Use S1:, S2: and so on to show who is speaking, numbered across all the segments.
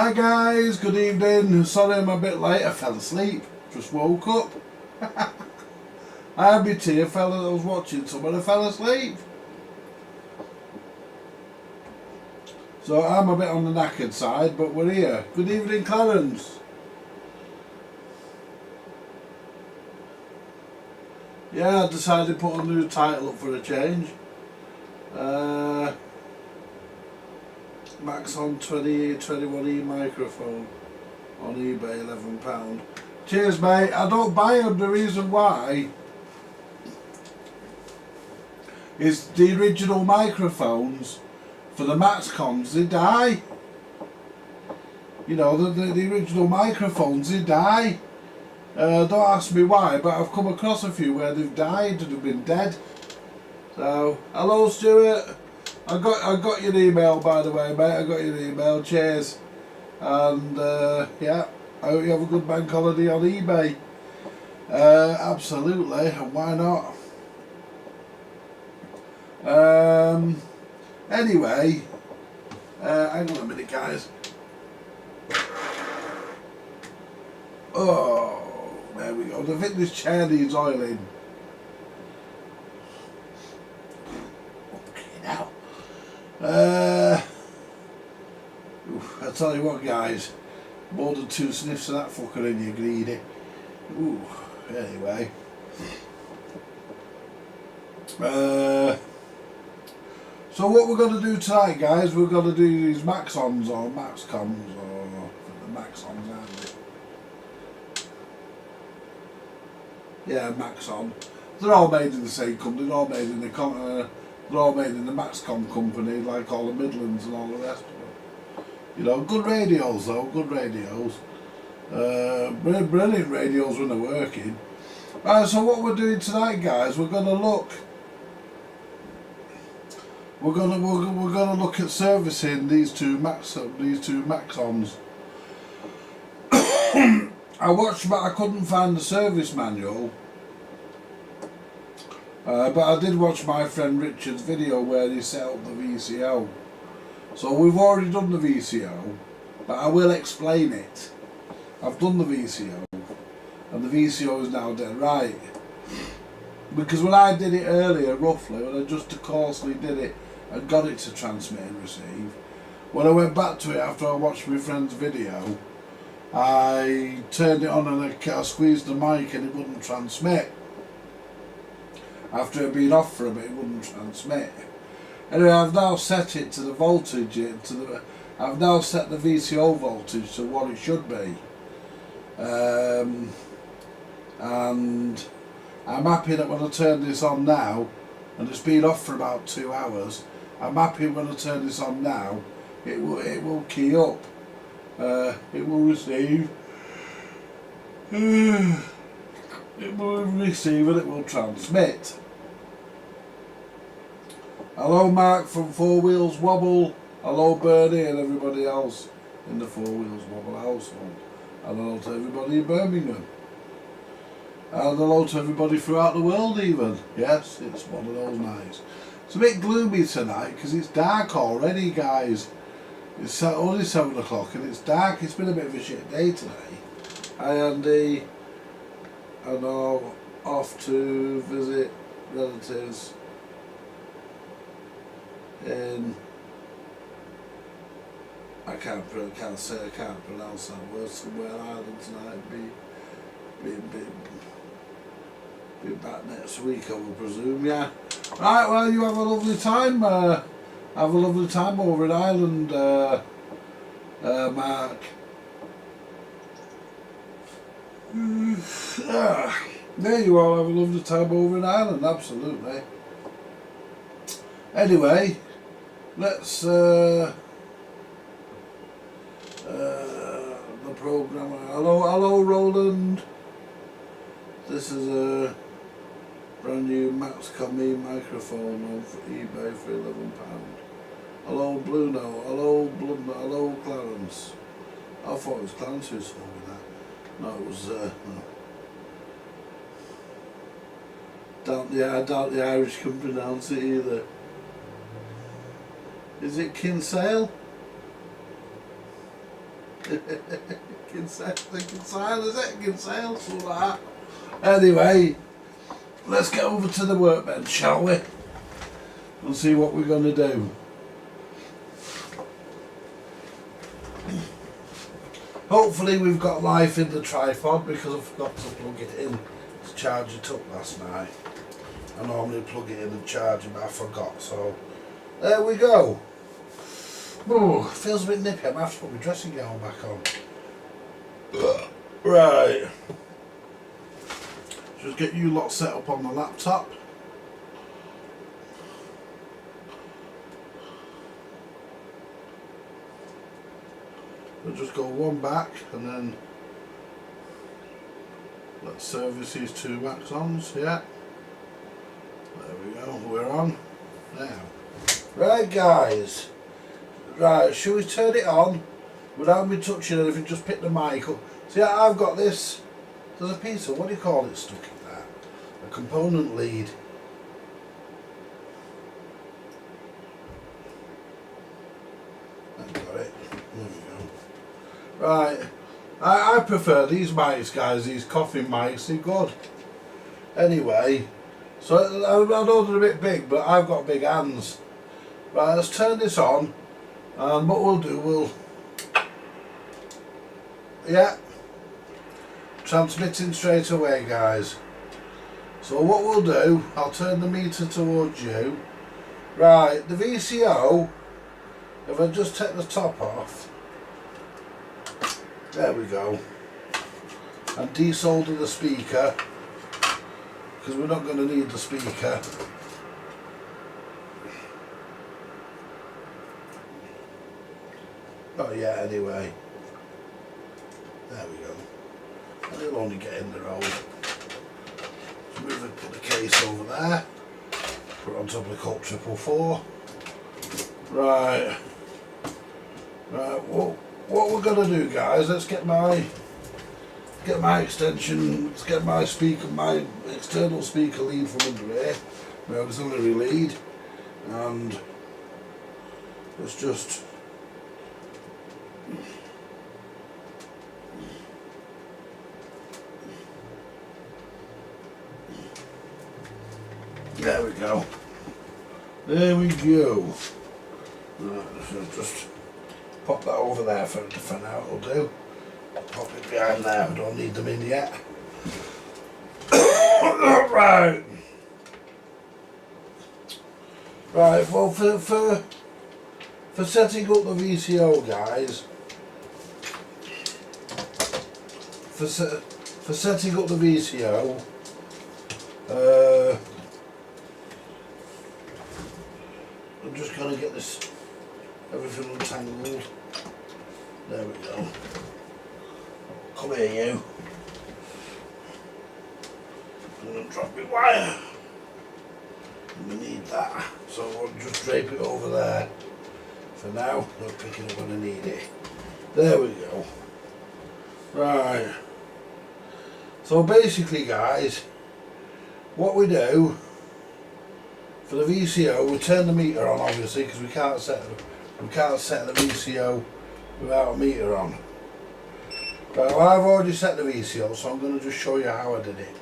S1: Hi guys, good evening. Sorry I'm a bit late, I fell asleep. Just woke up. I had my tea, fella that was watching someone, I fell asleep. So I'm a bit on the knackered side, but we're here. Good evening, Clarence. Yeah, I decided to put a new title up for a change. Maxon 2021E microphone on eBay, £11. Cheers mate, I don't buy them. The reason why is the original microphones for the Maxcons, they die. You know, the original microphones, they die. Don't ask me why, but I've come across a few where they've died and have been dead. So, hello Stuart. I got your email, by the way, mate. I got your email. Cheers. And yeah, I hope you have a good bank holiday on eBay. Absolutely, and why not? Anyway, hang on a minute, guys. Oh, there we go. I think this chair needs oiling. Okay, now. I tell you what, guys. More than 2 sniffs of that fucker in you, greedy. Ooh, anyway. So what we're going to do tonight, guys, we're going to do these Maxons or Maxcons or the Maxons, aren't they? Yeah, Maxon. They're all made in the same company. They're all made in the Maxcon company, like all the Midlands and all the rest of them. You know, good radios though, good radios. Brilliant radios when they're working. So what we're doing tonight, guys, we're going to look. We're gonna look at servicing these two Maxons. I watched, but I couldn't find the service manual. But I did watch my friend Richard's video where he set up the VCO. So we've already done the VCO, but I will explain it. I've done the VCO, and the VCO is now dead right. Because when I did it earlier, roughly, when I just coarsely did it and got it to transmit and receive, when I went back to it after I watched my friend's video, I turned it on and I squeezed the mic and it wouldn't transmit. After it had been off for a bit, it wouldn't transmit. Anyway, I've now set it to the voltage, I've now set the VCO voltage to what it should be. And I'm happy that when I turn this on now, and it's been off for about 2 hours, I'm happy when I turn this on now, it will key up. It will receive. It will receive and it will transmit. Hello Mark from 4 Wheels Wobble. Hello Bernie and everybody else in the 4 Wheels Wobble household. And hello to everybody in Birmingham. And hello to everybody throughout the world even. Yes, it's one of those nights. It's a bit gloomy tonight because it's dark already, guys. It's only 7 o'clock and it's dark. It's been a bit of a shit day today. Hi Andy. And I'm off to visit relatives in, I can't pronounce that word, somewhere in Ireland tonight. Be back next week, I will presume. Yeah. Right. Well, you have a lovely time. Have a lovely time over in Ireland, Mark. There you all have a lovely time over in Ireland. Absolutely. Anyway, let's the program. Hello, Roland. This is a brand new Maxon microphone on eBay for £11. Hello, Bluno. Hello, Blunda. Hello, Clarence. I thought it was Clarence who told me that. No, it was no. I doubt the Irish can pronounce it either. Is it Kinsale? Kinsale, is it? Kinsale, something like that. Anyway, let's get over to the workbench, shall we? And see what we're going to do. Hopefully we've got life in the tripod because I forgot to plug it in to charge it up last night. I normally plug it in and charge it, but I forgot, so there we go. Oh, feels a bit nippy. I might have to put my dressing gown back on. Right. Just get you lot set up on the laptop. We'll just go one back and then let's service these two Maxons. Yeah. There we go. We're on now. Right, guys. Right, shall we turn it on without me touching anything? Just pick the mic up. See, I've got this. There's a piece of, what do you call it, stuck in that? A component lead. I've got it. There we go. Right. I prefer these mics, guys. These coffin mics. They're good. Anyway, so I know they're a bit big, but I've got big hands. Right, let's turn this on. And what we'll do, yeah, transmitting straight away, guys. So what we'll do, I'll turn the meter towards you. Right, the VCO, if I just take the top off, there we go, and desolder the speaker, because we're not going to need the speaker. Oh yeah, anyway. There we go. And it'll only get in the road. So move it, put the case over there. Put it on top of the Colt 444. Right. Right, well, what we're gonna do, guys, let's get my extension, let's get my speaker, my external speaker lead from under here. My auxiliary lead. And let's just there we go. There we go. Right, so just pop that over there for now, it'll do. Pop it behind there, we don't need them in yet. Right. Right, well for setting up the VCO, guys, for setting up the VCO, I'm just going to get this, everything untangled. There we go. Come here, you. I'm going to drop my wire. We need that, so we'll just drape it over there. For now, I'll pick it up when I need it. There we go. Right. So basically, guys, what we do for the VCO, we turn the meter on, obviously, because we can't set the VCO without a meter on. Right, well, I've already set the VCO, so I'm going to just show you how I did it,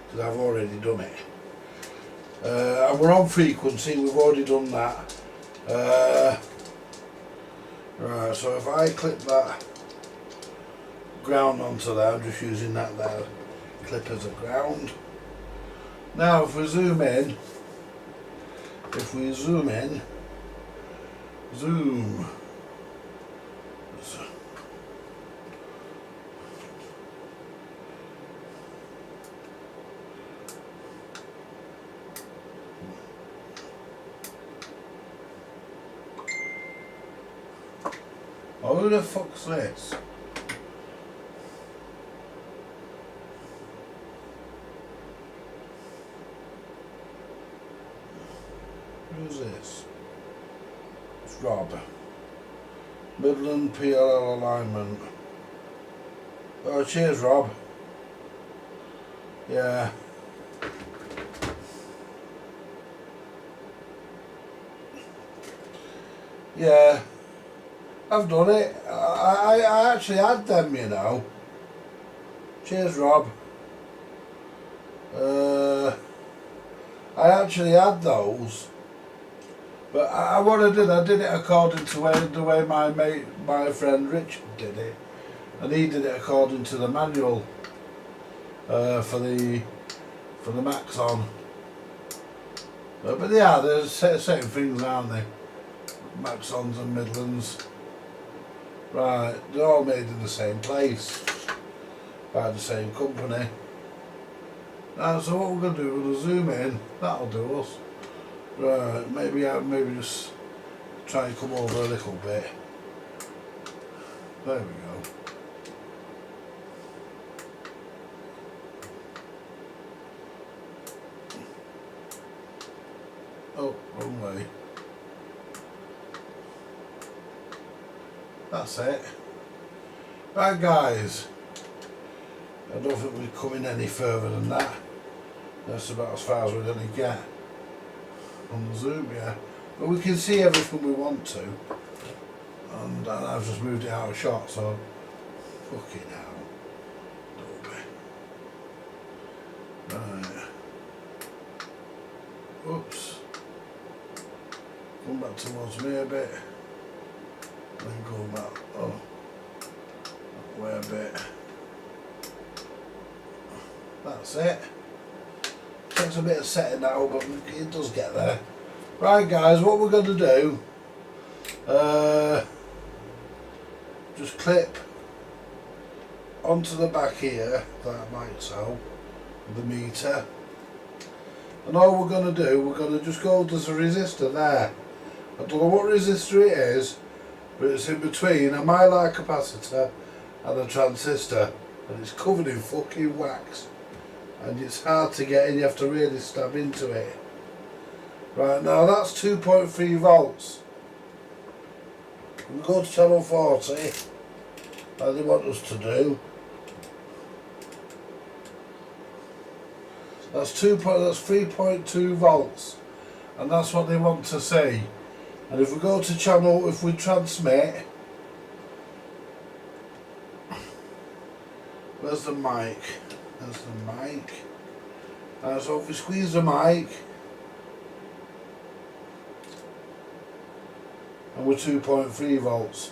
S1: because I've already done it. And we're on frequency, we've already done that. Right, so if I clip that ground onto there, I'm just using that there, clip as a ground. Now if we zoom in, zoom. Oh, who the fuck's this? Who's this? It's Rob. Midland PLL alignment. Oh, cheers, Rob. Yeah. Yeah. I've done it. I actually had them, you know. Cheers, Rob. I actually had those, but what I did it according to the way my friend Richard did it, and he did it according to the manual for the Maxon. But yeah, they're the same things, aren't they? Maxons and Midlands. Right, they're all made in the same place by the same company. Right, so what we're going to do, we're going to zoom in. That'll do us. Right, maybe just try and come over a little bit. There we go. Oh, wrong way. That's it. Right, guys. I don't think we're coming any further than that. That's about as far as we're going to get on the zoom, yeah. But we can see everything we want to. And I've just moved it out of shot, so fucking hell. Right. Oops. Come back towards me a bit. Then go back, oh, that way a bit. That's it. Takes a bit of setting now, but it does get there. Right, guys, what we're going to do, just clip onto the back here, that might so, the meter. And all we're going to do, we're going to just go, there's a resistor there. I don't know what resistor it is, but it's in between a mylar capacitor and a transistor, and it's covered in fucking wax, and it's hard to get in. You have to really stab into it. Right, now that's 2.3 volts. We go to channel 40 like they want us to do. That's 3.2 volts, and that's what they want to see. And if we go to channel, if we transmit, where's the mic? There's the mic. So if we squeeze the mic, and we're 2.3 volts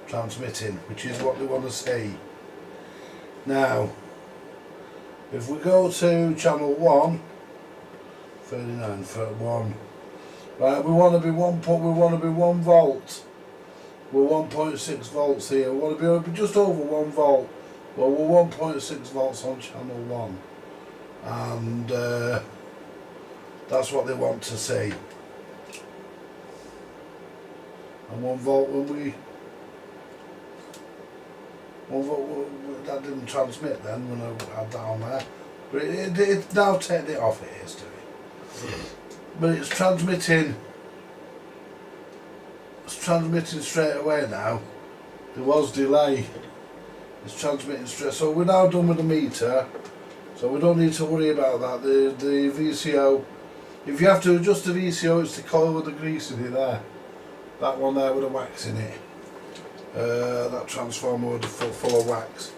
S1: transmitting, which is what they want to see. Now, if we go to channel 1, 39 for 1. Right, we want to be 1 volt. We're 1.6 volts here. We want to be just over 1 volt. Well, we're 1.6 volts on channel 1, and that's what they want to see. And 1 volt when we 1 volt, that didn't transmit then when I had that on there. But it now take it off. It is doing. But it's transmitting straight away now. There was delay. It's transmitting straight. So we're now done with the meter, so we don't need to worry about that. The VCO, if you have to adjust the VCO, it's the coil with the grease in it there. That one there with the wax in it. That transformer with the full of wax.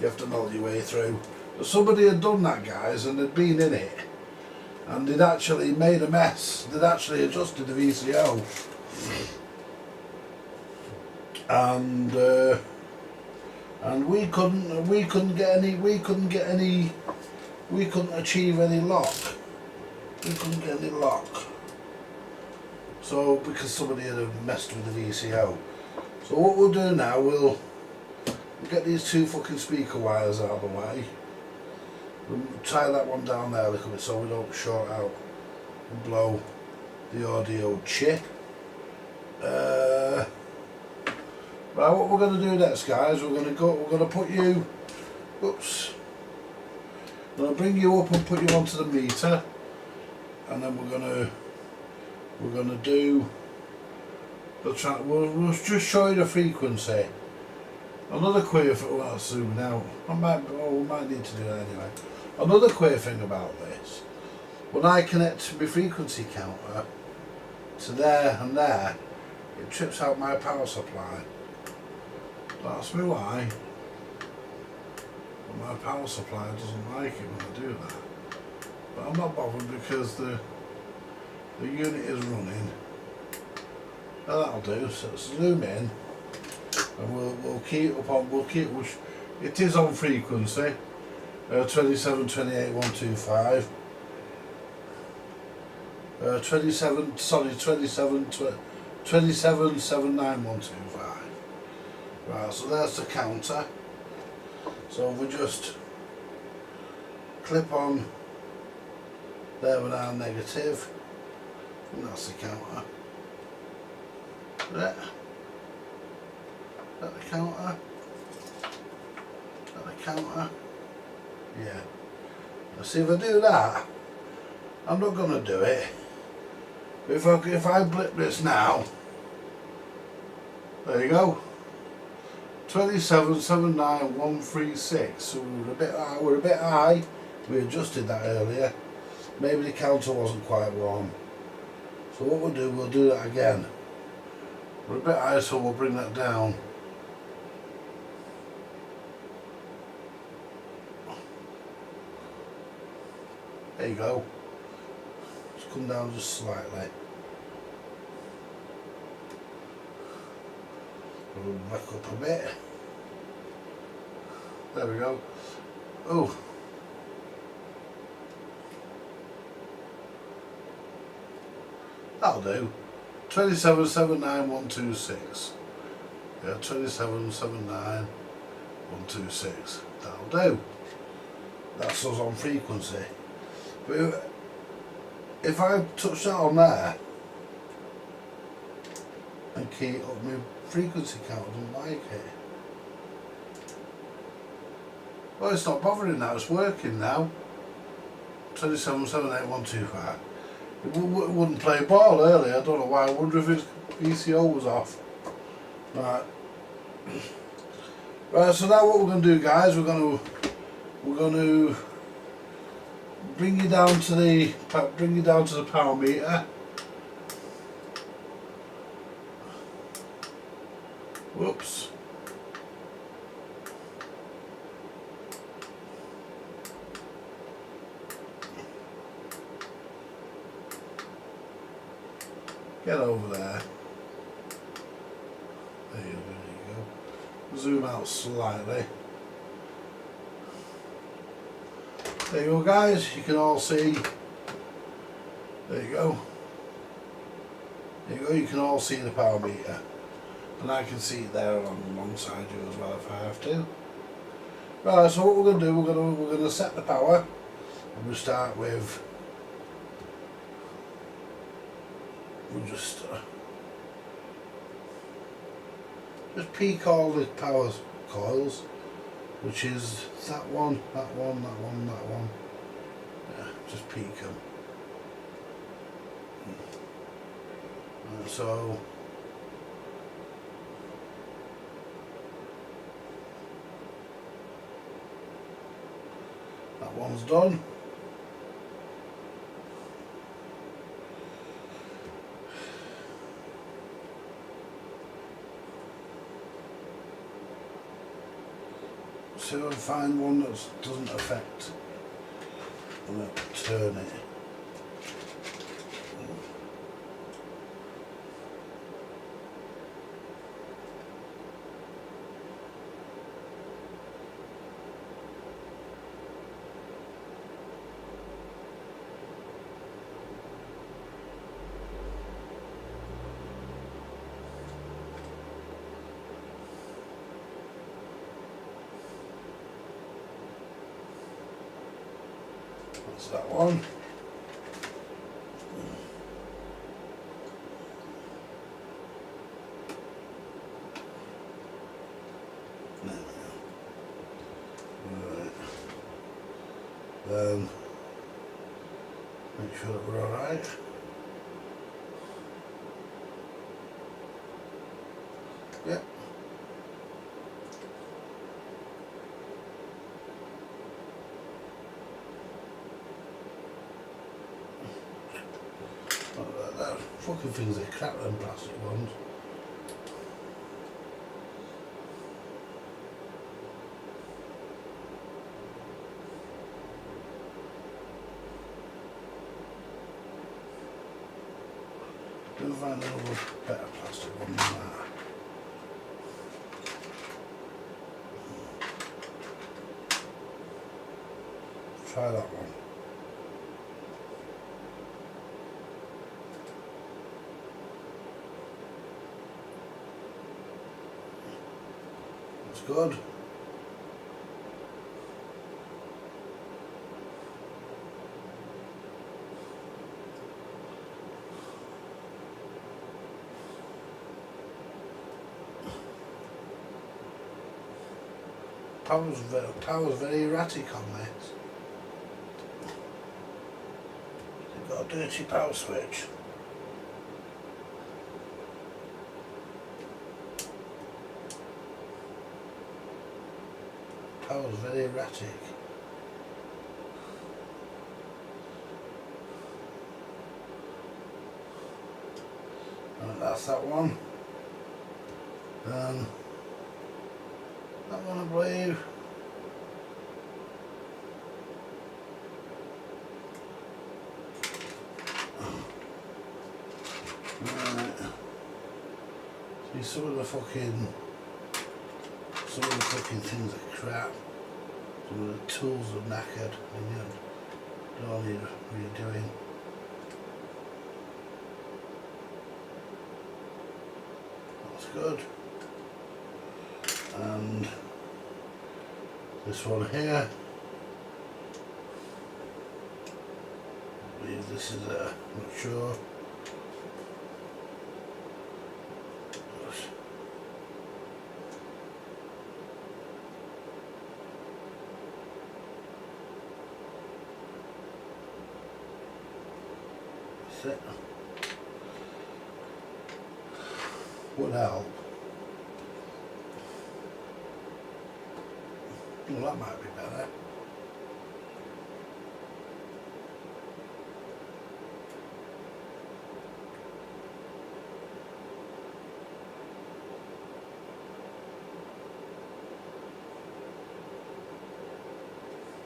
S1: You have to know your way through. But somebody had done that, guys, and they'd been in it. And they'd actually made a mess. They'd actually adjusted the VCO, and we couldn't achieve any lock. We couldn't get any lock. So because somebody had messed with the VCO. So what we'll do now, we'll get these two fucking speaker wires out of the way. We'll tie that one down there a little bit so we don't short out and blow the audio chip. Right, what we're going to do next, guys, we're going to put you, oops, we're going to bring you up and put you onto the meter, and then we're going to do the we'll just show you the frequency. Another queer thing, well, zoom out. We might need to do that anyway. Another queer thing about this, when I connect my frequency counter to there and there, it trips out my power supply. That's me why. But my power supply doesn't like it when I do that. But I'm not bothered because the unit is running. Now that'll do. So zoom in, and we'll keep up on. It is on frequency. 27, 28, 125. 27, 79125. Right, so there's the counter. So we just clip on there with our negative, and that's the counter. There. That the counter. That the counter. Yeah. Now see, if I do that, I'm not going to do it. If I blip this now, there you go. 27,79136. So we're a bit high. We adjusted that earlier. Maybe the counter wasn't quite warm. So what we'll do that again. We're a bit high, so we'll bring that down. There you go. Just come down just slightly. We'll back up a bit. There we go. Oh. That'll do. 27,79126. Yeah, 27,79126. That'll do. That's us on frequency. But if I touch that on there and key it up, my frequency counter doesn't like it. Well, it's not bothering now, it's working now. 27,78125. It wouldn't play ball earlier, I don't know why. I wonder if its VCO was off. Right. Right, so now what we're going to do, guys, we're going to bring you down to the power meter. Whoops. Get over there. There you go. Zoom out slightly. There you go, guys. You can all see. There you go. There you go. You can all see the power meter, and I can see it there alongside you as well if I have to. Right. So what we're going to do, we're going to set the power, and we'll start with. We'll just peak all the power coils, which is that one, that one, that one, that one. Yeah, just peak them. And so that one's done. So I'll find one that doesn't affect. I'm going to turn it. That's that one. Right. Then make sure that we're alright. Yep. That fucking things are crap, them plastic ones.
S2: We'll find another better plastic one than that. Try that one. That's good. Power's very erratic on this. You've got a dirty power switch. Power's very erratic. Right, that's that one. That one I believe. Right. See, some of the fucking things are crap. Some of the tools are knackered and you don't need redoing. That's good. And this one here, I believe this is I'm not sure. That's it. Would help. Well, that might be better.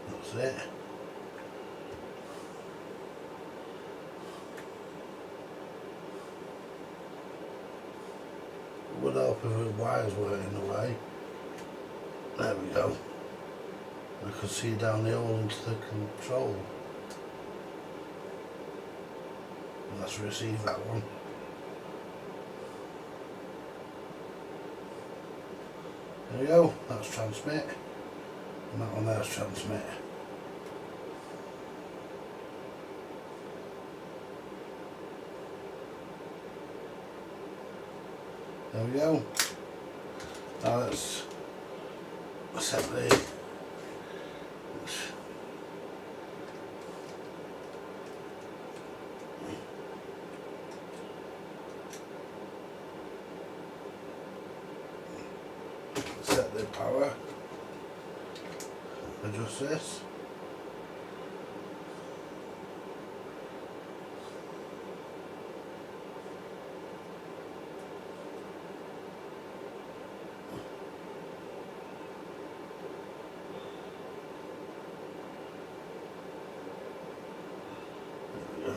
S2: That's it. It would help if the wires were in the way. There we go. I could see down the hole into the control. And let's receive that one. There we go, that's transmit. And that one there's transmit. There we go. Now let's set the power, adjust this. There we go.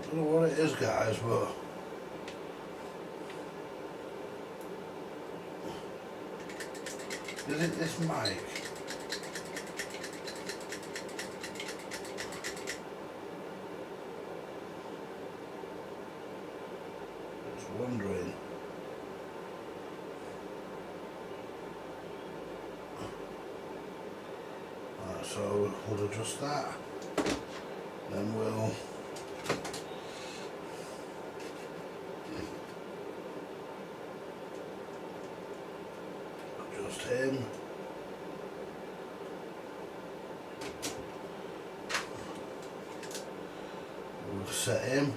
S2: I don't know what it is, guys, but is it this mic? Just wondering. Right, so we'll adjust that. Then we'll adjust him. We'll set him.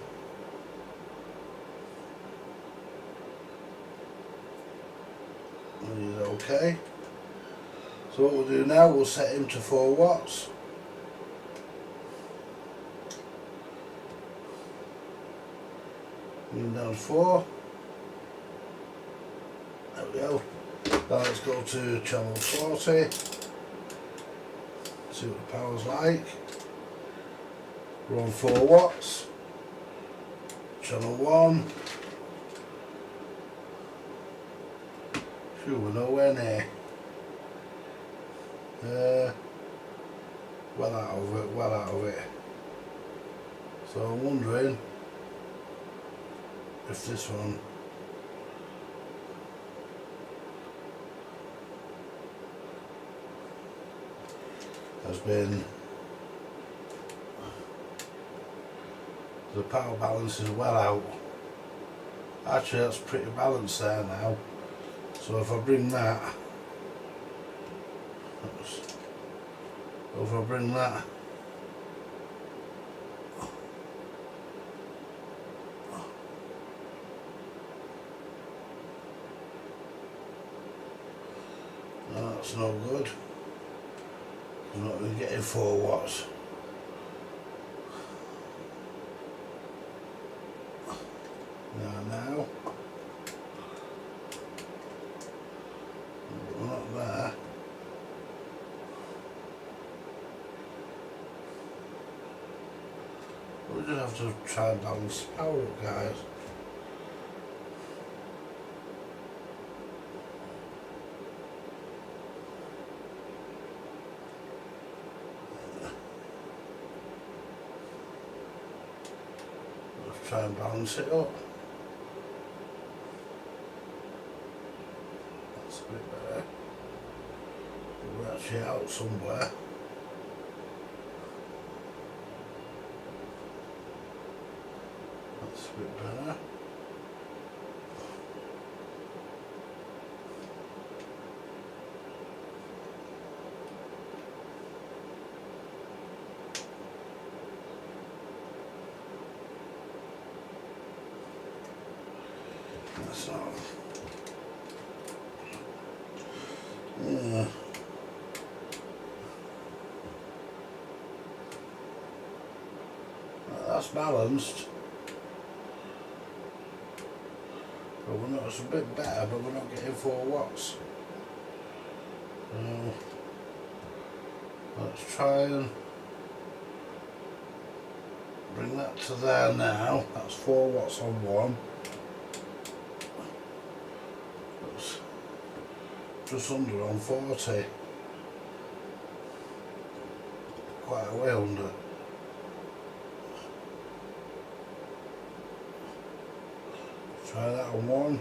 S2: And he's okay. So what we'll do now, we'll set him to 4 watts. Bring down 4. There we go. Now let's go to channel 40. Set See what the power's like. We're on 4 watts. Channel 1. Phew, we're nowhere near. Well out of it, well out of it. So I'm wondering if this one has been, the power balance is well out. Actually that's pretty balanced there now. So if I bring that, no, that's no good. I'm not going to get in 4 watts. Now. We're not there. We just have to try and balance the power up, guys. Let's try and balance it up. That's a bit better. We're actually out somewhere. That's a bit better. That's not. Yeah. That's balanced. But we're not, it's a bit better, but we're not getting 4 watts. So let's try and bring that to there now. That's 4 watts on one. That's just under on 40. Quite a way under. Try that on one.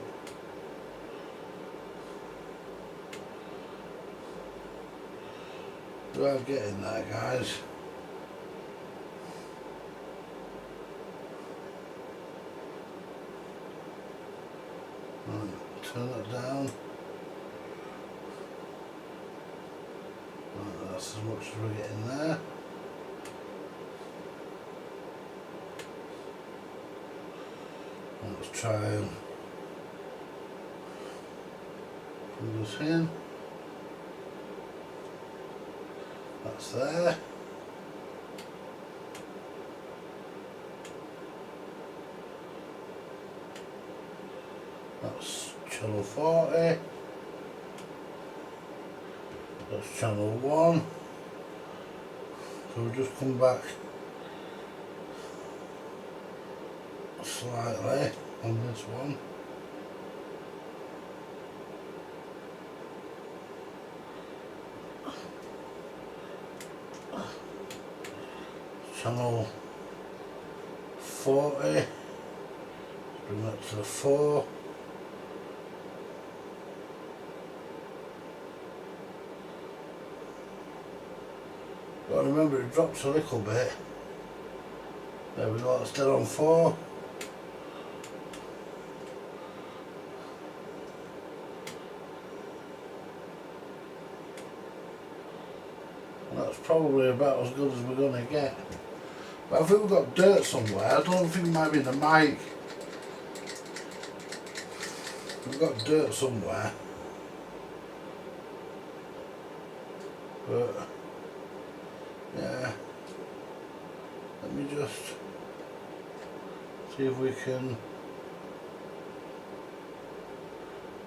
S2: We are getting there, guys. Right, turn that down. Right, that's as much as we're getting there. Let's try and put this in. That's there. That's channel 40. That's channel 1. So we'll just come back slightly on this one. Channel 40, bring that to the 4. But remember it drops a little bit. There we go, it's still on 4. And that's probably about as good as we're going to get. But I think we've got dirt somewhere. I don't think it might be in the mic. We've got dirt somewhere. But yeah, let me just see if we can.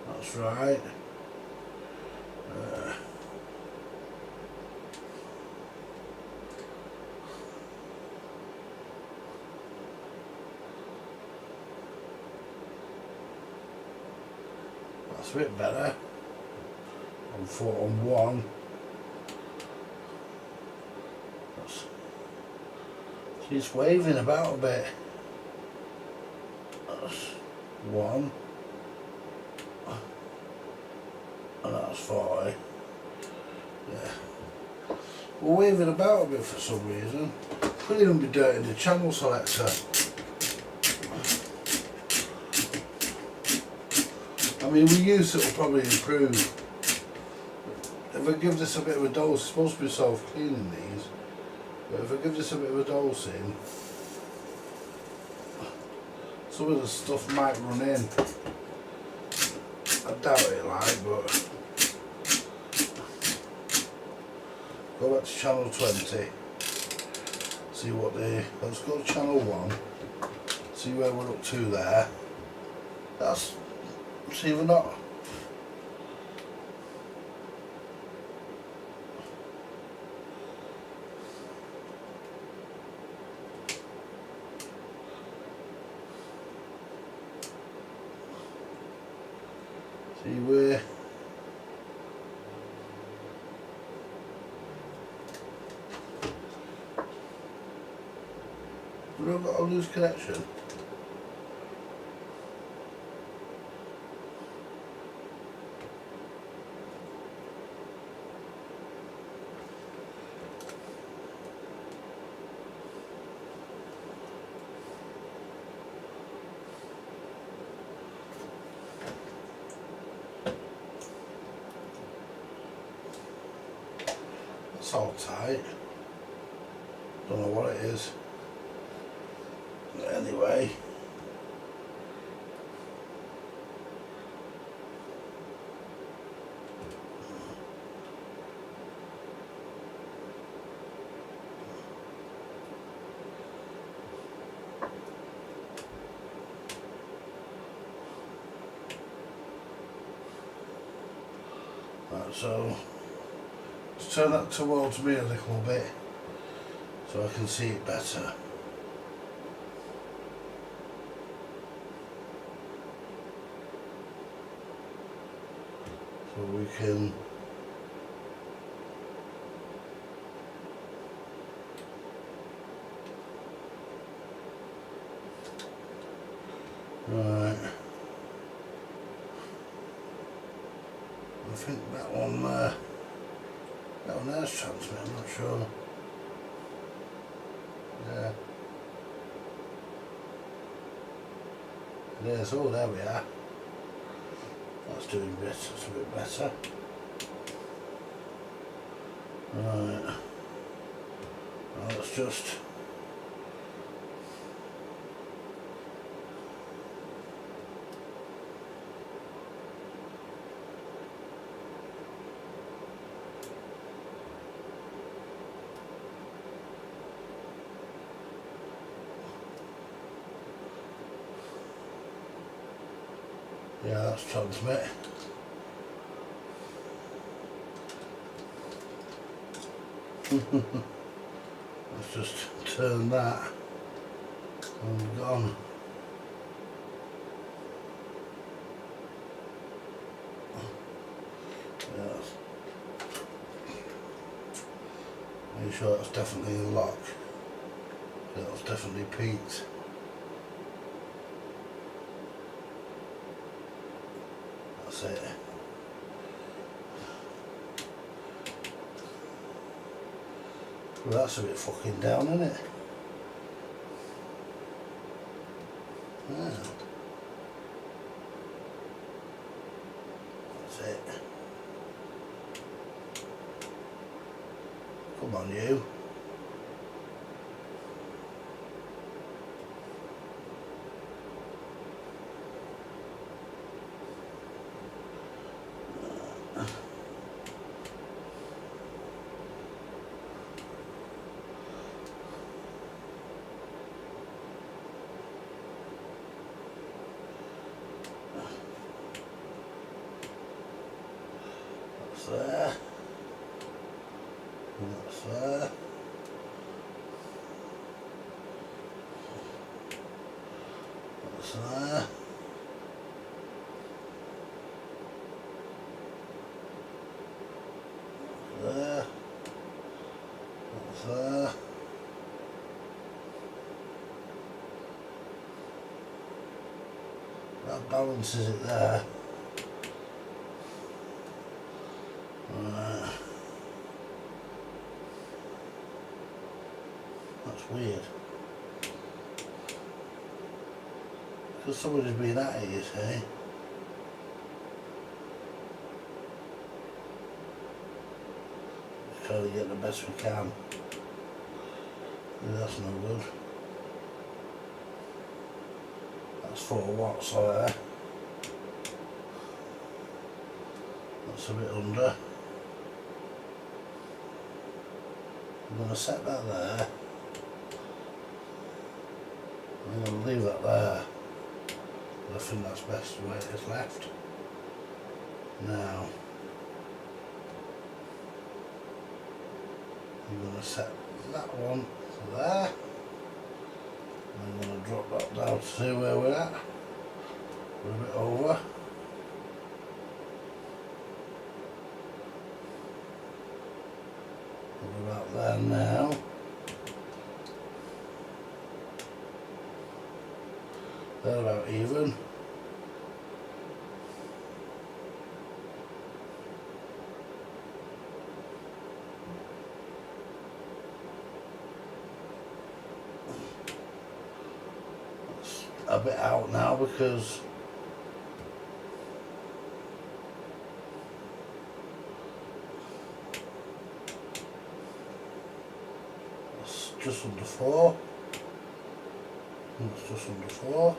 S2: That's right. a bit better. On 4 on 1. She's waving about a bit. That's 1. And that's 5. Yeah. We're waving about a bit for some reason. Could even be dirty in the channel selector. I mean, we use it will probably improve. If I give this a bit of a dose, it's supposed to be self-cleaning these, but if I give this a bit of a dosing, some of the stuff might run in. I doubt it, like, but go back to channel 20. See what let's go to channel 1. See where we're up to there. See if we're not. See where. We've not got a loose connection. It's all tight. Don't know what it is. But anyway. Right, so let's turn that towards me a little bit so I can see it better. So we can right. I think that one there's transmit, I'm not sure. Yeah. It is. Oh, there we are. That's doing a bit better. Right. Now let's just yeah, that's transmit. Let's just turn that and gone. Yes. Make sure that's definitely in lock. That's definitely peaked. That's it. Well, that's a bit fucking down, isn't it? Yeah. That's it. Come on, you. There. That's there. That's there. there. That balances it there. Right. That's weird. Because somebody's been at it, you see. Try to get the best we can. Yeah, that's no good. That's 4 watts there. That's a bit under. I'm going to set that there. I'm going to leave that there. I think that's best the way it is left. Now, I'm going to set that one to there. I'm going to drop that down to see where we're at. We're a bit over. We're about there now. They're about even. It's a bit out now because it's just under 4. It's just under 4.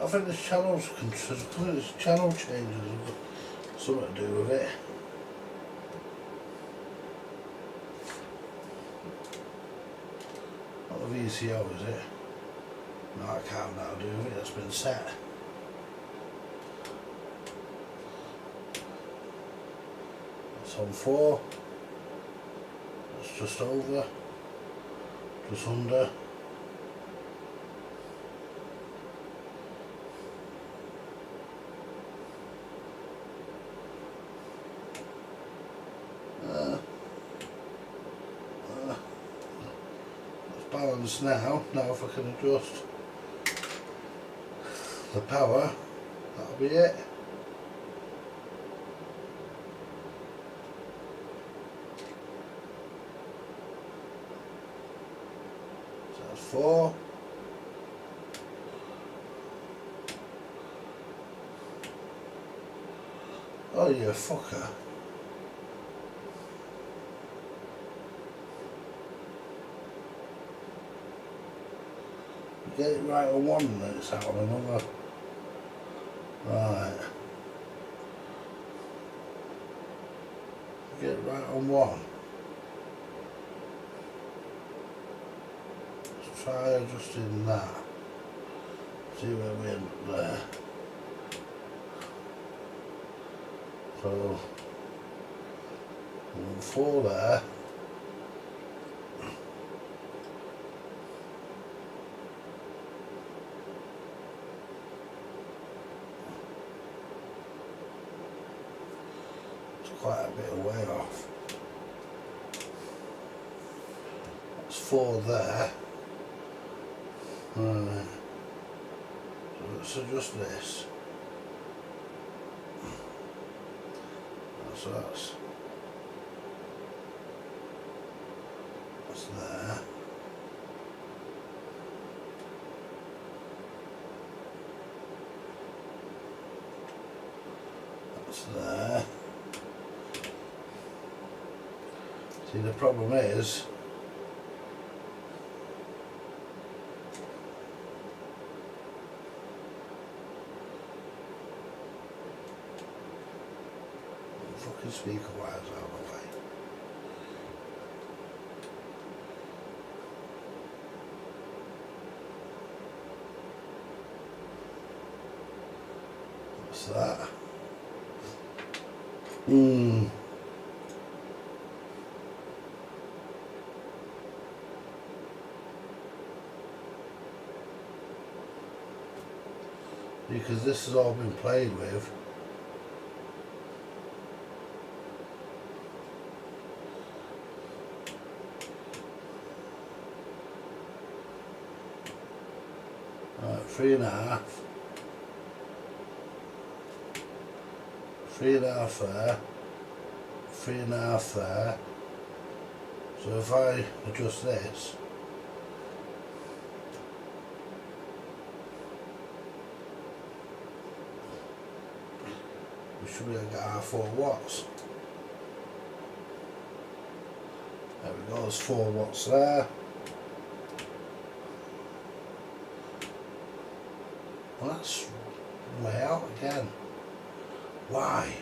S2: I think this channel changes have got something to do with it. Not the VCO, is it? No, I can't have that to do with it, it's been set. It's on 4. It's just over. Just under. Balanced now. Now if I can adjust the power, that'll be it. So that's 4. Oh you fucker. Get it right on one and then it's out on another. Right. Get it right on one. Let's try adjusting that. See where we end up there. So, 4 there. Quite a bit of way off. That's 4 there. Right. So let's adjust this. So that's there. That's there. See, the problem is the fucking speaker wires out of the way. What's that? Because this has all been played with. 3.5, 3.5 there, 3.5 there. So if I adjust this, we should be able to get our 4 watts. There we go, there's 4 watts there. Well, that's way out again. Why?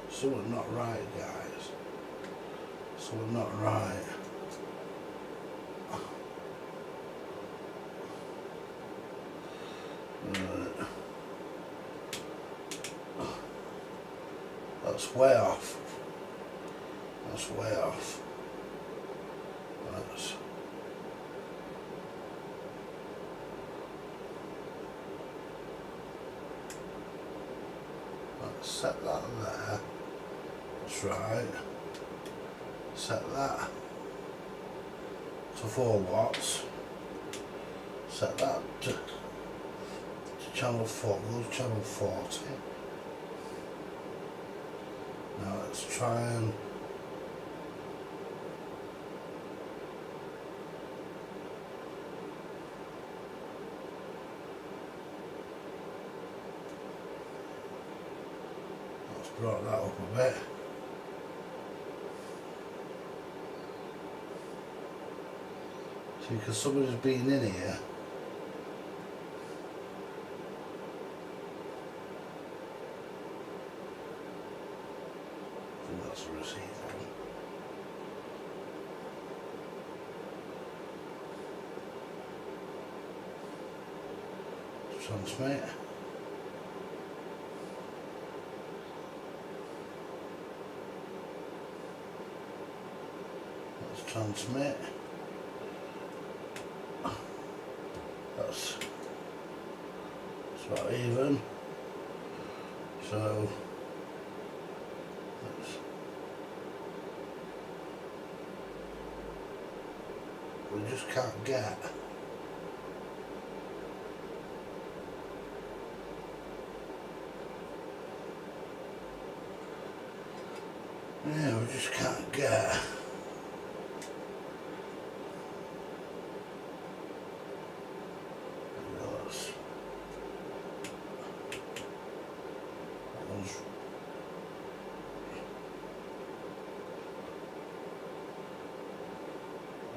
S2: Something not right, guys. Something not right. That's way off. That's way off. Let's set that there. That's right. Set that to 4 watts. Set that to channel 4, go to channel 40. Now let's try and let's brought that up a bit. See, because somebody's been in here. I think that's a receiver. Transmit. Let's transmit. That's about even. So we just can't get. Yeah, we just can't get.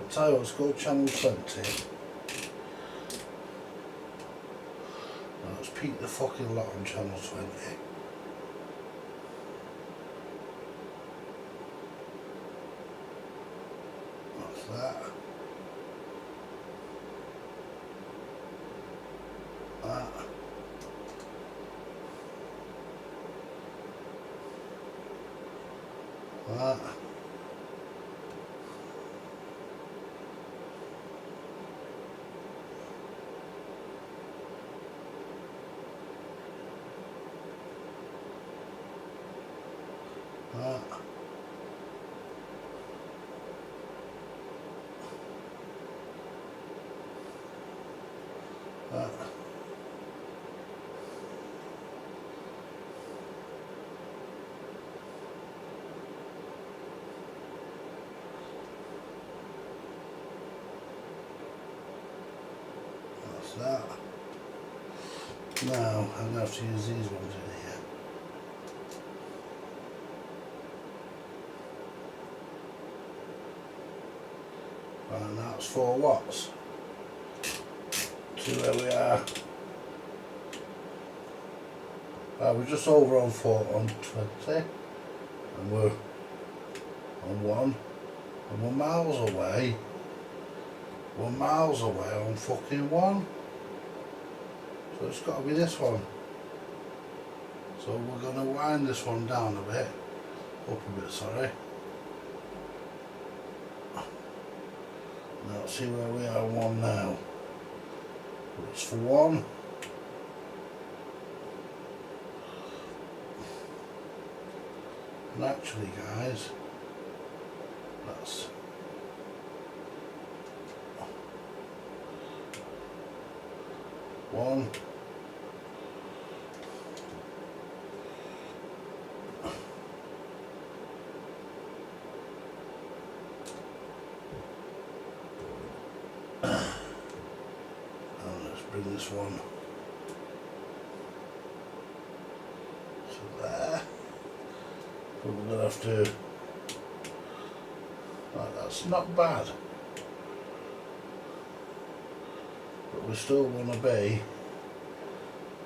S2: I'll tell you what, let's go channel 20. Now let's peak the fucking lot on channel 20. That's that. That. That. That. That. That's that. Now I'm going to have to use these ones in here. And that's 4 watts. See where we are. We're just over on 20 and we're on 1 and we're miles away. We're miles away on fucking 1. So it's got to be this one. So we're going to wind this one down a bit. Up a bit, sorry. Now let's see where we are on 1 now. It's for 1. And actually guys, that's one, and let's bring this one to there. But we're going to have to, right, that's not bad, but we still want to be,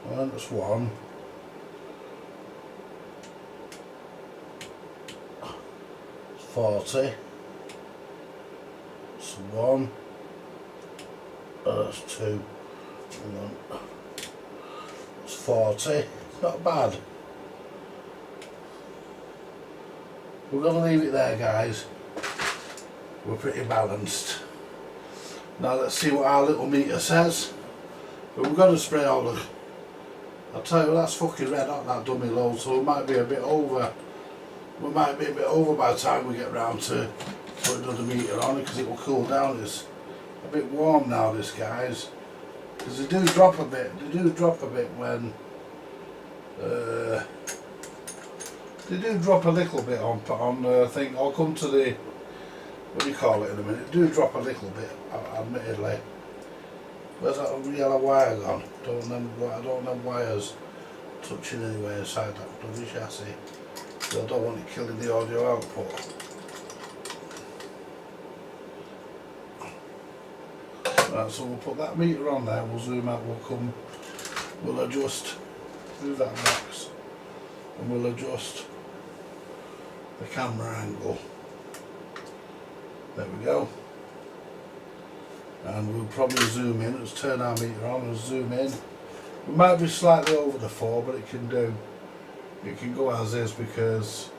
S2: well, that's one, it's 40, it's one, that's two, and then it's 40, not bad. We're going to leave it there guys, we're pretty balanced. Now let's see what our little meter says, but we've got to spray all the, I'll tell you that's fucking red hot, that dummy load, so we might be a bit over, by the time we get round to putting another meter on it, because it will cool down. It's a bit warm now this guys, because they do drop a bit when they do drop a little bit on thing. I'll come to the, what do you call it in a minute, they do drop a little bit, admittedly. Where's that yellow wire gone? I don't know wires touching anywhere inside that bloody chassis. So I don't want it killing the audio output. Right, so we'll put that meter on there, we'll zoom out, we'll adjust, move that box, and we'll adjust the camera angle. There we go. And we'll probably zoom in, let's turn our meter on and zoom in. We might be slightly over the 4, but it can go as is, because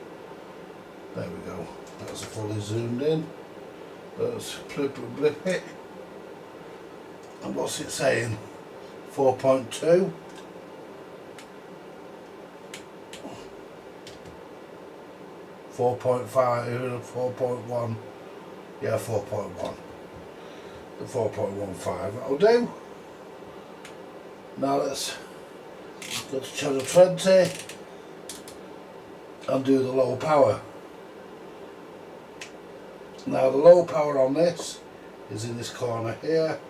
S2: there we go, that's fully zoomed in. Let's blip it. And what's it saying? 4.2. .5, 4.1, yeah, 4.1. The 4.15, that'll do. Now let's go to channel 20 and do the low power. Now the low power on this is in this corner here,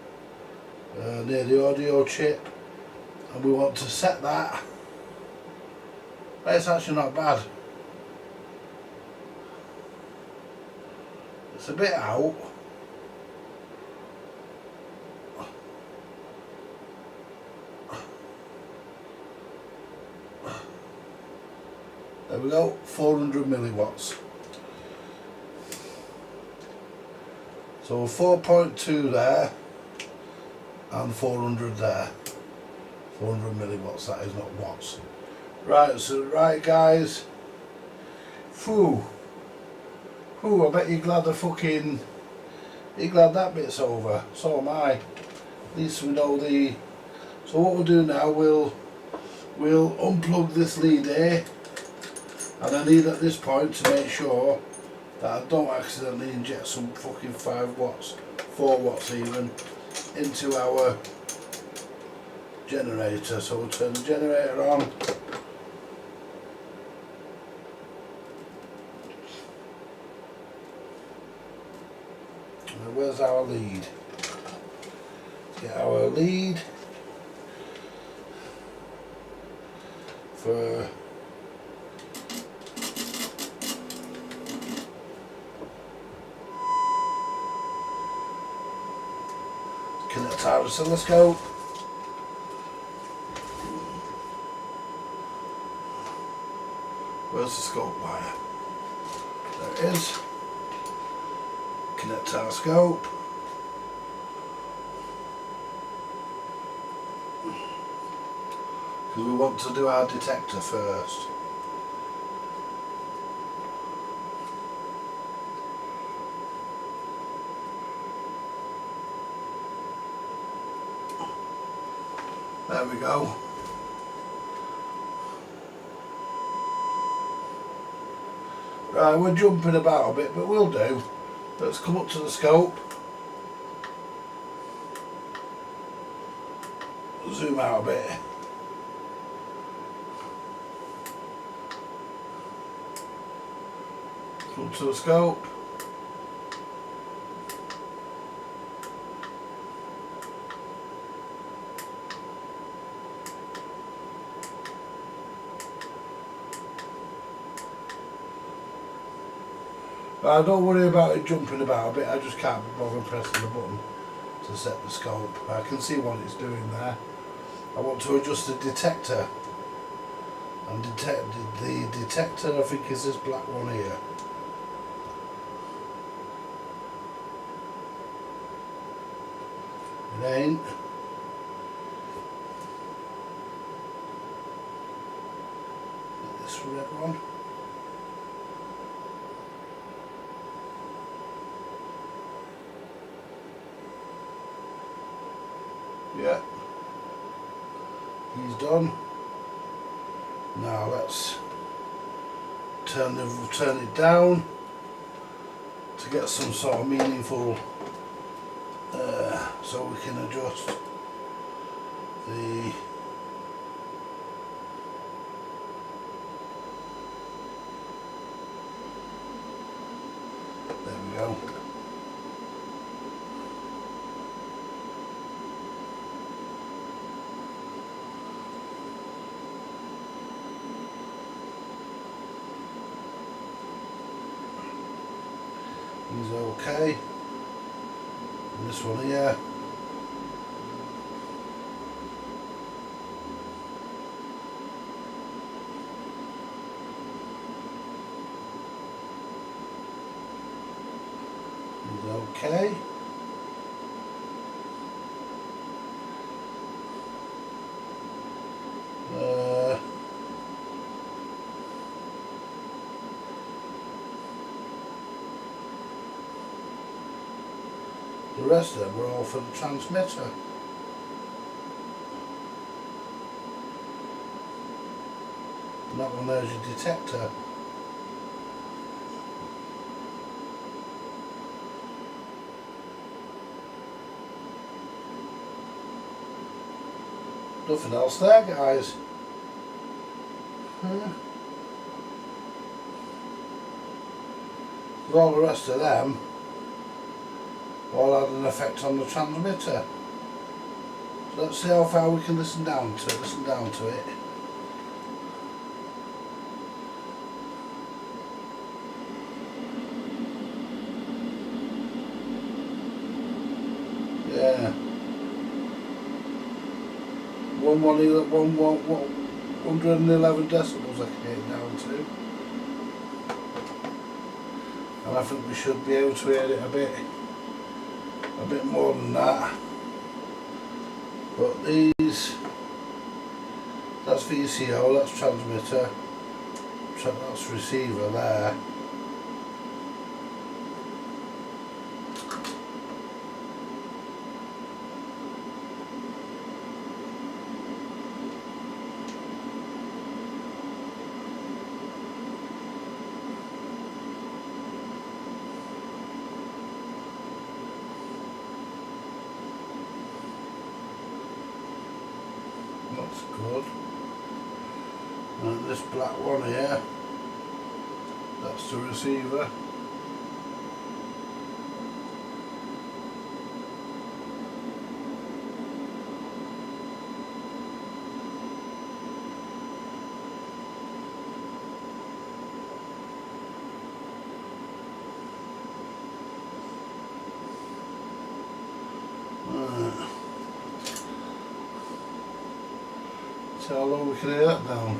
S2: near the audio chip, and we want to set that. It's actually not bad. It's a bit out. There we go, 400 milliwatts. So 4.2 there and 400 there. 400 milliwatts, that is, not watts. Right, so right guys. Phew. I bet you're glad you're glad that bit's over. So am I. At least we know the, so what we'll do now, we'll unplug this lead here. And I need at this point to make sure that I don't accidentally inject some fucking 5 watts, 4 watts even, into our generator. So we'll turn the generator on. And where's our lead? Let's get our lead for connect our oscilloscope. Where's the scope wire? There it is. Connect our scope. Because we want to do our detector first. There we go. Right, we're jumping about a bit, but we'll do. Let's come up to the scope. Zoom out a bit. Come to the scope. Don't worry about it jumping about a bit, I just can't be bothered pressing the button to set the scope. I can see what it's doing there. I want to adjust the detector. And the detector, I think, is this black one here. It ain't. This red one. Yeah, he's done. Now let's turn it down to get some sort of meaningful, so we can adjust the there we go. He's okay. And this one here. He's okay. The rest of them were all for the transmitter. And that one there's your detector. Nothing else there, guys. All the rest of them all had an effect on the transmitter. So let's see how far we can listen down to it. Yeah. 111 decibels I can get it down to. And I think we should be able to hear it a bit more than that. But these, that's VCO, that's transmitter, that's receiver there. That's good. And this black one here, that's the receiver. So how long we can hear that down?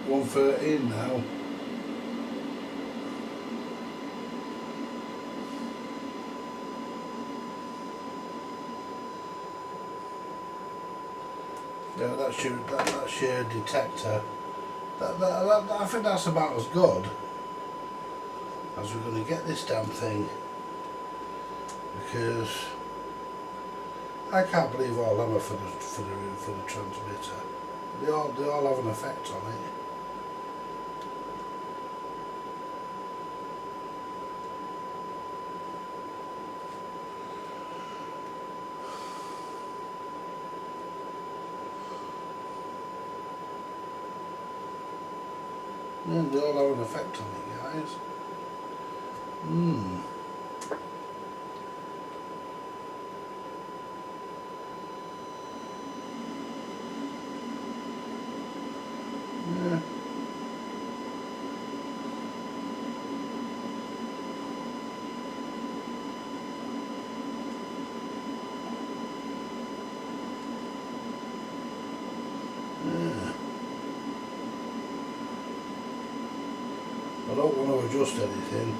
S2: $113 now. Yeah, that's your detector. I think that's about as good. as we're going to get this damn thing, because I can't believe all them are for the transmitter. They all have an effect on it. Yeah, they all have an effect on it, guys. Yeah. Yeah. I don't want to adjust anything.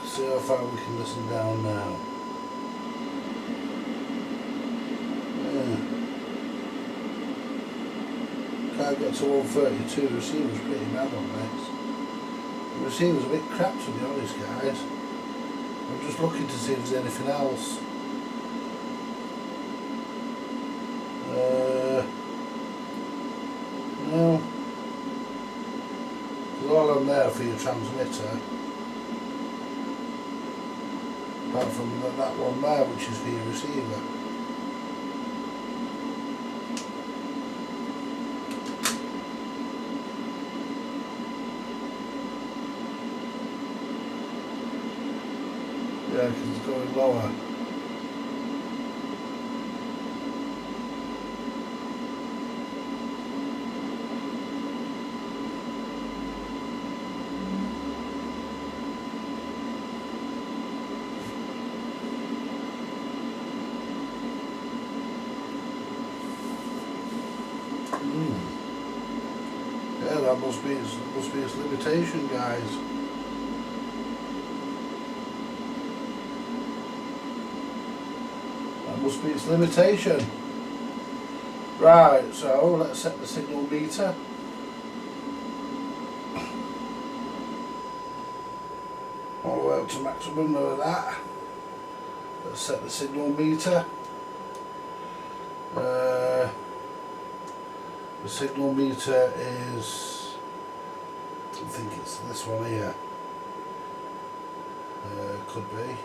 S2: See how far we can listen down now. Yeah. Can't get to 132, the receiver's pretty bad on this. The receiver's a bit crap, to be honest, guys. I'm just looking to see if there's anything else. No. There's all on there for your transmitter. Apart from that one there, which is for your receiver. Yeah, because it's going lower. Yeah, that must be its limitation, guys. That must be its limitation. Right, so let's set the signal meter. All the way up to maximum of that. Let's set the signal meter. The signal meter is, I think it's this one here. Could be.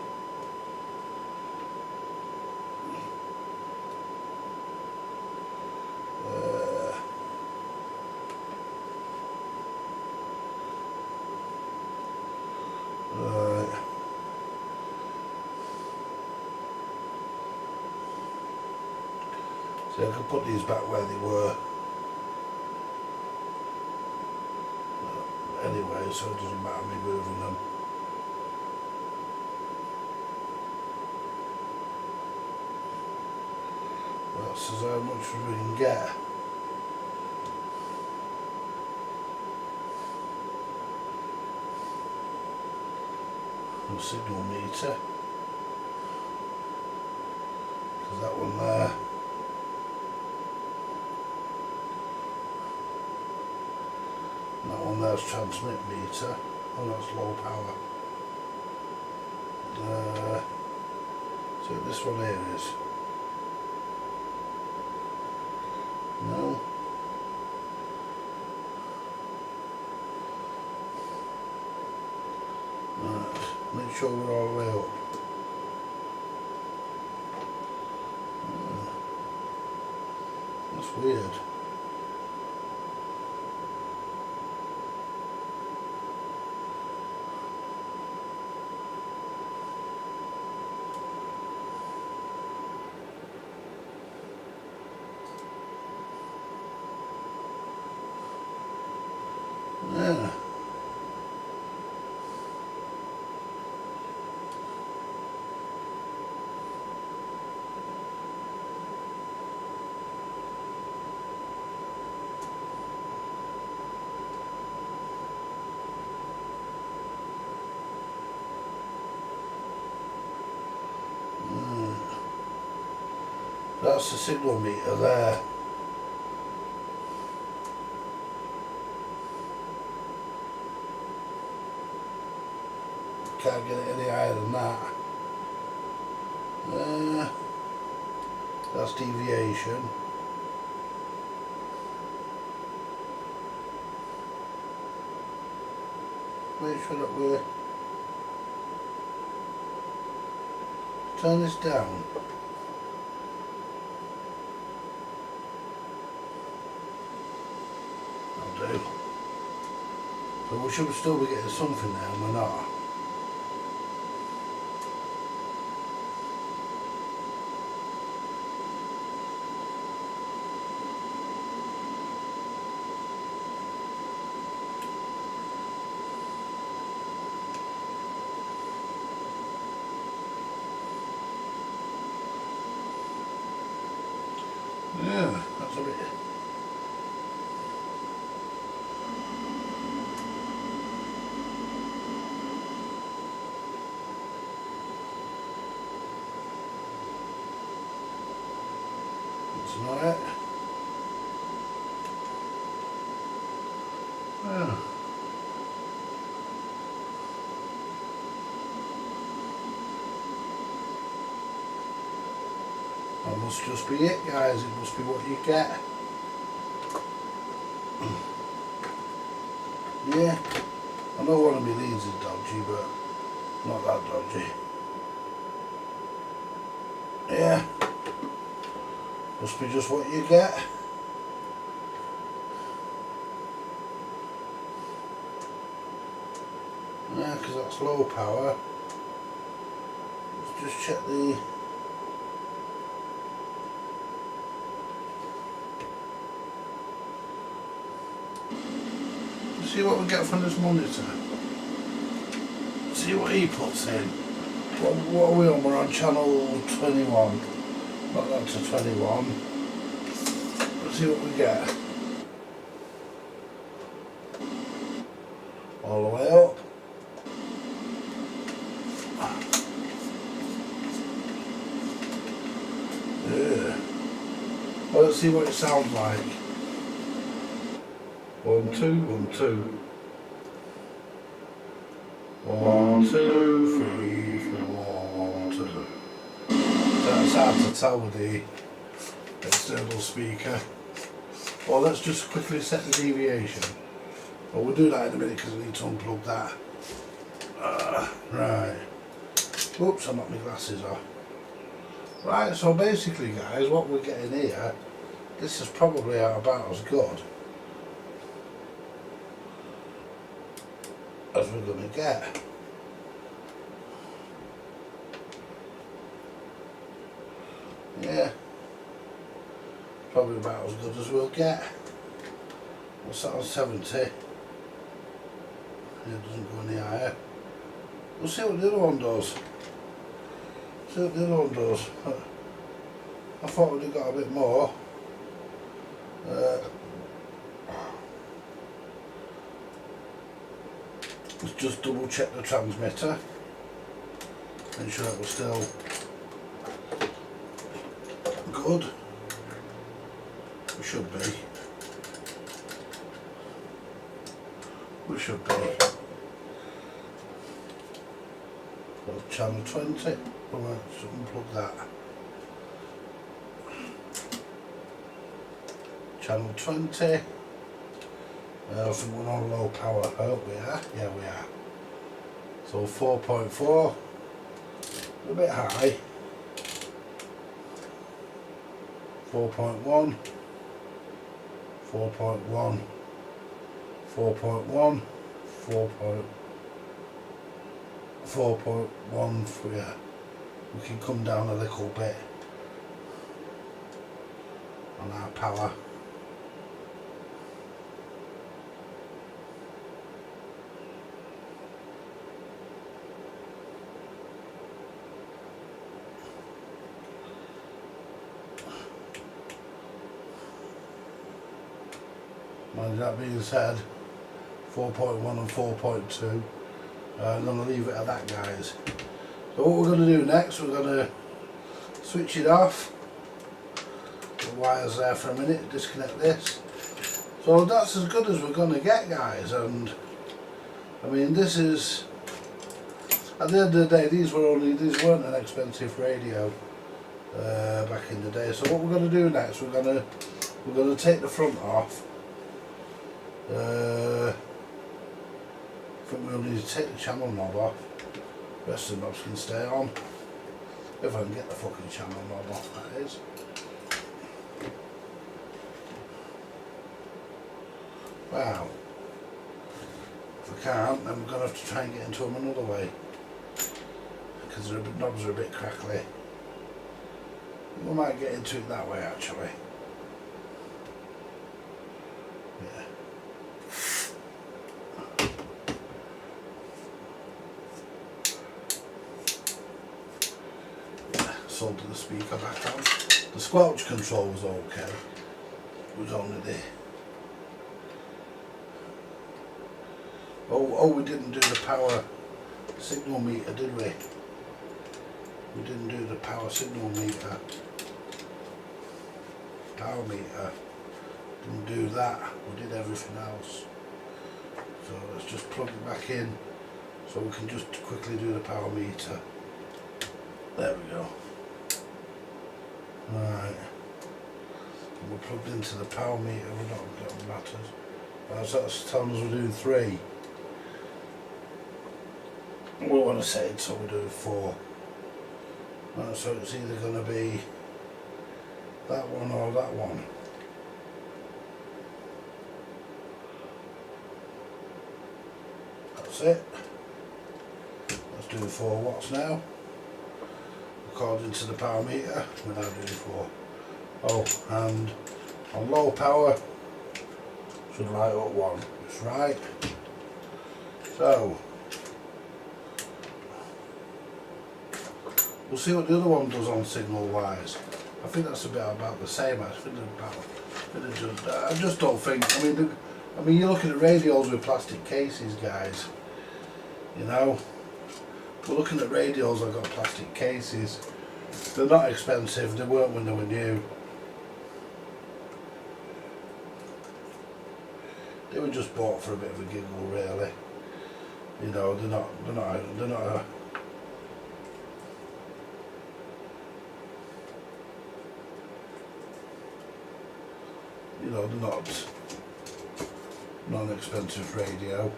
S2: Right. So I can put these back where they were. Anyway, so it doesn't matter me moving them. That's as how much as we can get. The signal meter. There's that one there. That one there's transmit meter. Oh, that's low power. So this one here is. No. Right. Make sure we're all the way up. That's weird. Yeah. That's the signal meter there. Can't get it any higher than that. That's deviation. Make sure that we're turn this down. That'll do. So we should still be getting something there, and we're not. Yeah, that's a bit. That's not it. Yeah. That must just be it, guys. It must be what you get. Yeah, I know one of my leads is dodgy, but not that dodgy. Yeah, must be just what you get. Yeah, because that's low power. Let's just check the. See what we get from this monitor. See what he puts in. What are we on? We're on channel 21. Not that to 21. Let's see what we get. All the way up. Yeah. Well, let's see what it sounds like. 1, 2, 1, 2. 1, 2, 3, 4, 2. That's hard to tell with the external speaker. Well, let's just quickly set the deviation. Well, we'll do that in a minute because I need to unplug that. Right. Oops, I knocked my glasses off. Right, so basically, guys, what we're getting here, this is probably about as good as we're going to get. Yeah, probably about as good as we'll get. What's that on 70? It doesn't go any higher. We'll see what the other one does. See what the other one does. I thought we'd have got a bit more. Let's just double check the transmitter. Make sure it was still good. We should be. We should be. Well, channel 20. Let's unplug that. Channel 20. I think we're on low power. I hope we are. Yeah, we are. So 4.4. A bit high. 4.1. 4.1. 4.1. 4.1 for you. We can come down a little bit on our power. Mind that being said, 4.1 and 4.2. I'm going to leave it at that, guys. So what we're going to do next, we're going to switch it off the wires there for a minute, disconnect this. So that's as good as we're going to get, guys. And I mean, this is, at the end of the day, these weren't an expensive radio back in the day. So what we're going to do next, we're going to take the front off. I think we'll need to take the channel knob off. The rest of the knobs can stay on. If I can get the fucking channel knob off, that is. Wow. If I can't, then we're going to have to try and get into them another way. Because the knobs are a bit crackly. We might get into it that way actually. Yeah. Solder the speaker back on. The squelch control was okay. It was only the... Oh, we didn't do the power signal meter, did we? We didn't do the power signal meter. Power meter. Didn't do that. We did everything else. So let's just plug it back in so we can just quickly do the power meter. There we go. Right. We're plugged into the power meter, we're not getting matters. So that's telling us we're doing 3. We want to set it so we're doing 4. Right, so it's either going to be that one or that one. That's it. Let's do 4 watts now. According to the power meter, we're now doing 4. Oh, and on low power, should light up 1. That's right. So, we'll see what the other one does on signal wise. I think that's about the same. I just don't think. I mean, you're looking at radios with plastic cases, guys. You know, we're looking at radios that got plastic cases. They're not expensive. They weren't when they were new. They were just bought for a bit of a giggle, really. You know, they're not a, you know, they're not an expensive radio.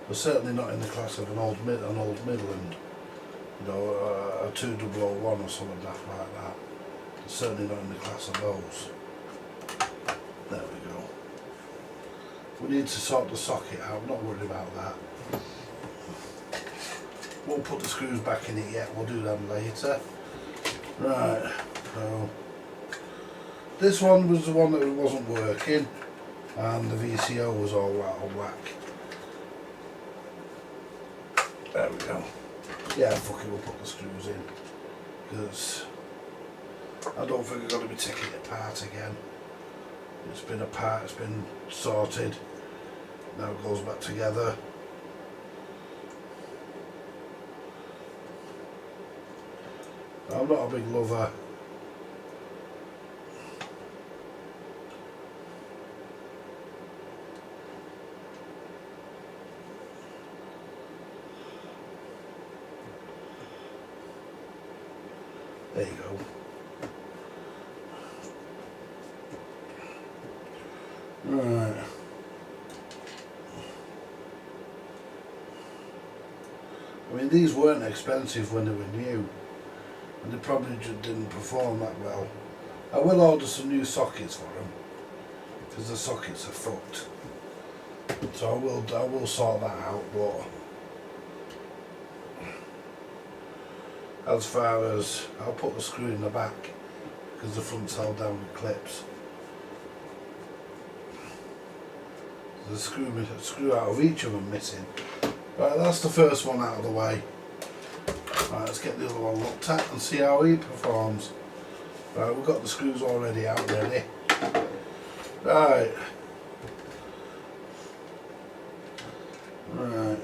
S2: They're certainly not in the class of an old Midland, you know, a 2001 or something like that. They're certainly not in the class of those. There we go. We need to sort the socket out, not worried about that. Won't put the screws back in it yet, we'll do them later. Right, so this one was the one that wasn't working and the VCO was all out of whack. There we go. Yeah, fuck it, we'll put the screws in because I don't think we're going to be taking it apart again. It's been apart, it's been sorted, now it goes back together. I'm not a big lover. There you go. Right. I mean, these weren't expensive when they were new, and they probably just didn't perform that well. I will order some new sockets for them, because the sockets are fucked. So I will sort that out, but as far as, I'll put the screw in the back, because the front's held down with clips. The screw out of each of them missing. Right, that's the first one out of the way. Right, let's get the other one looked at and see how he performs. Right, we've got the screws already out ready. Right. Right.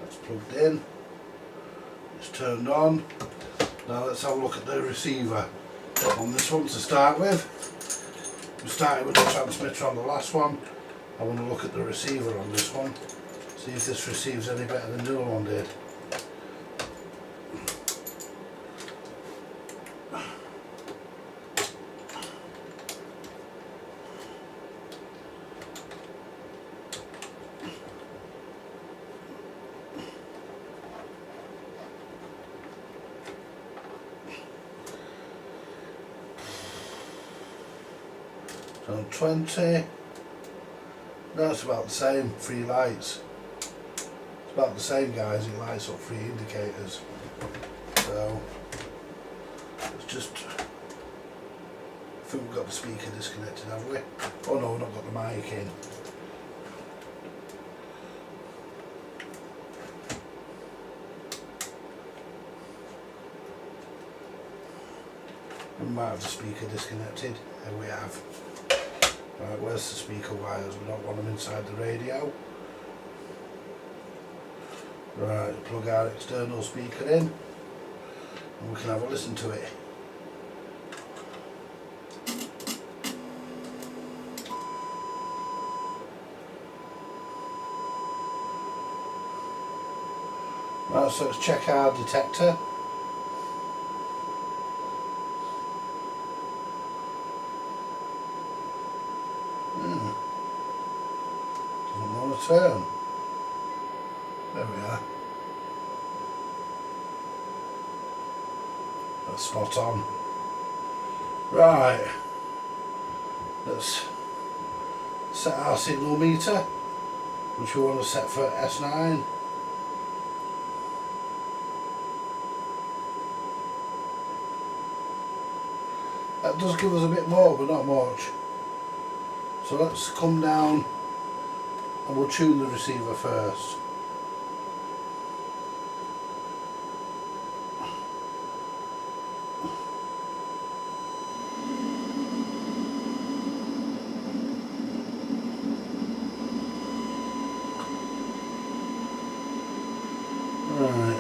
S2: Let's plugged in. It's turned on. Now let's have a look at the receiver on this one to start with. We started with the transmitter on the last one. I want to look at the receiver on this one. See if this receives any better than the other one did. So 20, that's about the same, 3 lights. It's about the same, guys, it lights up 3 indicators. So, it's just, I think we've got the speaker disconnected, have we? Oh no, we've not got the mic in. We might have the speaker disconnected, there we have. Right, where's the speaker wires? We don't want them inside the radio. Right, plug our external speaker in and we can have a listen to it. Right, so let's check our detector. Doesn't want to turn. There we are. That's spot on. Right. Let's set our signal meter, which we want to set for S9. That does give us a bit more, but not much. So let's come down and we'll tune the receiver first. Right.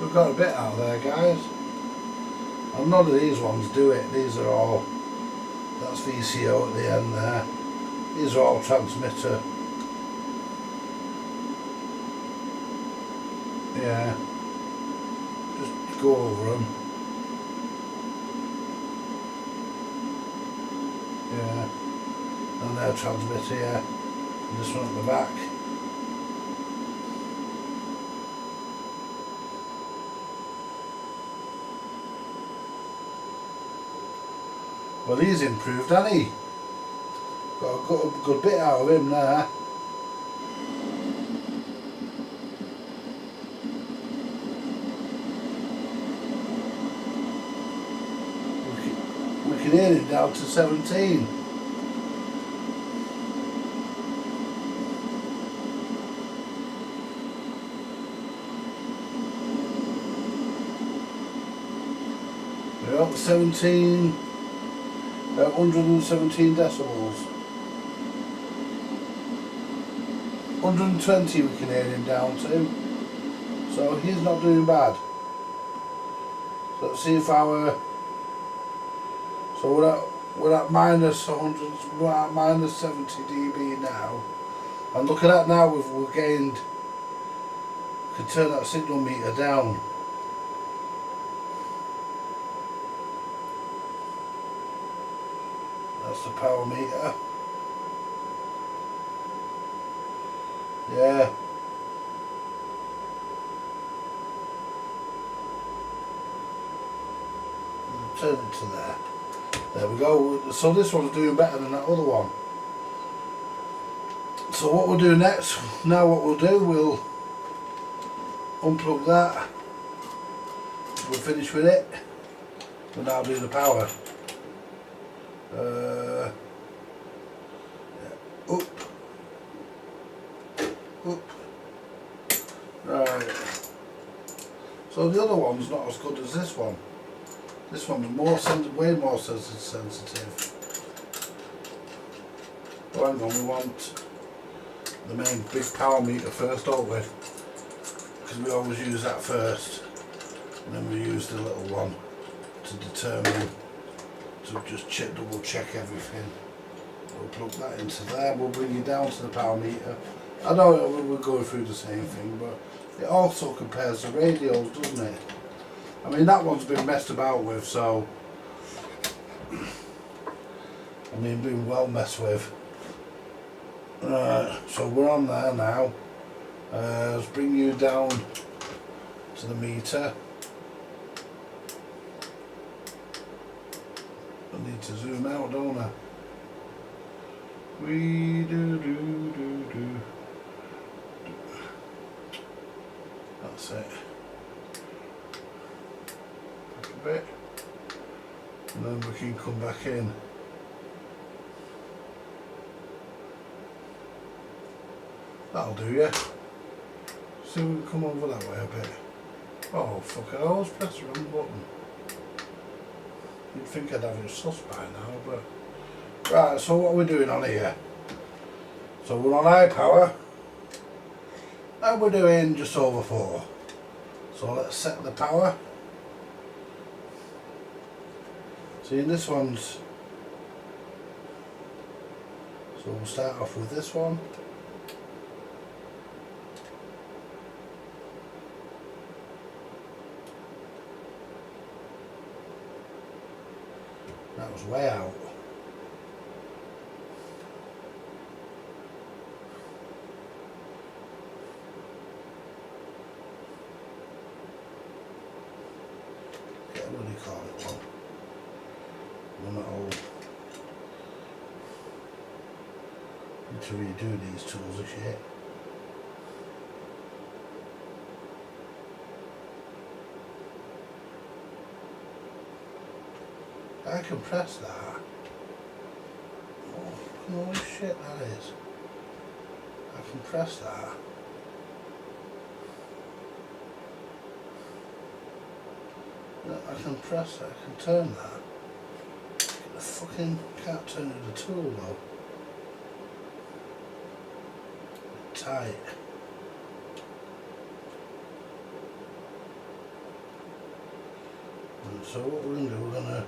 S2: We've got a bit out there, guys. And none of these ones do it. These are all, that's VCO at the end there. These are all transmitter. Yeah. Just go over them. Yeah. And they're transmitter, yeah. And this one at the back. Well, he's improved, hasn't he? Got a good bit out of him there. We can hear him down to 17. We're up to 17. 117 decibels. 120 we can hear him down to. So he's not doing bad. So let's see if our... So we're at minus 100, we're at minus 70 dB now. And look at that now, we've gained... We can turn that signal meter down. That's the power meter. Yeah. Turn it to there. There we go. So this one's doing better than that other one. So what we'll do next, now what we'll do, we'll unplug that. We'll finish with it. We'll now do the power. Up. Right. So the other one's not as good as this one. This one's way more sensitive. Oh, hang on, we want the main big power meter first, don't we? Because we always use that first, and then we use the little one to determine, to just double check everything. We'll plug that into there, we'll bring you down to the power meter. I know we're going through the same thing, but it also compares the radios, doesn't it? I mean, that one's been messed about with, so I mean, been well messed with. So we're on there now. Let's bring you down to the meter. I need to zoom out, don't I? We do. That's it. Back a bit. And then we can come back in. That'll do, yeah. See if we can come over that way a bit. Oh, fuck, I always press the wrong button. You'd think I'd have it sus by now, but... Right, so what are we doing on here? So we're on high power. And we're doing just over 4. So let's set the power. See, this one's... So we'll start off with this one. That was way out. What do you call it? Well, we're not old. Need to redo these tools this year. I can press that. Oh, holy shit, that is. I can press that. I can press that, I can turn that. I fucking can't turn it with the tool though. Tight. And so what we're going to do, we're going to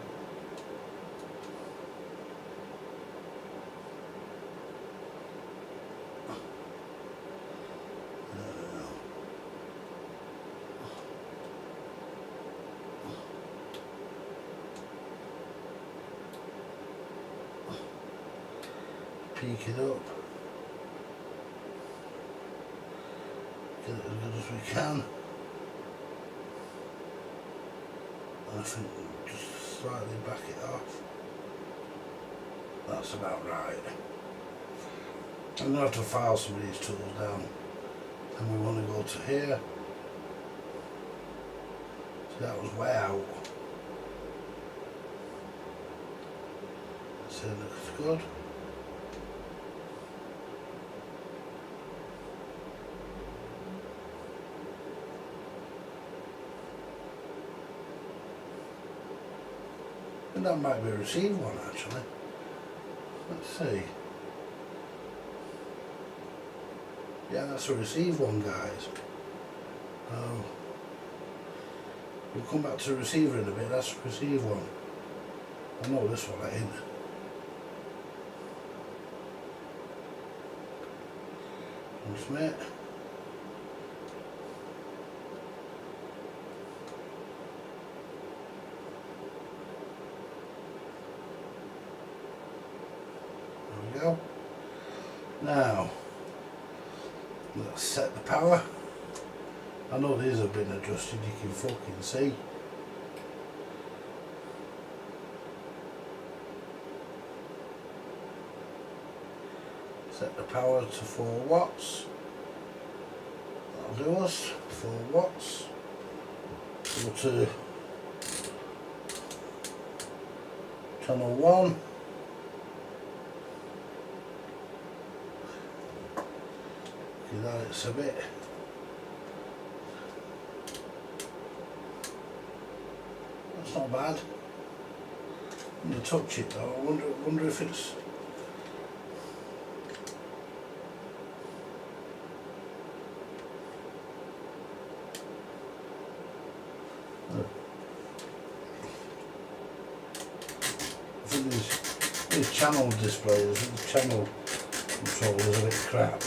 S2: peak it up, get it as good as we can, and I think just slightly back it off. That's about right. I'm going to have to file some of these tools down, and we want to go to here. So that was way out. So it looks good. And that might be a receive one actually. Let's see. Yeah, that's a receive one, guys. Oh. We'll come back to the receiver in a bit. That's a receive one. I know this one ain't. Transmit. There we go. Now, let's set the power. I know these have been adjusted, you can fucking see. Set the power to 4 watts. That'll do us, 4 watts. Go to channel 1. See that it's a bit. That's not bad. When you touch it though, I wonder if it's. I think these channel displays, I think the channel control is a bit crap.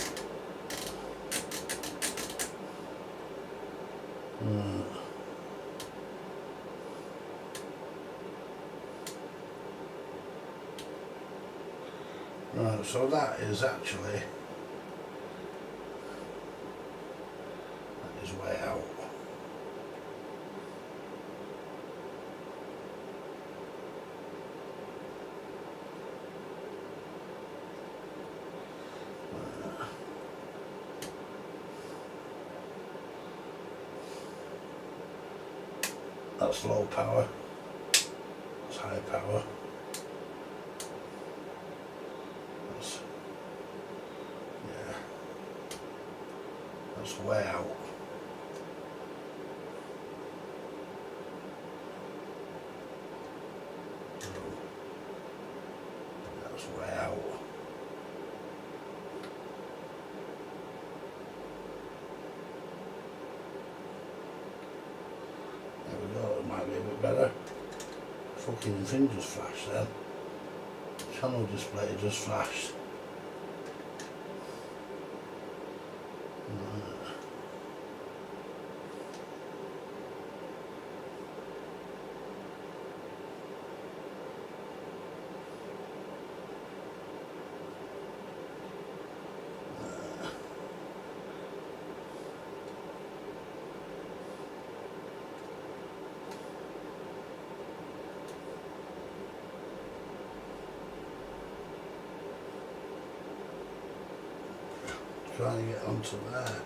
S2: Right, so that is actually, that is way out. That's low power, that's high power. That's, yeah, that's way out. That's way out. There we go, it might be a bit better. Fucking thing just flashed then. Channel display just flashed. Trying to get onto there.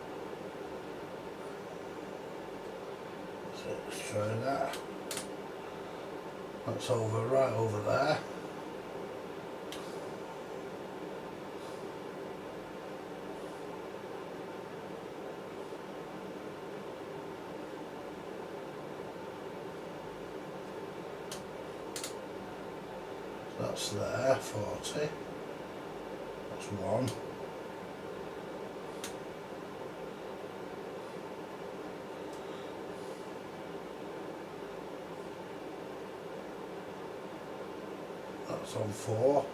S2: So let's try that. That's over, right over there. That's there, 40. That's one. That's on 4.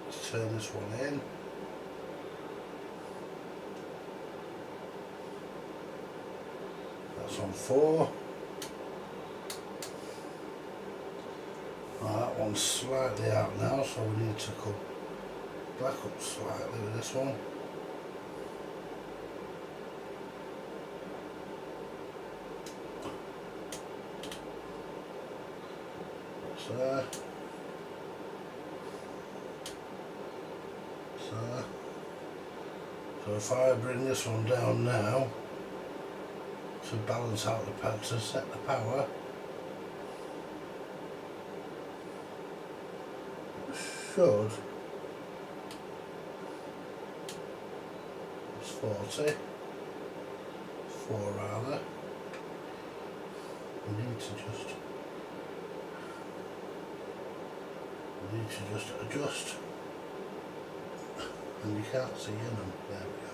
S2: Let's turn this one in. That's on 4. That one's slightly out now, so we need to come back up slightly with this one. That's there. So if I bring this one down now to balance out the pad to set the power, should, it's 40, 4 rather. We need to just adjust, and you can't see in them. There we go.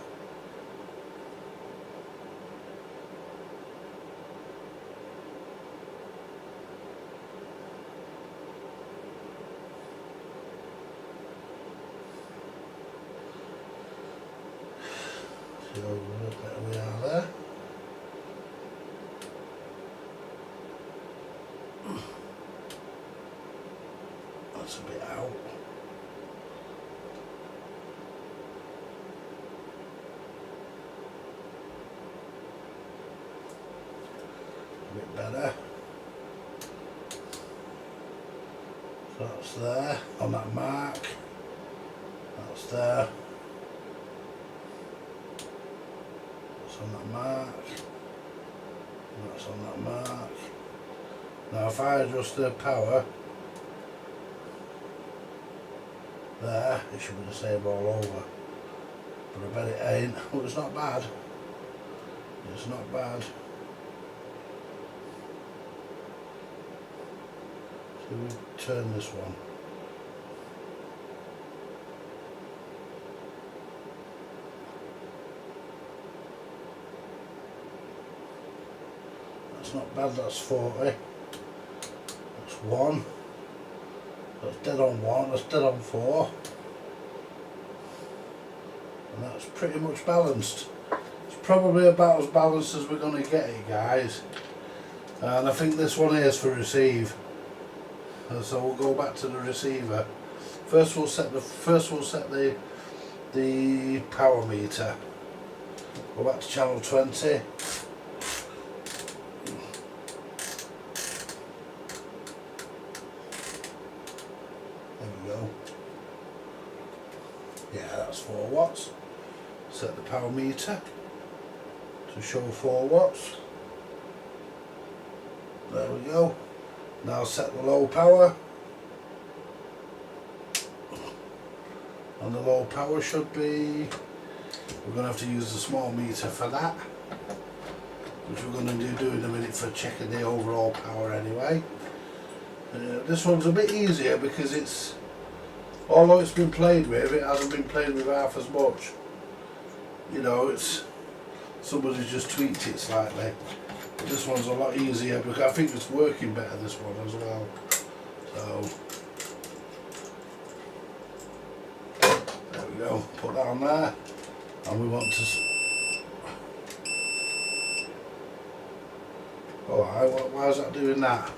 S2: So there we are there. That's a bit out. A bit better. So that's there on that mark. That's there. That's on that mark. That's on that mark. Now if I adjust the power there, it should be the same all over. But I bet it ain't. Well, it's not bad. It's not bad. So we turn this one. That's not bad, that's 40. That's 1. That's dead on 1, that's dead on 4. And that's pretty much balanced. It's probably about as balanced as we're going to get it, guys. And I think this one here is for receive. And so we'll go back to the receiver. First we'll set the power meter. Go back to channel 20. Yeah, that's 4 watts. Set the power meter to show 4 watts. There we go. Now set the low power. And the low power should be, we're going to have to use the small meter for that, which we're going to do in a minute for checking the overall power anyway. This one's a bit easier because it's, although it's been played with, it hasn't been played with half as much. You know, it's, somebody's just tweaked it slightly. But this one's a lot easier because I think it's working better, this one as well. So, there we go, put that on there. And we want to, alright, why is that doing that?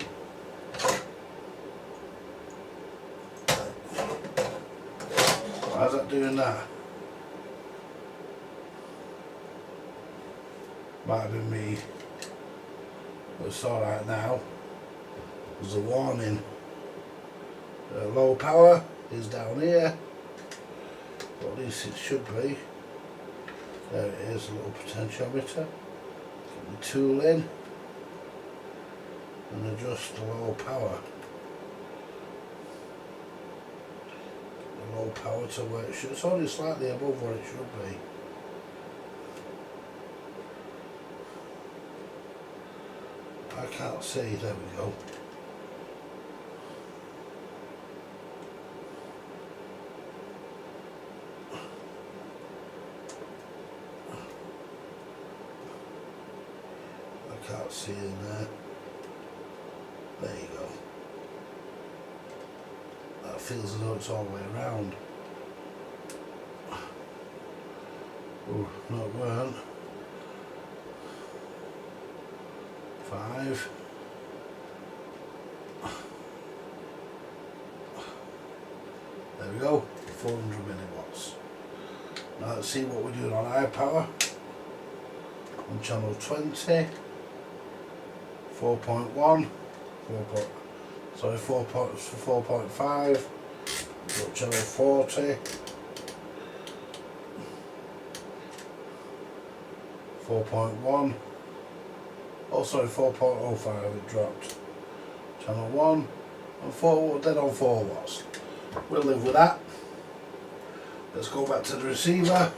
S2: Why's that doing that? Might have been me. But it's alright now. There's a warning. Low power is down here. Or at least it should be. There it is, a little potentiometer. Get the tool in. And adjust the low power. Low power to where it should. It's only slightly above what it should be. I can't see. There we go. I can't see in there. There you go. That feels as though it's all the way around. Oh, no it weren't. 5. There we go, 400 milliwatts. Now let's see what we're doing on high power. On channel 20, 4.1, 4.5, go channel 40, 4.1, oh sorry, 4.05 it dropped. Channel 1 and 4, dead on 4 watts. We'll live with that. Let's go back to the receiver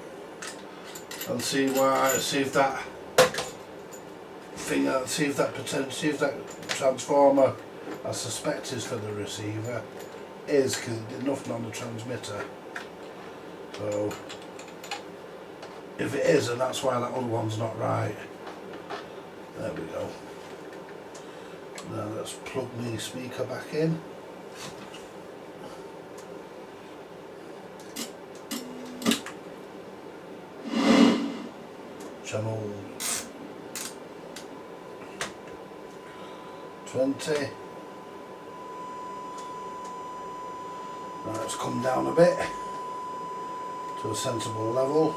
S2: and see if that transformer I suspect is for the receiver is, because it did nothing on the transmitter. So if it is, and that's why that other one's not right. There we go. Now let's plug the speaker back in. Channel 20. Now it's come down a bit to a sensible level.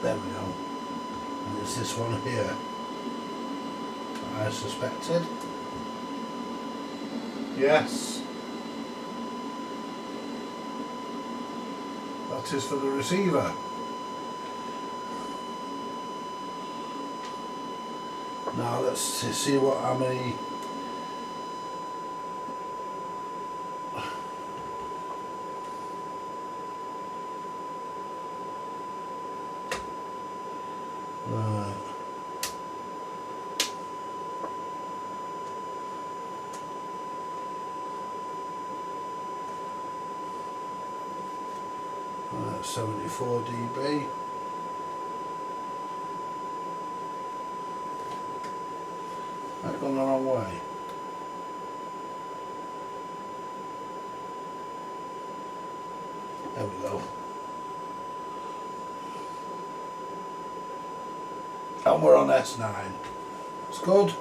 S2: There we go. And it's this one here that I suspected. Yes. practice for the receiver. Now let's see how many. Right. Right, 74 dB. I've gone the wrong way. There we go. And we're on S9. That's good.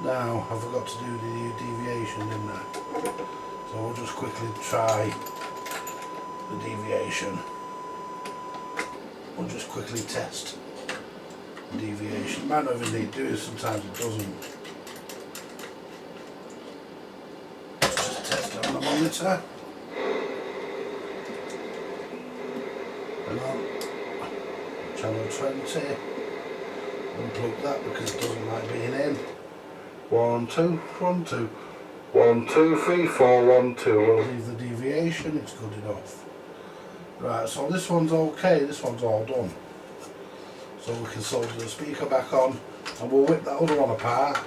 S2: Now, I forgot to do the deviation, didn't I? So we'll just quickly try the deviation. We'll just quickly test the deviation. Might not even need to do it, sometimes it doesn't. Let's just test it on the monitor. And on channel 20. Unplug that because it doesn't like being in. 1, 2, 1, 2. 1, 2, 3, 4, 1, 2. We'll leave the deviation, it's good enough. Right, so this one's okay, this one's all done. So we can solder the speaker back on and we'll whip that other one apart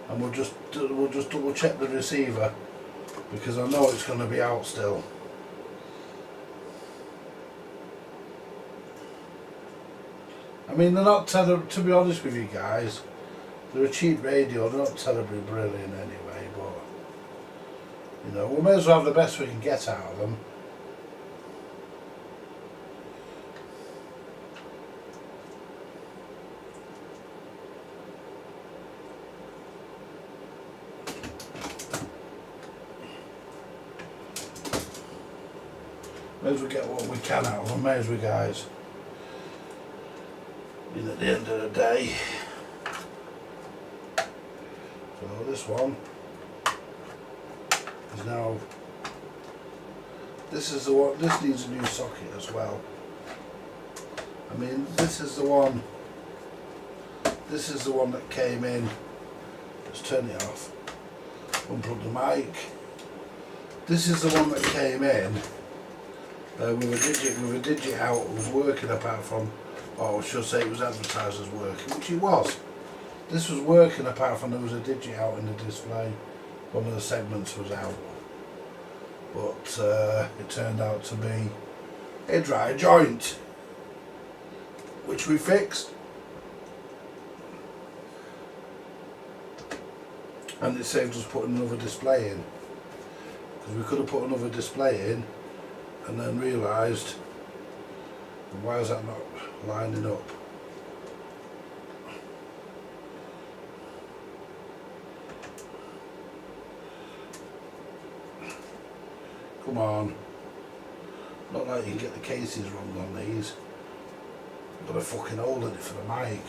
S2: and we'll just double check the receiver because I know it's going to be out still. I mean, they're not terrible, to be honest with you guys, they're a cheap radio, they're not terribly brilliant anyway, but you know, we may as well have the best we can get out of them. May as well get what we can out of them, may as well, guys. And at the end of the day, so this one is now, this is the one, this needs a new socket as well. I mean, this is the one that came in. Let's turn it off, unplug the mic. This is the one that came in with a digit out. It was working apart from, or I should say it was advertised as working, which it was. This was working apart from there was a digit out in the display. One of the segments was out. But it turned out to be a dry joint, which we fixed. And it saved us putting another display in. Because we could have put another display in and then realised, why is that not lining up? Come on. Not like you can get the cases wrong on these. You've got to fucking hold it for the mic.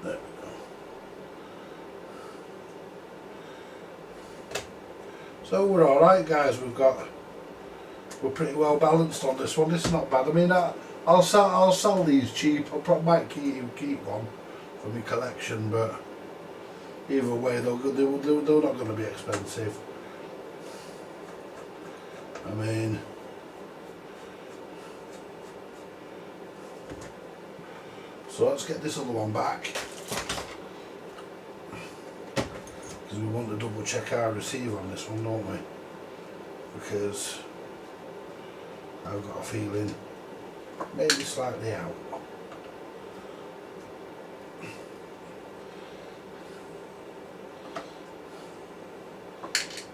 S2: There we go. So we're alright, guys. We're pretty well balanced on this one. This is not bad. I mean, I'll sell these cheap. I probably might keep one for my collection, but either way, they're not going to be expensive. I mean, so let's get this other one back because we want to double check our receiver on this one, don't we? Because I've got a feeling maybe slightly out.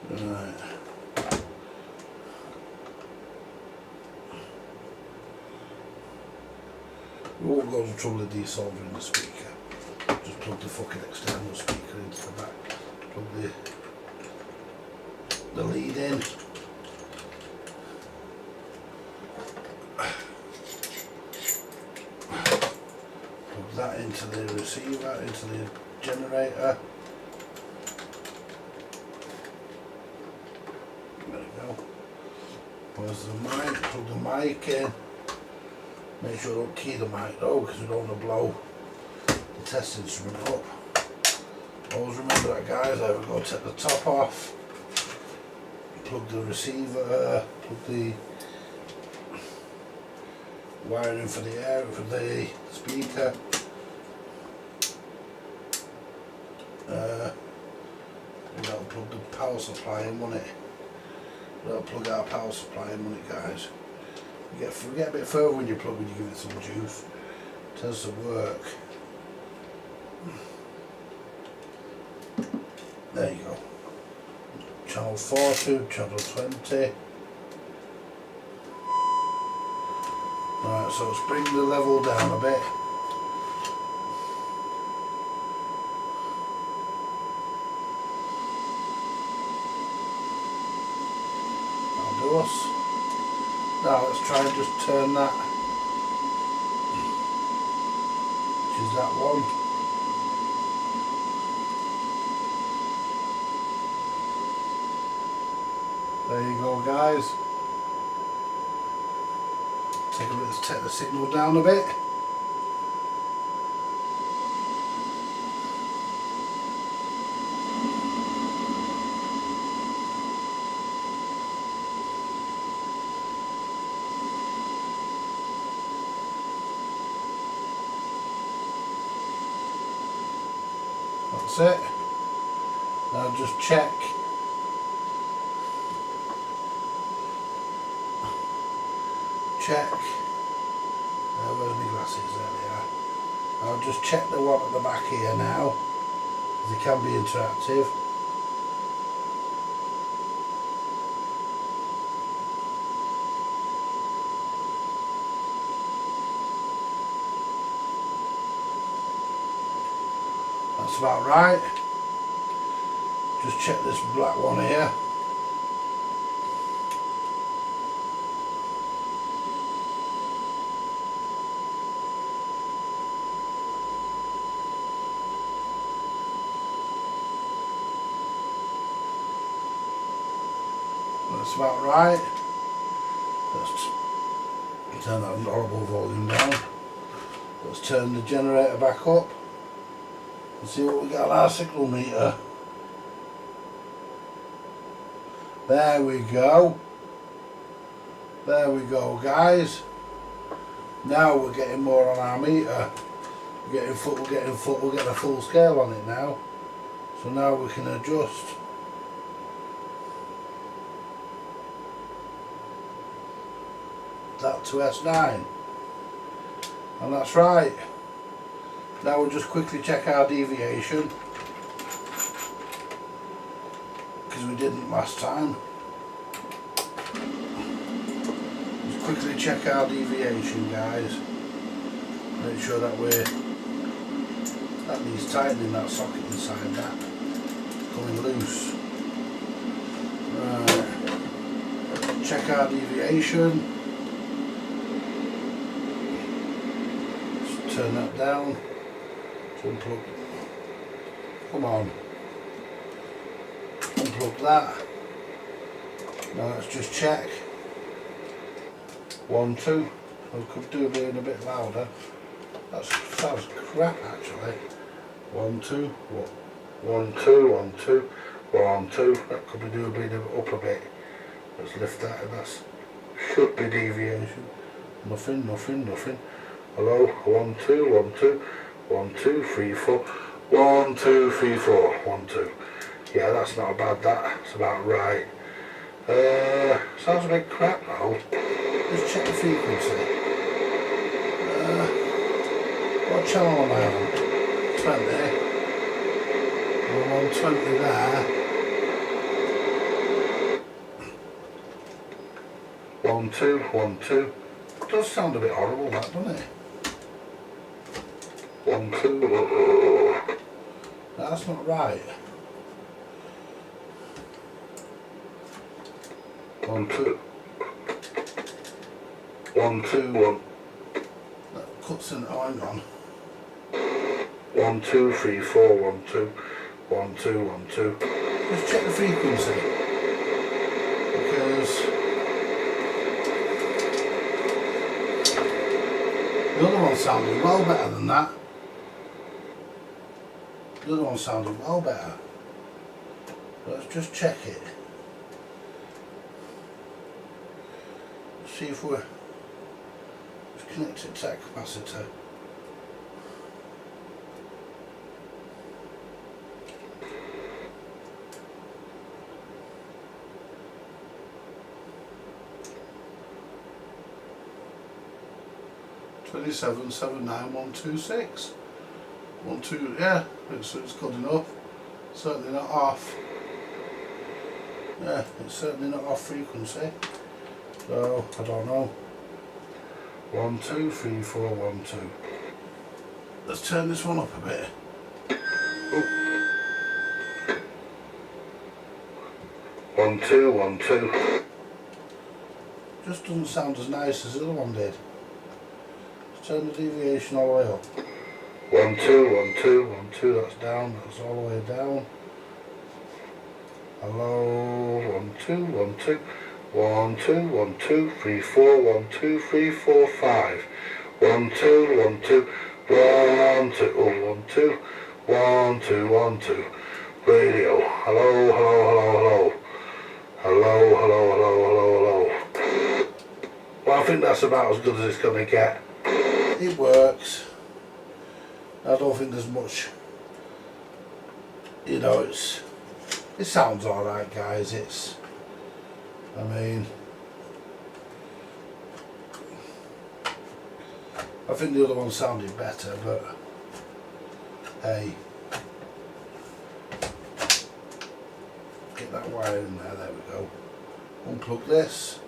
S2: Right. We won't go to trouble of desoldering the speaker. Just plug the fucking external speaker into the back. Plug the lead in. Plug that into the receiver, into the generator. There we go. Where's the mic? Plug the mic in. Make sure I don't key the mic though, because we don't want to blow the test instrument up. Always remember that, guys. There we go. Take the top off. Plug the receiver. Plug the wiring for the air for the speaker. That'll plug the power supply in, won't it? That'll plug our power supply in, won't it, guys? You get a bit further when you plug, when you give it some juice. It tends to work. There you go. Channel 4 to channel 20. Right, so let's bring the level down a bit. That'll do us. Now let's try and just turn that. Which is that one. There you go, guys. Let's take the signal down a bit. That's it. Now just check. Where's my glasses? There they are. I'll just check the one at the back here now. They can be interactive. That's about right. Just check this black one here. That's about right. Let's turn that horrible volume down. Let's turn the generator back up and see what we got on our signal meter. There we go. There we go, guys. Now we're getting more on our meter. We're getting a full scale on it now. So now we can adjust. That to S9, and that's right. Now we'll just quickly check our deviation, because we didn't last time. Just quickly check our deviation, guys. Make sure that that needs tightening, that socket inside that coming loose. Right. Check our deviation. Turn that down. Unplug. Come on. Unplug that. Now let's just check. 1, 2. We could do being a bit louder. That sounds crap actually. 1, 2. 1, 2. 1, 2. 1, 2. That could be doing being up a bit. Let's lift that, and that should be deviation. Nothing, nothing, nothing. Hello, 1, 2, 1, 2, 1, 2, 3, 4, 1, 2, 3, 4, 1, 2. Yeah, that's not bad, that's about right. Sounds a bit crap now. Let's check the frequency. What channel am I on? 20. I'm on 20 there. 1, 2, 1, 2. It does sound a bit horrible, that, doesn't it? 1, 2. That's not right. 1, 2. 1, 2, 1. That cuts in. Oh, hang on. 1, 2, 3, 4. 1, 2. 1, 2, 1, 2. Just check the frequency. Because sounded well better than that. The other one sounded well better. Let's just check it. See if we're connected to that capacitor. Twenty-seven, 79126. 12, yeah, it's good enough. Certainly not off. Yeah, it's certainly not off frequency. So I don't know. 1 2 3 4 1 2. Let's turn this one up a bit. Oh. 1 2 1 2. Just doesn't sound as nice as the other one did. Let's turn the deviation all the way up. 1 2 1 2 1 2. That's down. That's all the way down. Hello. 1 2 1 2. 1 2 1 2 3 4 1 2 3 4 5 1 2 1 2 1 2 oh 1 2 1 2 1 2 radio. Hello hello hello hello hello hello hello hello hello. Well, I think that's about as good as it's gonna get. It works. I don't think there's much, you know, it sounds alright, guys. I mean, I think the other one sounded better, but hey, get that wire in there, there we go. Unplug this.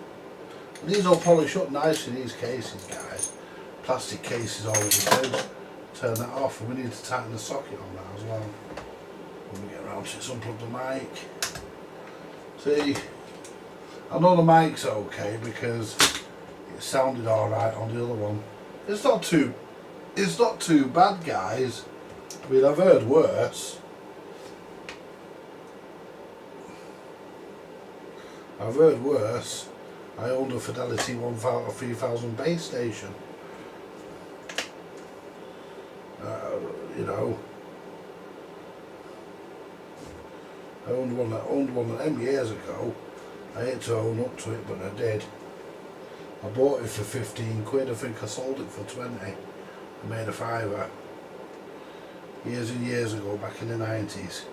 S2: And these all polish up nicely, these cases, guys. Plastic cases always do. Turn that off, and we need to tighten the socket on that as well. When we get around to it, so unplug the mic. See, I know the mic's okay because it sounded alright on the other one. It's not too bad, guys. I mean, I've heard worse. I owned a Fidelity 3000 base station. You know, I owned one of them years ago. I hate to own up to it, but I did. I bought it for 15 quid. I think I sold it for 20. I made a fiver. Years and years ago, back in the 90s.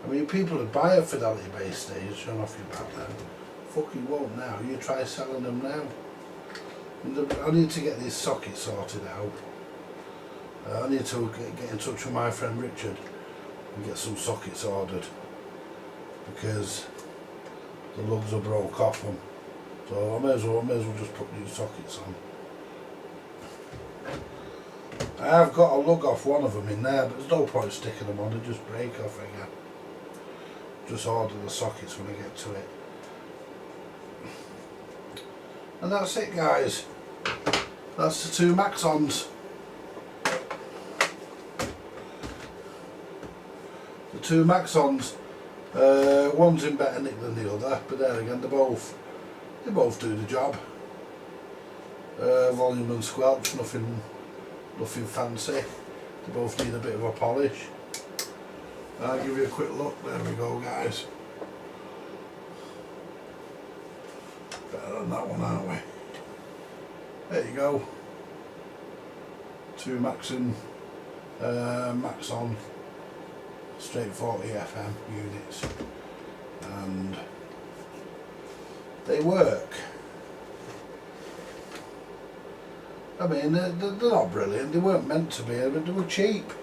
S2: I mean, people would buy a Fidelity base station off you back then. Fucking won't now. You try selling them now. I need to get this socket sorted out. I need to get in touch with my friend Richard and get some sockets ordered, because the lugs are broke off them. So I may as well just put new sockets on. I have got a lug off one of them in there, but there's no point sticking them on, they just break off again. Just order the sockets when I get to it. And that's it, guys. That's the two Maxons. The two Maxons. One's in better nick than the other, but there again, they both do the job. Volume and squelch, nothing fancy. They both need a bit of a polish. I'll give you a quick look. There we go, guys. Better than that one, aren't we? There you go. Two Maxon straight 40 FM units, and they work. I mean, they're not brilliant. They weren't meant to be, but they were cheap.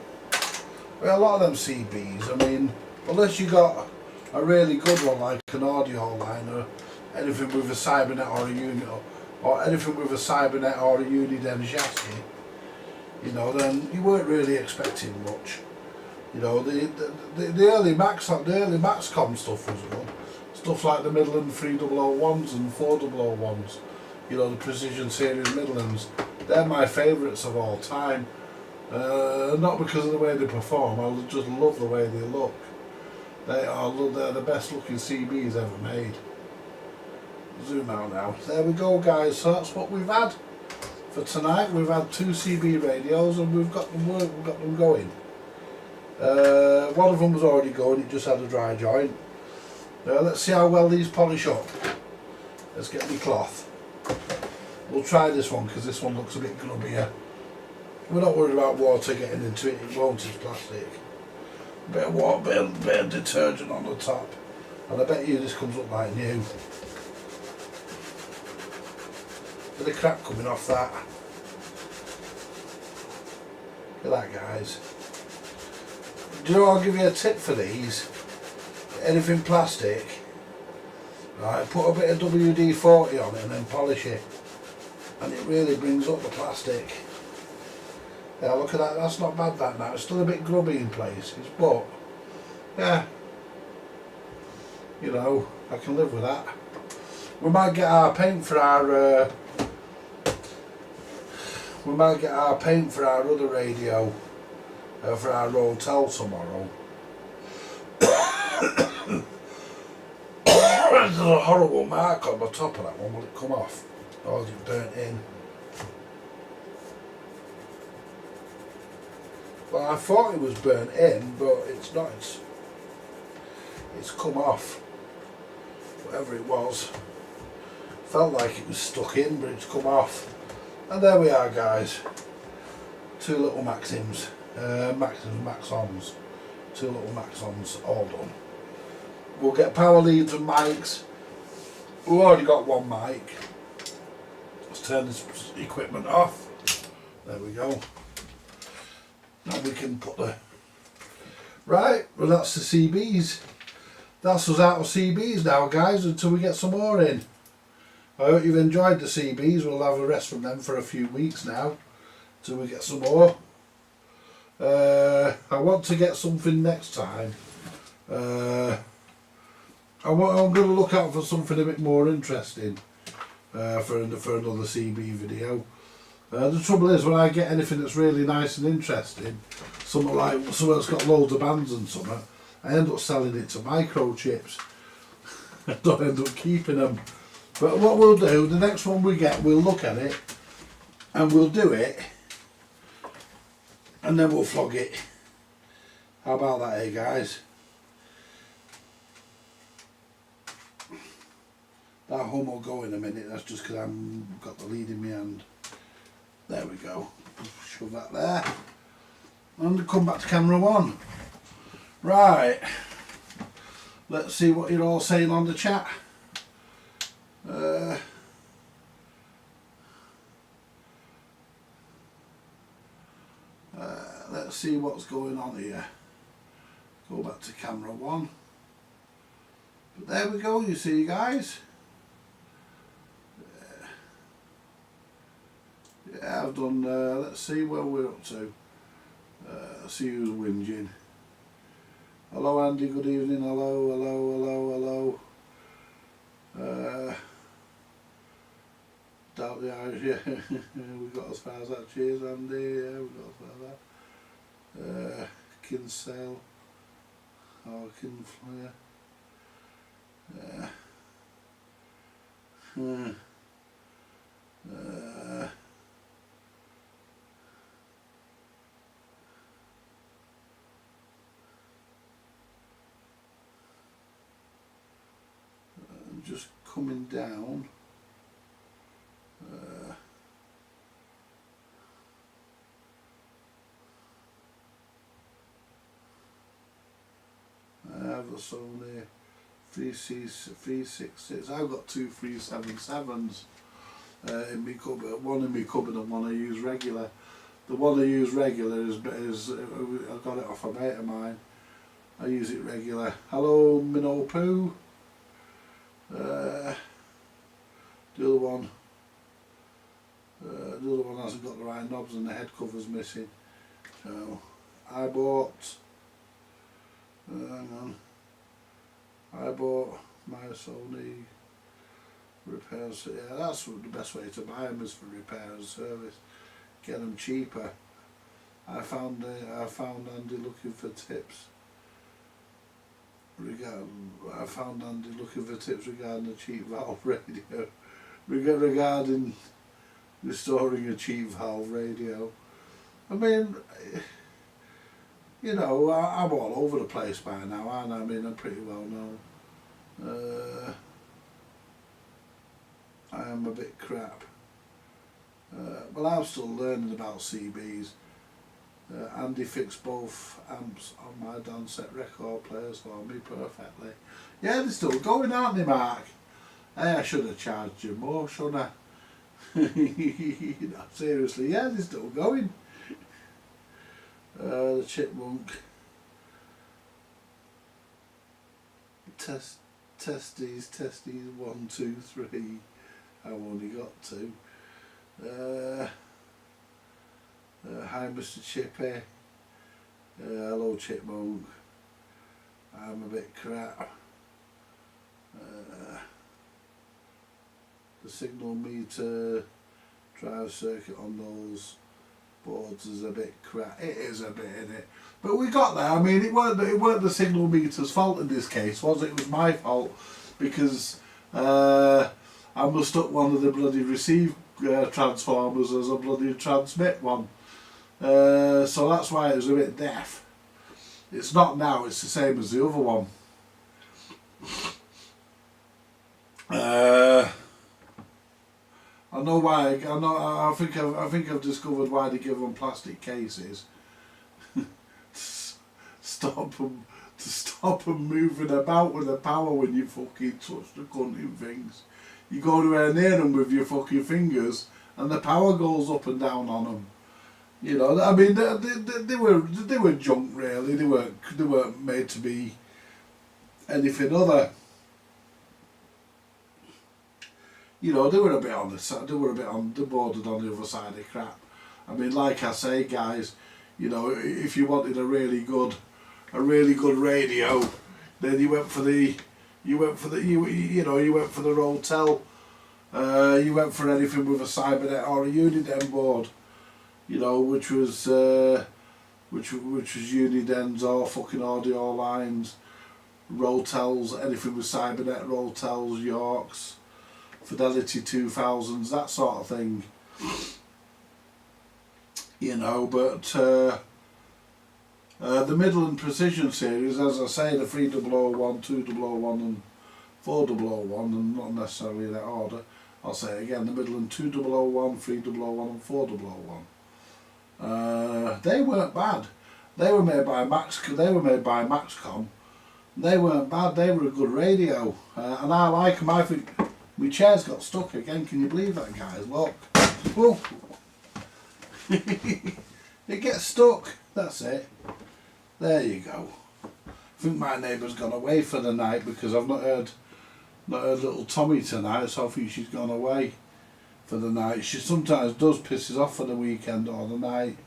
S2: Well, a lot of them CBs, I mean, unless you got a really good one like an audio line or anything with a Cybernet or a unit, or anything with a Cybernet or a Uniden chassis, you know, then you weren't really expecting much. You know, the early Maxcom stuff was good. Stuff like the Midland 3001s and 4001s, you know, the Precision Series Midlands. They're my favourites of all time. Not because of the way they perform, I just love the way they look. They're the best looking CBs ever made. Zoom out now. There we go, guys. So that's what we've had for tonight. We've had 2 CB radios and we've got them going. One of them was already going. It just had a dry joint. Let's see how well these polish up. Let's get the cloth. We'll try this one because this one looks a bit grubbier. We're not worried about water getting into it. It won't. It's plastic. A bit of water, bit of detergent on the top, and I bet you this comes up like new. Bit of crap coming off that. Look at that, guys. Do you know, I'll give you a tip for these. Anything plastic, right, put a bit of WD-40 on it and then polish it, and it really brings up the plastic. Yeah, look at that, that's not bad that now. It's still a bit grubby in places, but yeah, you know, I can live with that. We might get our paint for our other radio for our hotel tomorrow. There's a horrible mark on the top of that one. Will it come off? Or is it burnt in? Well, I thought it was burnt in, but it's not. It's come off. Whatever it was. Felt like it was stuck in, but it's come off. And there we are, guys. 2 little Maxons. Maxons. 2 little Maxons, all done. We'll get power leads and mics. We've already got 1 mic. Let's turn this equipment off. There we go. Now we can put the... Right, well that's the CBs. That's us out of CBs now, guys, until we get some more in. I hope you've enjoyed the CBs. We'll have a rest from them for a few weeks now, till we get some more. I want to get something next time. I'm going to look out for something a bit more interesting for another CB video. The trouble is, when I get anything that's really nice and interesting, something that's got loads of bands and something, I end up selling it to microchips. I don't end up keeping them. But what we'll do, the next one we get, we'll look at it and we'll do it, and then we'll flog it. How about that, eh, guys? That hum will go in a minute. That's just because I've got the lead in my hand. There we go. Shove that there. And come back to camera 1. Right. Let's see what you're all saying on the chat. Let's see what's going on here. Go back to camera 1. But there we go, you see, guys. Yeah, I've done, let's see where we're up to. See who's whinging. Hello Andy, good evening, hello. Doubt the Irish, yeah. We got as far as that, cheers Andy, yeah, we got as far as that. Kinsale, Kinflare. Just coming down. I have a Sony 366. I've got 2 377s in my cupboard. One in my cupboard and one I use regular. The one I use regular is I got it off a mate of mine. I use it regular. Hello Minnow Poo. The other one hasn't got the right knobs and the head cover's missing. So I bought my Sony repairs. Yeah, that's the best way to buy them, is for repair and service. Get them cheaper. I found Andy looking for tips.
S1: I found Andy looking for tips regarding a cheap valve radio. Regarding restoring a cheap valve radio. I mean, you know, I'm all over the place by now, aren't I? I mean, I'm pretty well known. I am a bit crap. Well, I'm still learning about CBs. Andy fixed both amps on my Downset record players for me perfectly. Yeah, they're still going, aren't they, Mark? Hey, I should have charged you more, shouldn't I? No, seriously, yeah, they're still going. The chipmunk. Testes, 1, 2, 3. I've only got 2. Hi Mr. Chippy. Hello Chipmunk. I'm a bit crap. The signal meter drive circuit on those boards is a bit crap. It is a bit, innit? But we got there. I mean, it weren't the signal meter's fault in this case, was it? It was my fault because I must up one of the bloody receive transformers as a bloody transmit one. So that's why it was a bit deaf. It's not now, it's the same as the other one. I know why. I think I've discovered why they give them plastic cases. to stop them moving about with the power when you fucking touch the cunting things. You go anywhere near them with your fucking fingers, and the power goes up and down on them. You know, I mean, they were junk really. They weren't made to be anything other. You know, they were a bit on the side. They bordered on the other side of crap. I mean, like I say, guys, you know, if you wanted a really good radio, then you went for the Rotel. You went for anything with a Cybernet or a Uniden board. You know, which was Unidens or fucking audio lines, Rotels, anything with Cybernet, Rotels, Yorks, Fidelity 2000s, that sort of thing. You know, but the Midland Precision series, as I say, the 3001, 2001 and 4001, and not necessarily in that order, I'll say it again, the Midland 2001, 3001 and 4001. They weren't bad. They were made by Maxon. They weren't bad. They were a good radio, and I like them. I think my chair's got stuck again. Can you believe that, guys? Look, whoa. It gets stuck. That's it. There you go. I think my neighbour's gone away for the night because I've not heard little Tommy tonight, so I think she's gone away for the night. She sometimes does pisses off for the weekend or the night.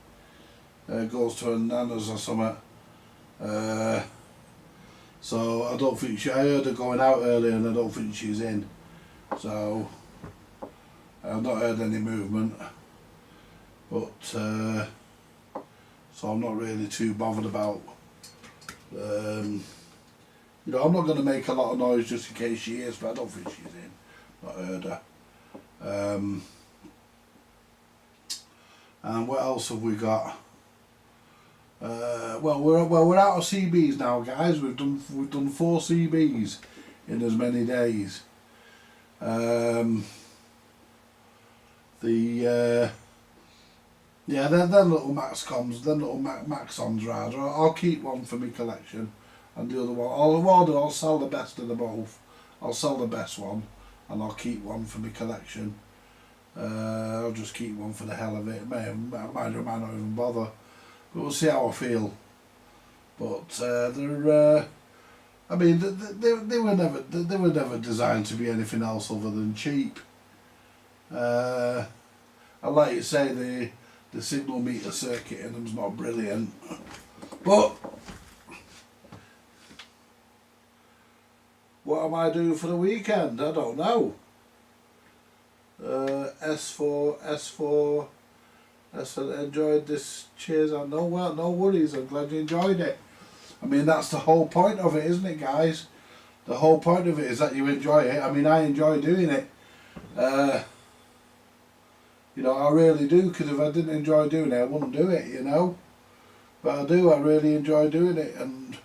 S1: Goes to her nana's or something. So I don't think I heard her going out earlier and I don't think she's in. So I've not heard any movement. But so I'm not really too bothered about you know, I'm not going to make a lot of noise just in case she is, but I don't think she's in. Not heard her. And what else have we got? Well, we're out of CBs now, guys. We've done 4 CBs in as many days. Yeah, they're little Maxons rather. I'll keep one for my collection, and the other one I'll sell the best of the both. I'll sell the best one, and I'll keep one for my collection. I'll just keep one for the hell of it. I might not even bother, but we'll see how I feel. But they're, I mean, they were never designed to be anything else other than cheap. And like you say, the signal meter circuit in them's not brilliant, but what am I doing for the weekend? I don't know. S4. I said, enjoyed this. Cheers, and no worries. I'm glad you enjoyed it. I mean, that's the whole point of it, isn't it, guys? The whole point of it is that you enjoy it. I mean, I enjoy doing it. You know, I really do, because if I didn't enjoy doing it, I wouldn't do it, you know. But I do, I really enjoy doing it. And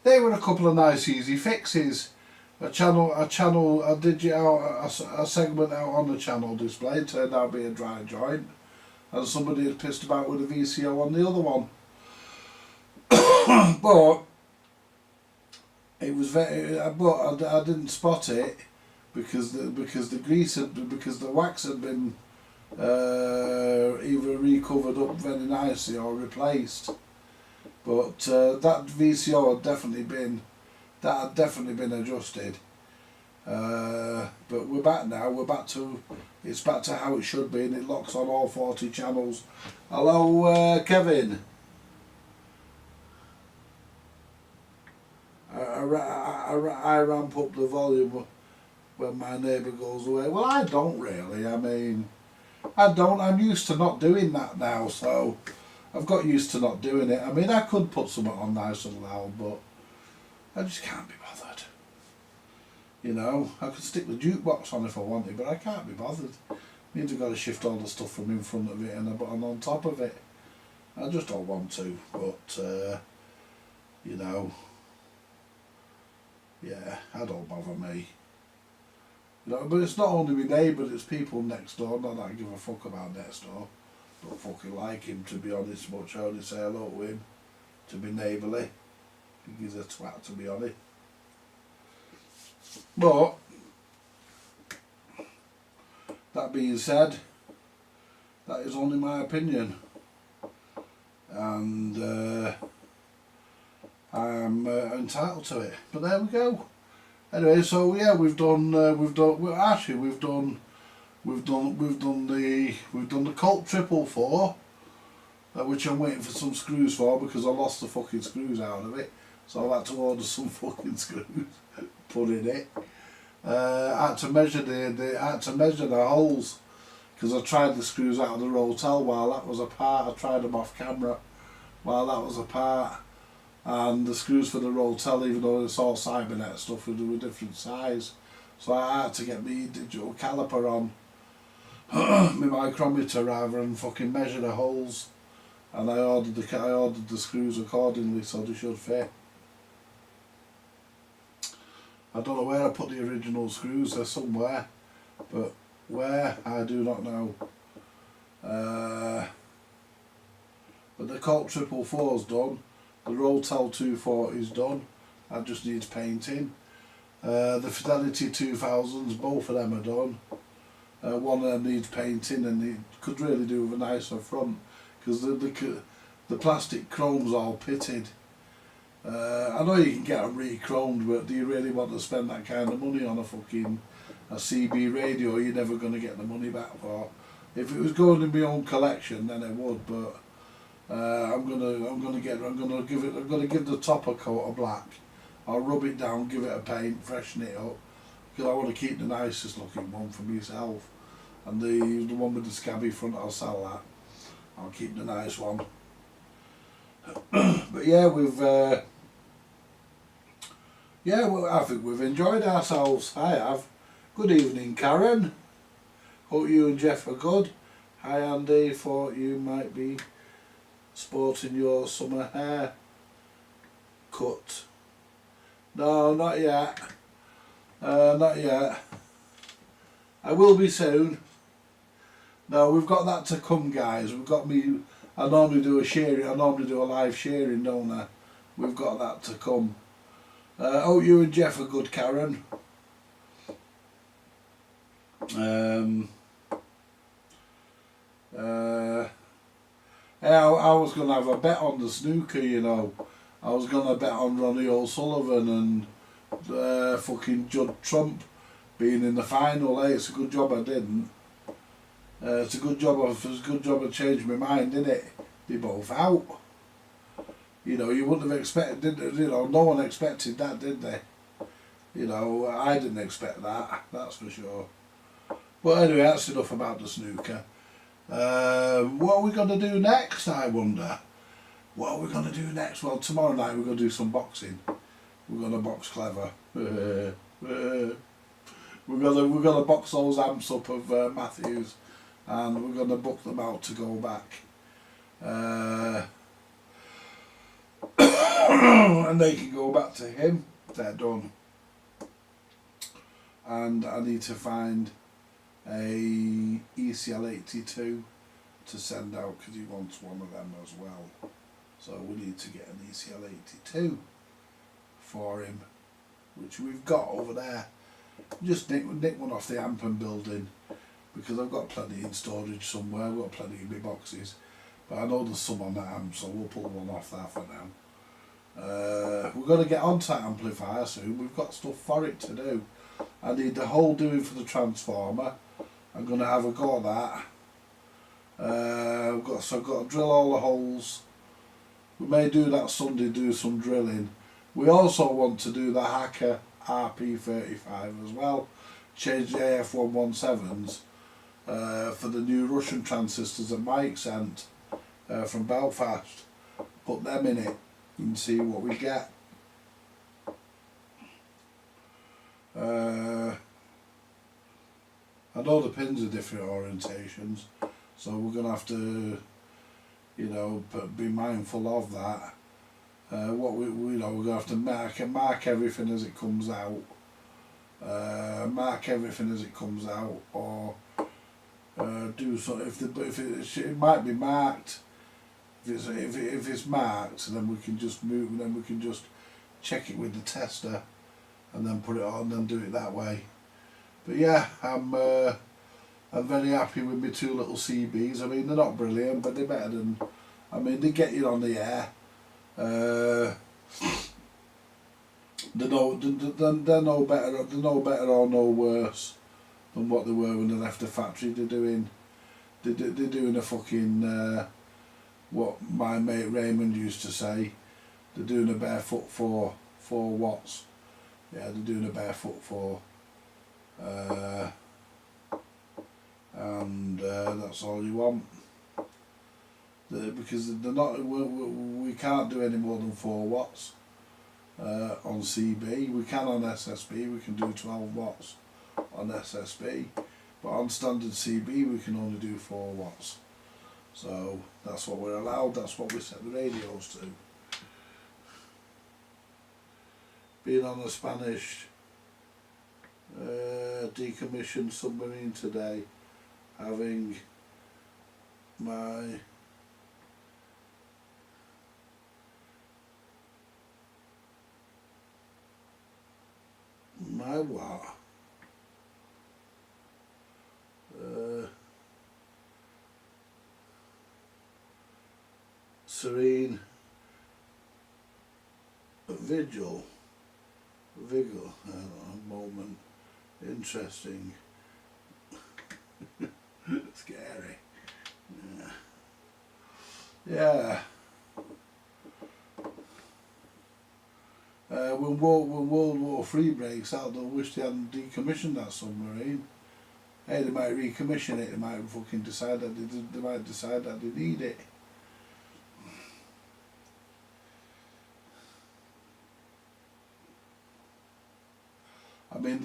S1: they were a couple of nice easy fixes. A segment out on the channel display turned out to be a dry joint, and somebody had pissed about with a VCO on the other one. But it was I didn't spot it because the wax had been either recovered up very nicely or replaced. But that VCO had definitely been adjusted. But we're back now. It's back to how it should be, and it locks on all 40 channels. Hello, Kevin. I ramp up the volume when my neighbour goes away. Well, I don't really. I mean, I don't. I'm used to not doing that now, so I've got used to not doing it. I mean, I could put something on nice and loud, but I just can't be bothered. You know, I could stick the jukebox on if I wanted, but I can't be bothered. It means I've got to shift all the stuff from in front of it and a button on top of it. I just don't want to, but you know, yeah, that don't bother me. You know, but it's not only my neighbour, it's people next door. Not that I give a fuck about next door. Don't fucking like him, to be honest, much. I only say hello to him, to be neighbourly. I think he's a twat, to be honest. But that being said, that is only my opinion, and I'm entitled to it. But there we go. Anyway, so yeah, we've done the Colt 444, which I'm waiting for some screws for because I lost the fucking screws out of it. So I've had to order some fucking screws, put in it. I had to measure the holes because I tried the screws out of the Rotel while that was apart. I tried them off camera while that was apart, and the screws for the Rotel, even though it's all Cybernet stuff, were a different size. So I had to get my digital caliper on, my micrometer rather, and fucking measure the holes. And I ordered the screws accordingly, so they should fit. I don't know where I put the original screws. They're somewhere, but where, I do not know. But the Colt 444's done. The Rotel 240's done. That just needs painting. The Fidelity 2000s, both of them are done. One of them needs painting, and it could really do with a nicer front because the plastic chrome's all pitted. I know you can get them re-chromed, but do you really want to spend that kind of money on a CB radio you're never going to get the money back for? If it was going in my own collection, then I would, but I'm gonna give the top a coat of black. I'll rub it down, give it a paint, freshen it up, because I want to keep the nicest looking one for myself. And the one with the scabby front, I'll sell that. I'll keep the nice one. But yeah, I think we've enjoyed ourselves. I have. Good evening, Karen. Hope you and Jeff are good. Hi, Andy. Thought you might be sporting your summer hair cut. No, not yet. Not yet. I will be soon. No, we've got that to come, guys. We've got me. I normally do a sharing. I normally do a live sharing, don't I? We've got that to come. Oh, you and Jeff are good, Karen. I was going to have a bet on the snooker, you know. I was going to bet on Ronnie O'Sullivan and fucking Judd Trump being in the final. Hey, it's a good job I didn't. It's a good job I changed my mind, isn't it? They're both out. You know, you wouldn't have expected, you know, no one expected that, did they? You know, I didn't expect that, that's for sure. But anyway, that's enough about the snooker. What are we going to do next, I wonder? what are we going to do next? Well, tomorrow night we're going to do some boxing. We're going to box clever. We're gonna box those amps up of Matthews, and we're gonna book them out to go back. And they can go back to him. They're done. And I need to find a ECL 82 to send out because he wants one of them as well. So we need to get an ECL 82 for him, which we've got over there. Just nick one off the Ampen building because I've got plenty in storage somewhere. I've got plenty in my boxes, but I know there's some on that amp, so we'll pull one off that for now. We're going to get onto that amplifier soon. We've got stuff for it to do. I need the hole doing for the transformer. I'm going to have a go at that. I've got to drill all the holes. We may do that Sunday, do some drilling. We also want to do the Hacker RP35 as well. Change the AF117s for the new Russian transistors that Mike sent from Belfast. Put them in it and see what we get. I know the pins are different orientations, so we're going to have to, you know, be mindful of that. What we're going to have to mark everything as it comes out. Mark everything as it comes out, or do so if it might be marked. If it's marked, then we can just move. Then we can just check it with the tester, and then put it on and do it that way. But yeah, I'm very happy with my two little CBs. I mean, they're not brilliant, but they're better than. I mean, they get you on the air. They're no better. They're no better or no worse than what they were when they left the factory. They're doing a fucking what my mate Raymond used to say. They're doing a barefoot for 4 watts. Yeah, they're doing a barefoot for. And that's all you want. Because they're not. We can't do any more than 4 watts on CB. We can on SSB. We can do 12 watts on SSB, but on standard CB we can only do 4 watts. So that's what we're allowed. That's what we set the radios to. Being on a Spanish decommissioned submarine today, having my what? Serene Vigil, I don't know, moment, interesting, scary, yeah. When World War III breaks out, they'll wish they hadn't decommissioned that submarine. Hey, they might recommission it. They might fucking decide that they might decide that they need it. I mean,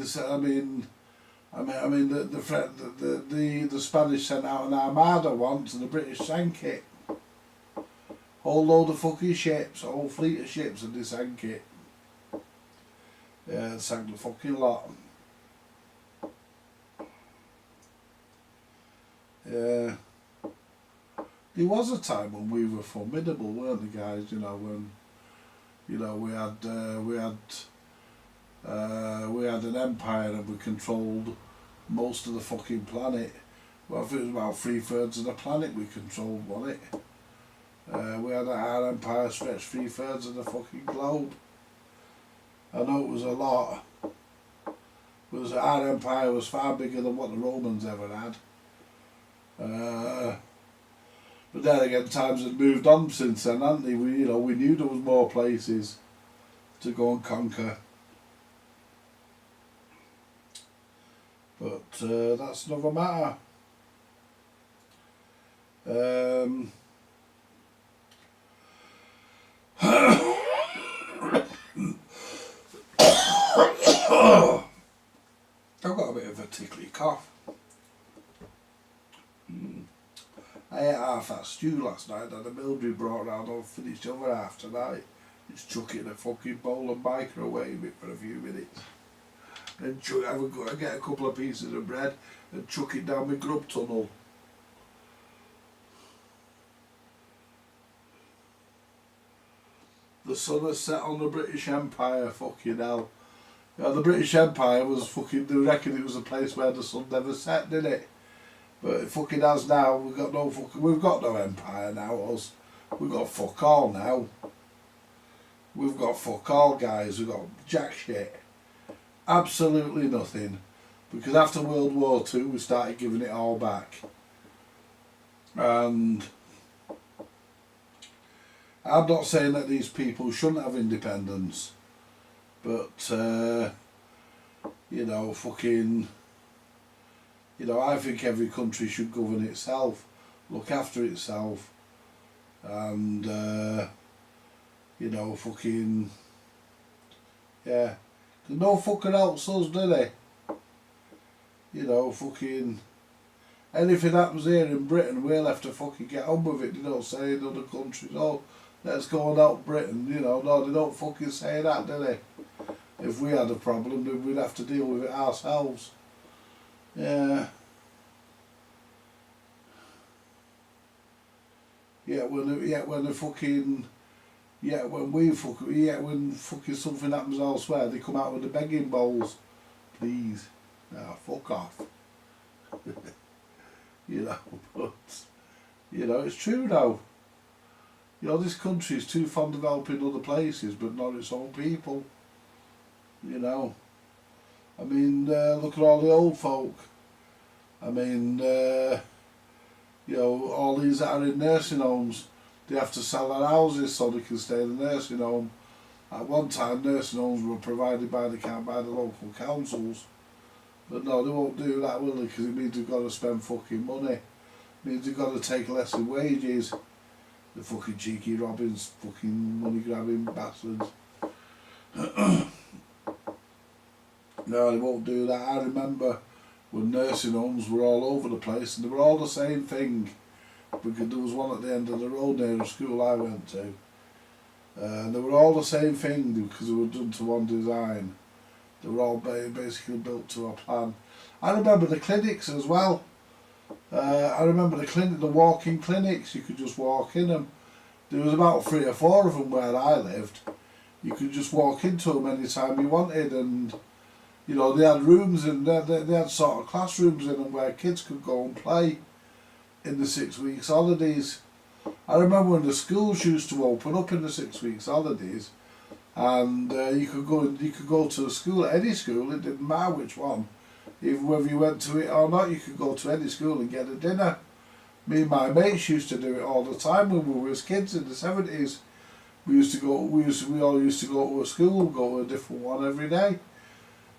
S1: the Spanish sent out an armada once, and the British sank it. Whole load of fucking ships, a whole fleet of ships, and they sank it. Yeah, they sank the fucking lot. Yeah. There was a time when we were formidable, weren't there, guys? You know, when we had an empire and we controlled most of the fucking planet. Well, if it was about 3/3 of the planet we controlled, wasn't it? We had our empire stretched 3/3 of the fucking globe. I know it was a lot. Our empire was far bigger than what the Romans ever had. But then again, times had moved on since then, hadn't they? We knew there was more places to go and conquer. But that's another matter. tickly cough. I ate half that stew last night that the mildew brought round. I'll finish the other half tonight. Just chuck it in a fucking bowl and microwave it for a few minutes. Then get a couple of pieces of bread and chuck it down my grub tunnel. The sun has set on the British Empire, fucking hell. You know, the British Empire was fucking, they reckon it was a place where the sun never set, didn't it? But it fucking has now. We've got no empire now, us. We've got fuck all now. We've got fuck all, guys. We've got jack shit. Absolutely nothing. Because after World War II we started giving it all back. And I'm not saying that these people shouldn't have independence. But you know, fucking, you know, I think every country should govern itself, look after itself, and you know, fucking, yeah, there's no fucking else us, do they? You know, fucking, anything happens here in Britain, we'll have to fucking get on with it. They don't say in other countries, oh, let's go and help Britain, you know, no, they don't fucking say that, do they? If we had a problem, then we'd have to deal with it ourselves. Yeah. When fucking something happens elsewhere, they come out with the begging bowls. Please. Nah, fuck off. You know, but, you know, it's true though. You know, this country is too fond of helping other places, but not its own people. You know, I mean, look at all the old folk. I mean, you know, all these that are in nursing homes, they have to sell their houses so they can stay in the nursing home. At one time, nursing homes were provided by the local councils. But no, they won't do that, will they? Because it means they've got to spend fucking money. It means they've got to take less in wages. The fucking cheeky Robins, fucking money grabbing bastards. No, they won't do that. I remember when nursing homes were all over the place and they were all the same thing. Because there was one at the end of the road near a school I went to. And they were all the same thing because they were done to one design. They were all basically built to a plan. I remember the clinics as well. I remember the walk-in clinics. You could just walk in them. There was about 3 or 4 of them where I lived. You could just walk into them anytime you wanted, and you know, they had rooms and they had sort of classrooms in them where kids could go and play in the 6 weeks holidays. I remember when the schools used to open up in the 6 weeks holidays, and you could go to a school, any school, it didn't matter which one, even whether you went to it or not, you could go to any school and get a dinner. Me and my mates used to do it all the time when we were kids in the 70s. We all used to go to a school, go to a different one every day.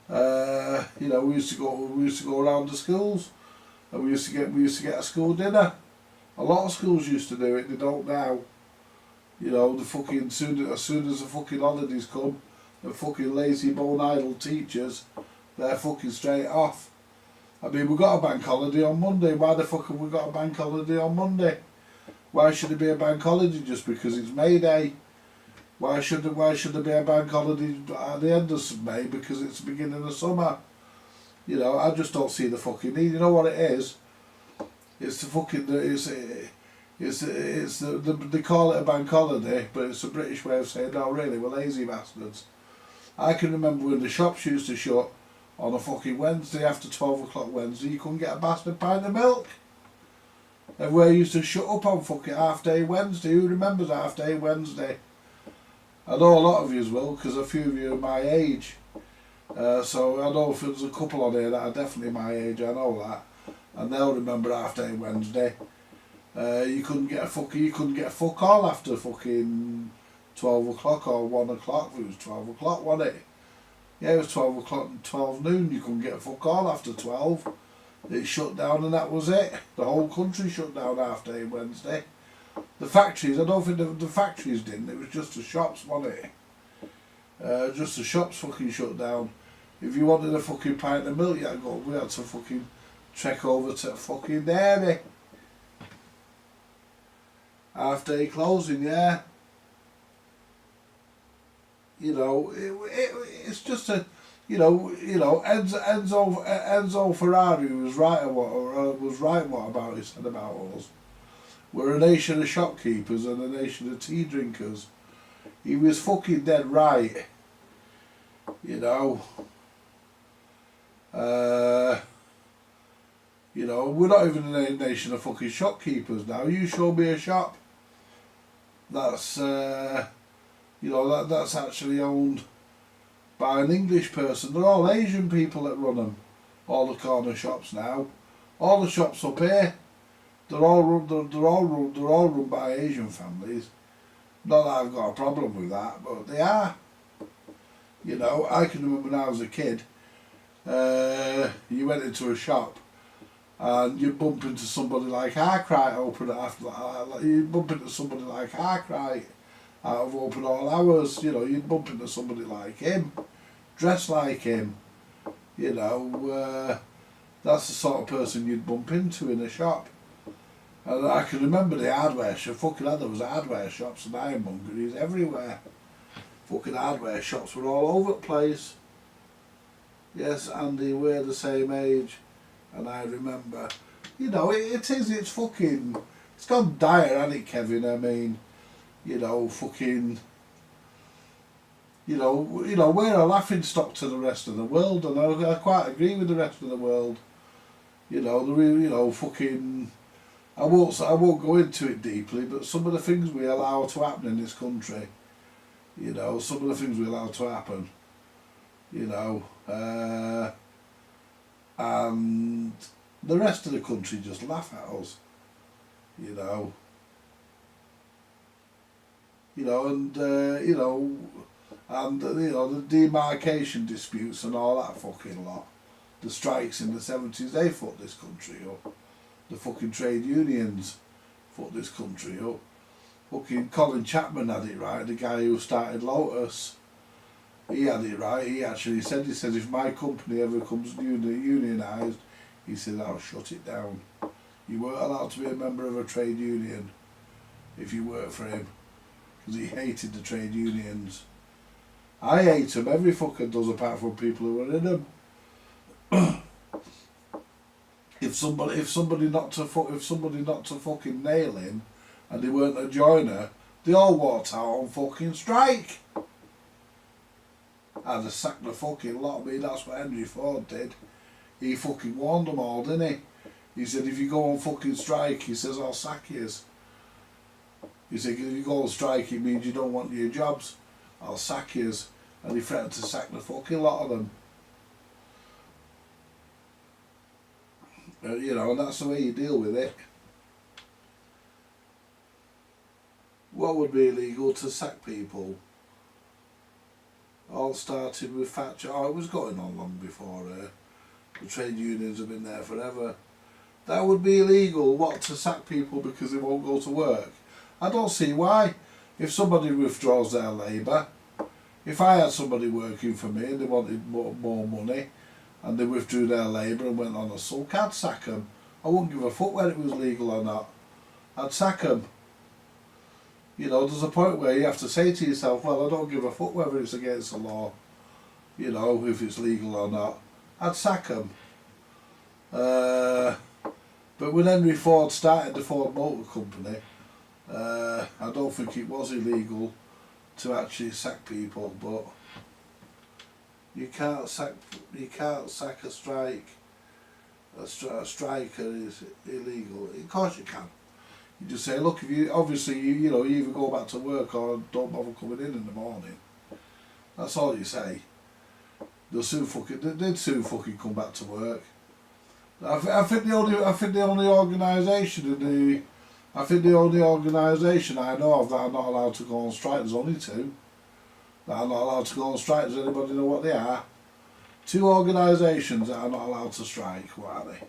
S1: You know, we used to go around the schools, and we used to get a school dinner. A lot of schools used to do it. They don't now. You know, as soon as the fucking holidays come, the fucking lazy bone idle teachers, they're fucking straight off. I mean, we got a bank holiday on Monday. Why the fuck have we got a bank holiday on Monday? Why should there be a bank holiday just because it's May Day? Why should there be a bank holiday at the end of May because it's the beginning of summer? You know, I just don't see the fucking need. You know what it is? It's the fucking they call it a bank holiday, but it's a British way of saying, no, really, we're lazy bastards. I can remember when the shops used to shut on a fucking Wednesday after 12 o'clock Wednesday, you couldn't get a bastard pint of milk. Everywhere used to shut up on fucking half day Wednesday. Who remembers half day Wednesday? I know a lot of yous will, because a few of you are my age. So I know if there's a couple on here that are definitely my age, I know that. And they'll remember half day Wednesday. You couldn't get a fuck all after fucking 12 o'clock or 1 o'clock. It was 12 o'clock, wasn't it? Yeah, it was 12 o'clock and 12 noon. You couldn't get a fuck all after 12. It shut down and that was it. The whole country shut down half day Wednesday. The factories, I don't think the factories didn't. It was just the shops, wasn't it? Just the shops fucking shut down. If you wanted a fucking pint of milk, we had to fucking trek over to fucking dairy. Half day closing, yeah. You know, it's just a, Enzo Ferrari was right what about he said about us. We're a nation of shopkeepers and a nation of tea drinkers. He was fucking dead right. You know. We're not even a nation of fucking shopkeepers now. You show me a shop that's that's actually owned by an English person. They're all Asian people that run them. All the corner shops now, all the shops up here, they're all run by Asian families. Not that I've got a problem with that, but they are. You know, I can remember when I was a kid. You went into a shop and you bump into somebody like Arkwright open it after that. You bump into somebody like Arkwright out of open all hours. You know, you'd bump into somebody like him, dressed like him. You know, that's the sort of person you'd bump into in a shop. And I can remember the hardware shop. There was hardware shops and ironmongeries everywhere. Fucking hardware shops were all over the place. Yes, Andy, we're the same age, and I remember, it's gone dire, hasn't it, Kevin? I mean, we're a laughing stock to the rest of the world, and I quite agree with the rest of the world. I won't go into it deeply, but some of the things we allow to happen in this country, some of the things we allow to happen, and the rest of the country just laugh at us, the demarcation disputes and all that fucking lot, the strikes in the 70s, they fucked this country up. The fucking trade unions fucked this country up. Fucking Colin Chapman had it right, the guy who started Lotus. He had it right. He actually said, if my company ever comes unionised, he said, I'll shut it down. You weren't allowed to be a member of a trade union if you worked for him, because he hated the trade unions. I hate them. Every fucker does, apart from people who are in them. If somebody not to fucking nail him, and they weren't a joiner, they all walked out on fucking strike. I'd have sacked the fucking lot of me. That's what Henry Ford did. He fucking warned them all, didn't he? He said, if you go on fucking strike, he says, I'll sack you. He said, if you go on strike, it means you don't want your jobs. I'll sack you. And he threatened to sack the fucking lot of them. And that's the way you deal with it. What would be illegal to sack people? All started with Thatcher. Oh, it was going on long before her. The trade unions have been there forever. That would be illegal, to sack people because they won't go to work? I don't see why. If somebody withdraws their labour, if I had somebody working for me and they wanted more money, and they withdrew their labour and went on a sulk, I'd sack them. I wouldn't give a fuck whether it was legal or not. I'd sack them. There's a point where you have to say to yourself, well, I don't give a fuck whether it's against the law, if it's legal or not. I'd sack them. But when Henry Ford started the Ford Motor Company, I don't think it was illegal to actually sack people, but you can't sack a strike. A striker is illegal. Of course you can. You just say, look, if you you either go back to work or don't bother coming in the morning. That's all you say. They did soon come back to work. I think the only organisation I know of that are not allowed to go on strike. There's only two that are not allowed to go on strike. Does anybody know what they are? Two organisations that are not allowed to strike. What are they?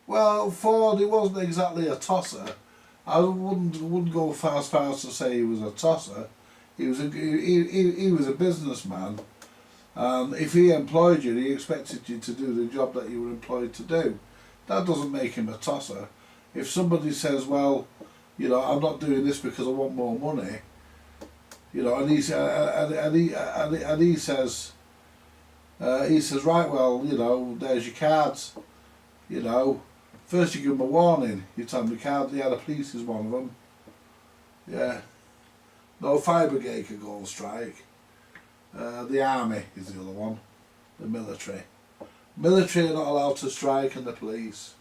S1: Well, Ford, he wasn't exactly a tosser. I wouldn't go as far as to say he was a tosser. He was he was a businessman, and if he employed you, he expected you to do the job that you were employed to do. That doesn't make him a tosser. If somebody says, well, you know, I'm not doing this because I want more money, you know, and he says, right, well, you know, there's your cards, you know. First you give him a warning. You tell him the card, yeah, the police is one of them. Yeah. No, fire brigade could go on strike. The army is the other one. The military. Military are not allowed to strike, and the police.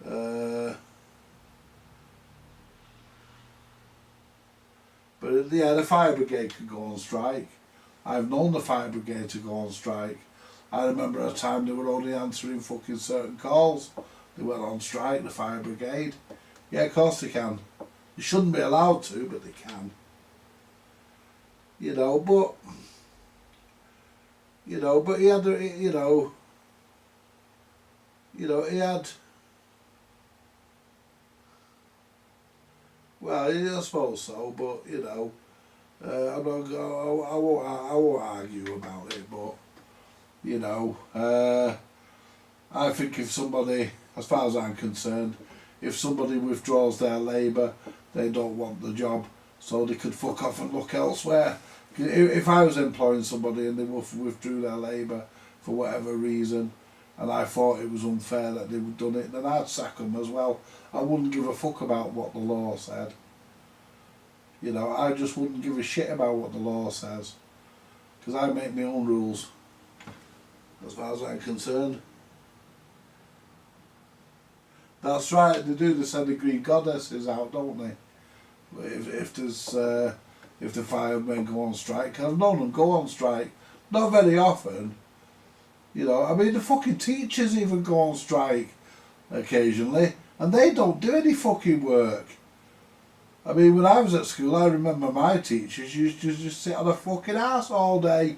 S1: But yeah, the fire brigade could go on strike. I've known the fire brigade to go on strike. I remember a time they were only answering fucking certain calls. They went on strike, the fire brigade. Yeah, of course they can. They shouldn't be allowed to, but they can. You know, but he had, he had. Well, yeah, I suppose so, but you know, I won't argue about it. But you know, I think if somebody, as far as I'm concerned, if somebody withdraws their labour, they don't want the job, so they could fuck off and look elsewhere. If I was employing somebody and they withdrew their labour for whatever reason, and I thought it was unfair that they'd done it, then I'd sack them as well. I wouldn't give a fuck about what the law said. You know, I just wouldn't give a shit about what the law says, because I make my own rules, as far as I'm concerned. That's right, they do. They send the green goddesses out, don't they? If the firemen go on strike. I've known them go on strike, not very often. You know, I mean, the fucking teachers even go on strike occasionally, and they don't do any fucking work. I mean, when I was at school, I remember my teachers used to just sit on a fucking ass all day.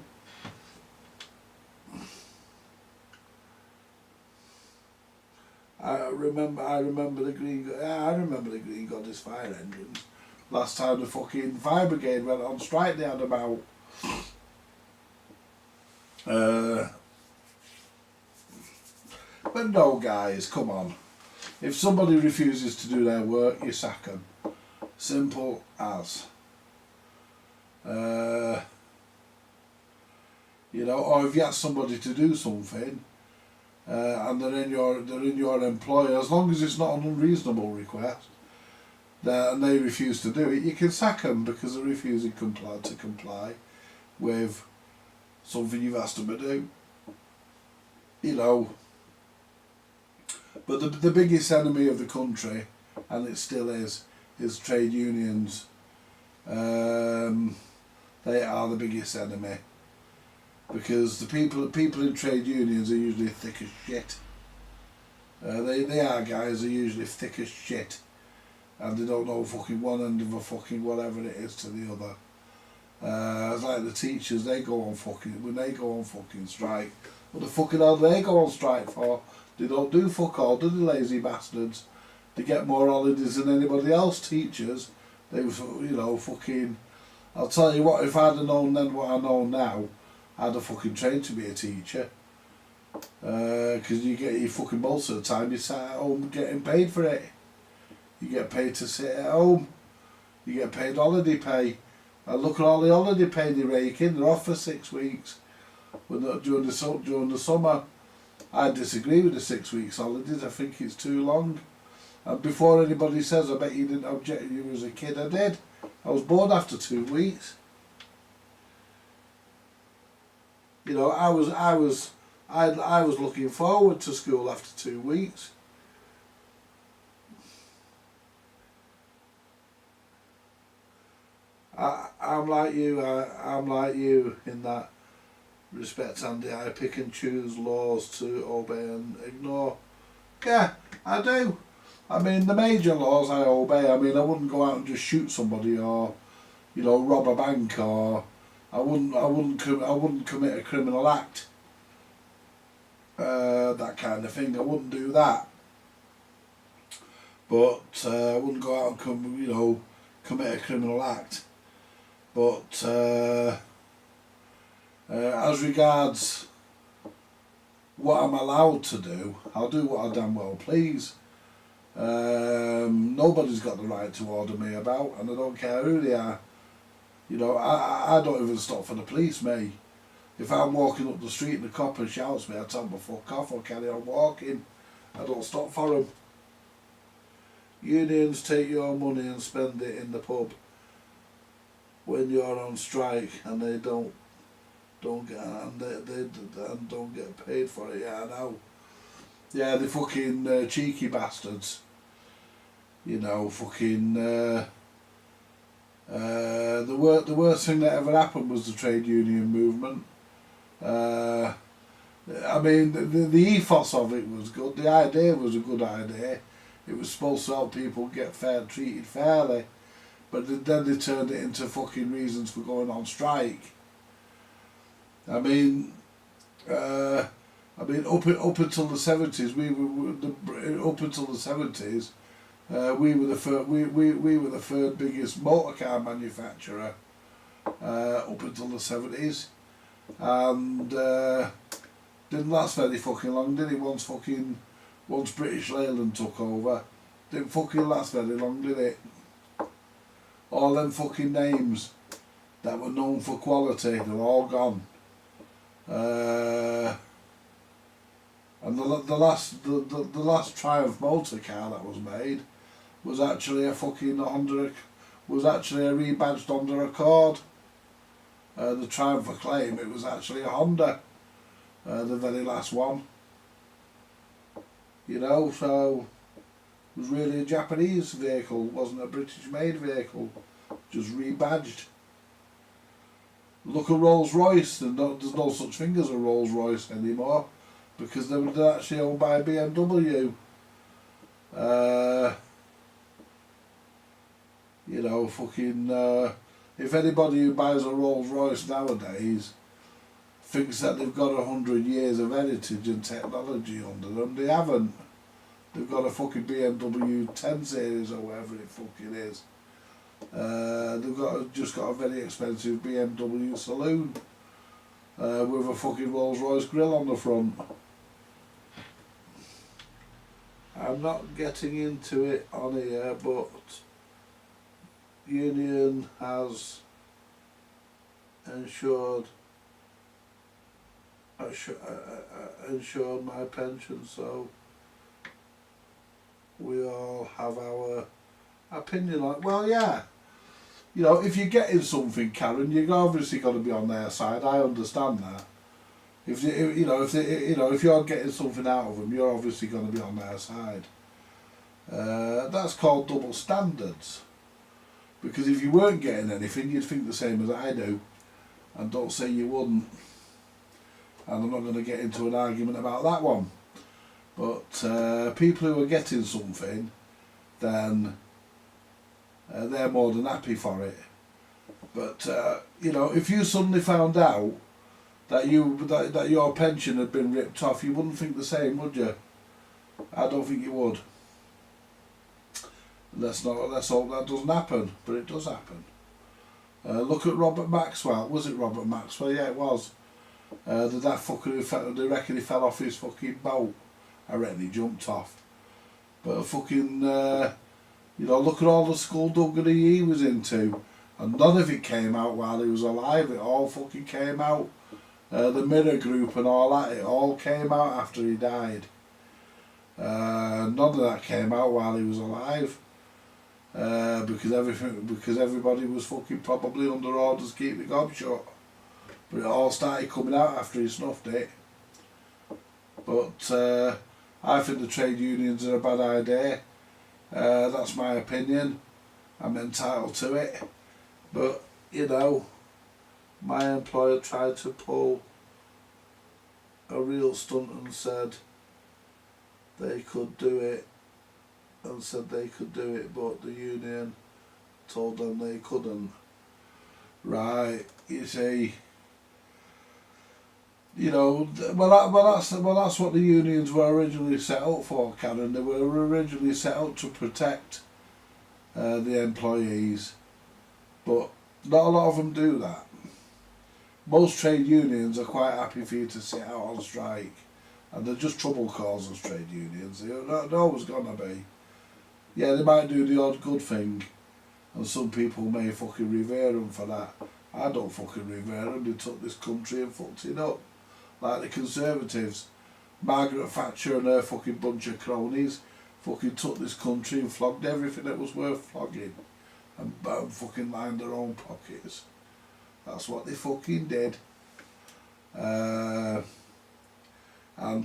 S1: I remember the green goddess fire engines. Last time the fucking fire brigade went on strike, they had about but no, guys, come on. If somebody refuses to do their work, you sack them. Simple as. You know, or if you ask somebody to do something, and they're in your employ, as long as it's not an unreasonable request, and they refuse to do it, you can sack them because they're refusing to comply with something you've asked them to do. You know, but the biggest enemy of the country, and it still is trade unions. They are the biggest enemy, because the people in trade unions are usually thick as shit. They are guys are usually thick as shit, and they don't know fucking one end of a fucking whatever it is to the other. It's like the teachers, when they go on fucking strike, what the fucking hell do they go on strike for? They don't do fuck all, do the lazy bastards? They get more holidays than anybody else. Teachers, fucking. I'll tell you what, if I'd have known then what I know now, I'd have fucking trained to be a teacher. Because you get your fucking most of the time you sat at home getting paid for it. You get paid to sit at home. You get paid holiday pay. And look at all the holiday pay they rake in. They're off for 6 weeks. During the summer, I disagree with the 6 weeks holidays. I think it's too long. And before anybody says, I bet you didn't object when you was a kid, I did. I was bored after 2 weeks. You know, I was looking forward to school after 2 weeks. I'm like you in that respect, Andy. I pick and choose laws to obey and ignore. Yeah, I do. I mean, the major laws I obey. I mean, I wouldn't go out and just shoot somebody, or, you know, rob a bank, or I wouldn't commit a criminal act. That kind of thing. I wouldn't do that. But I wouldn't go out and commit a criminal act. But as regards what I'm allowed to do, I'll do what I damn well please. Nobody's got the right to order me about, and I don't care who they are. You know, I don't even stop for the police, me. If I'm walking up the street and the copper shouts me, I tell them to fuck off or carry on walking. I don't stop for them. Unions take your money and spend it in the pub when you're on strike, and they don't get and don't get paid for it. Yeah, I know. Yeah, the fucking cheeky bastards. You know, fucking. The worst thing that ever happened was the trade union movement. I mean, the ethos of it was good. The idea was a good idea. It was supposed to help people get treated fairly, but then they turned it into fucking reasons for going on strike. I mean, up until the 70s, we were the third biggest motor car manufacturer up until the 70s, and didn't last very fucking long, did it? Once British Leyland took over, didn't fucking last very long, did it? All them fucking names that were known for quality, they're all gone. And the last Triumph motor car that was made was actually a fucking Honda, was actually a rebadged Honda Accord. The Triumph Acclaim, it was actually a Honda, the very last one. You know, so it was really a Japanese vehicle, it wasn't a British made vehicle, just rebadged. Look at Rolls Royce, there's no such thing as a Rolls Royce anymore, because they're actually owned by BMW. You know, fucking, if anybody who buys a Rolls Royce nowadays thinks that they've got 100 years of heritage and technology under them, they haven't. They've got a fucking BMW 10 series or whatever it fucking is. They've just got a very expensive BMW saloon with a fucking Rolls Royce grill on the front. I'm not getting into it on here, but union has ensured my pension, so we all have our opinion on it. Well, yeah, you know, if you're getting something, Karen, you're obviously got to be on their side. I understand that. If you're getting something out of them, you're obviously going to be on their side. That's called double standards. Because if you weren't getting anything, you'd think the same as I do, and don't say you wouldn't. And I'm not going to get into an argument about that one. But people who are getting something, then they're more than happy for it. But you know, if you suddenly found out that your pension had been ripped off, you wouldn't think the same, would you? I don't think you would. Let's hope that doesn't happen, but it does happen. Look at Robert Maxwell. Was it Robert Maxwell? Yeah, it was. The daft fucker they reckon he fell off his fucking boat. I reckon he jumped off. But fucking, you know, look at all the skullduggery he was into. And none of it came out while he was alive. It all fucking came out. The Mirror Group and all that, it all came out after he died. None of that came out while he was alive. Because everybody was fucking probably under orders to keep the gob shut. But it all started coming out after he snuffed it. But I think the trade unions are a bad idea. That's my opinion. I'm entitled to it. But, you know, my employer tried to pull a real stunt and said they could do it. And said they could do it, but the union told them they couldn't. Right, you see. You know, that's what the unions were originally set up for, Karen. They were originally set up to protect the employees, but Not a lot of them do that. Most trade unions are quite happy for you to sit out on strike, and they're just trouble causers, trade unions. They're always gonna be. Yeah, they might do the odd good thing, and some people may fucking revere them for that. I don't fucking revere them. They took this country and fucked it up. Like the Conservatives. Margaret Thatcher and her fucking bunch of cronies fucking took this country and flogged everything that was worth flogging, and fucking lined their own pockets. That's what they fucking did. And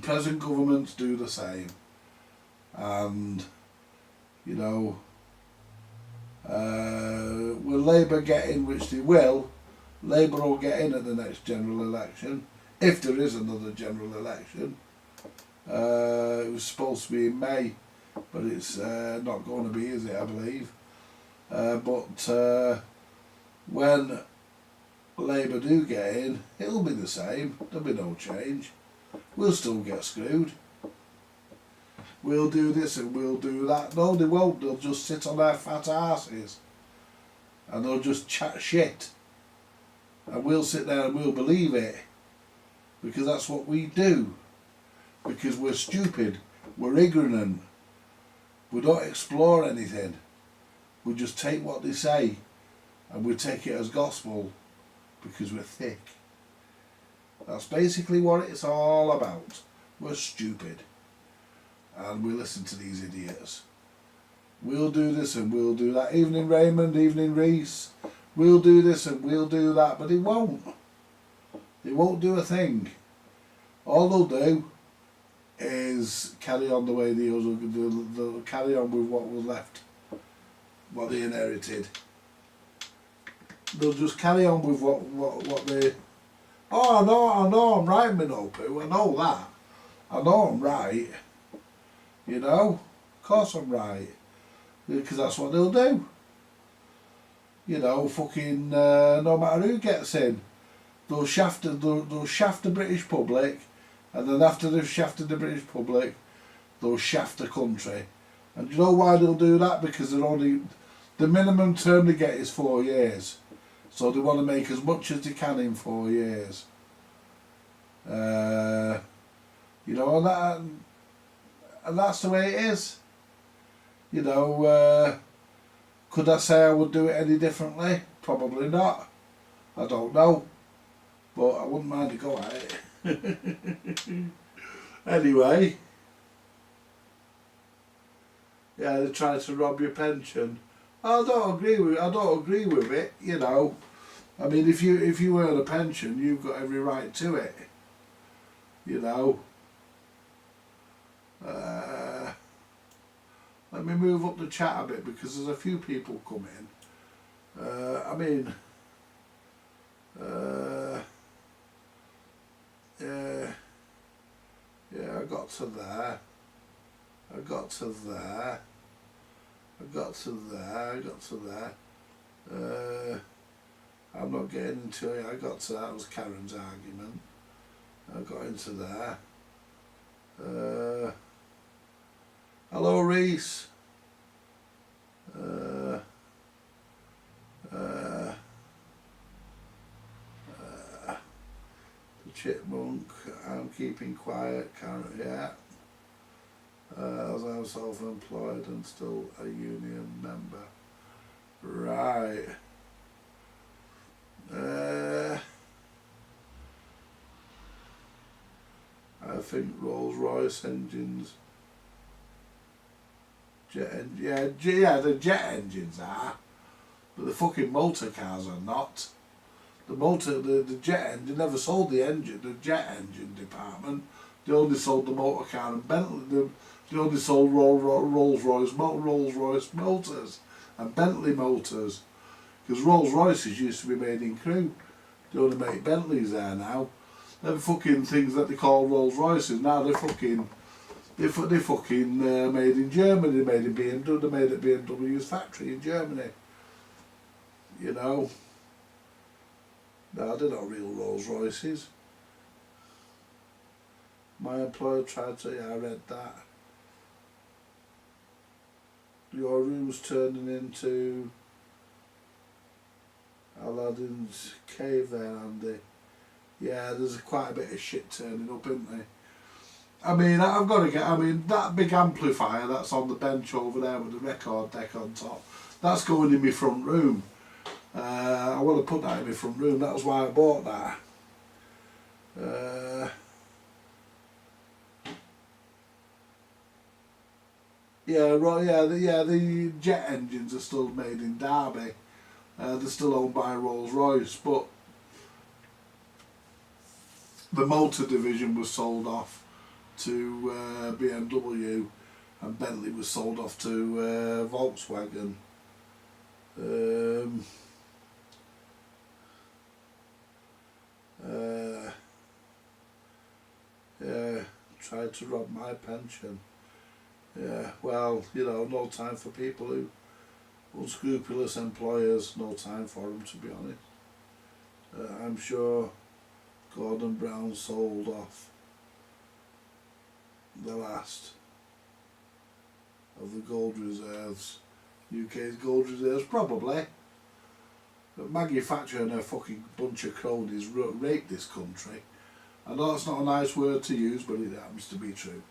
S1: present governments do the same. And, you know, will Labour get in, which they will, Labour will get in at the next general election, if there is another general election. It was supposed to be in May, but it's not going to be, is it, I believe. But when Labour do get in, it'll be the same. There'll be no change. We'll still get screwed. We'll do this and we'll do that. No, they won't. They'll just sit on their fat asses and they'll just chat shit. And we'll sit there and we'll believe it, because that's what we do. Because we're stupid, we're ignorant, we don't explore anything. We just take what they say and we take it as gospel because we're thick. That's basically what it's all about. We're stupid and we listen to these idiots. We'll do this and we'll do that. Evening Raymond, evening Reese. We'll do this and we'll do that, but they won't. They won't do a thing. All they'll do is carry on the way they usually do. They'll carry on with what was left, what they inherited. They'll just carry on with what they... Oh, I know I'm right, Minopu, I know that. I know I'm right. You know? Of course I'm right. Because that's what they'll do. You know, fucking, no matter who gets in, they'll shaft the British public, and then after they've shafted the British public, they'll shaft the country. And you know why they'll do that? Because they're only... The minimum term they get is 4 years. So they want to make as much as they can in 4 years. You know, and that's the way it is. You know, could I say I would do it any differently? Probably not. I don't know. But I wouldn't mind to go at it. Anyway. Yeah, they try to rob your pension. I don't agree with it, you know. I mean, if you earn a pension, you've got every right to it. You know. Let me move up the chat a bit because there's a few people coming. I mean, yeah, I got to there. I got to there. I'm not getting into it. I got to that was Karen's argument. I got into there. Hello, Reese. The chipmunk. I'm keeping quiet. Karen, yeah. As I'm self-employed and still a union member. Right. I think Rolls-Royce engines, yeah, the jet engines are, but the fucking motor cars are not. The jet engine never sold the jet engine department. They only sold the motor car and Bentley. They only sold Rolls-Royce motors and Bentley motors, because Rolls-Royces used to be made in Crewe. They only make Bentleys there now. Them fucking things that they call Rolls-Royces now, they're fucking made in Germany. They're made in BMW. They're made at BMW's factory in Germany. You know. No, they're not real Rolls-Royces. My employer tried to, yeah, I read that. Your room's turning into Aladdin's cave there, Andy. Yeah, there's quite a bit of shit turning up, isn't there? I mean, I've got to get, I mean, that big amplifier that's on the bench over there with the record deck on top, that's going in my front room. I want to put that in my front room, that was why I bought that. Yeah, right, the jet engines are still made in Derby. They're still owned by Rolls-Royce, but the motor division was sold off to BMW, and Bentley was sold off to Volkswagen. Yeah, tried to rob my pension. Yeah, well, you know, no time for people who unscrupulous employers, no time for them, to be honest. I'm sure Gordon Brown sold off the last of the gold reserves, UK's gold reserves, probably. But Maggie Thatcher and her fucking bunch of cronies raped this country. I know it's not a nice word to use, but it happens to be true.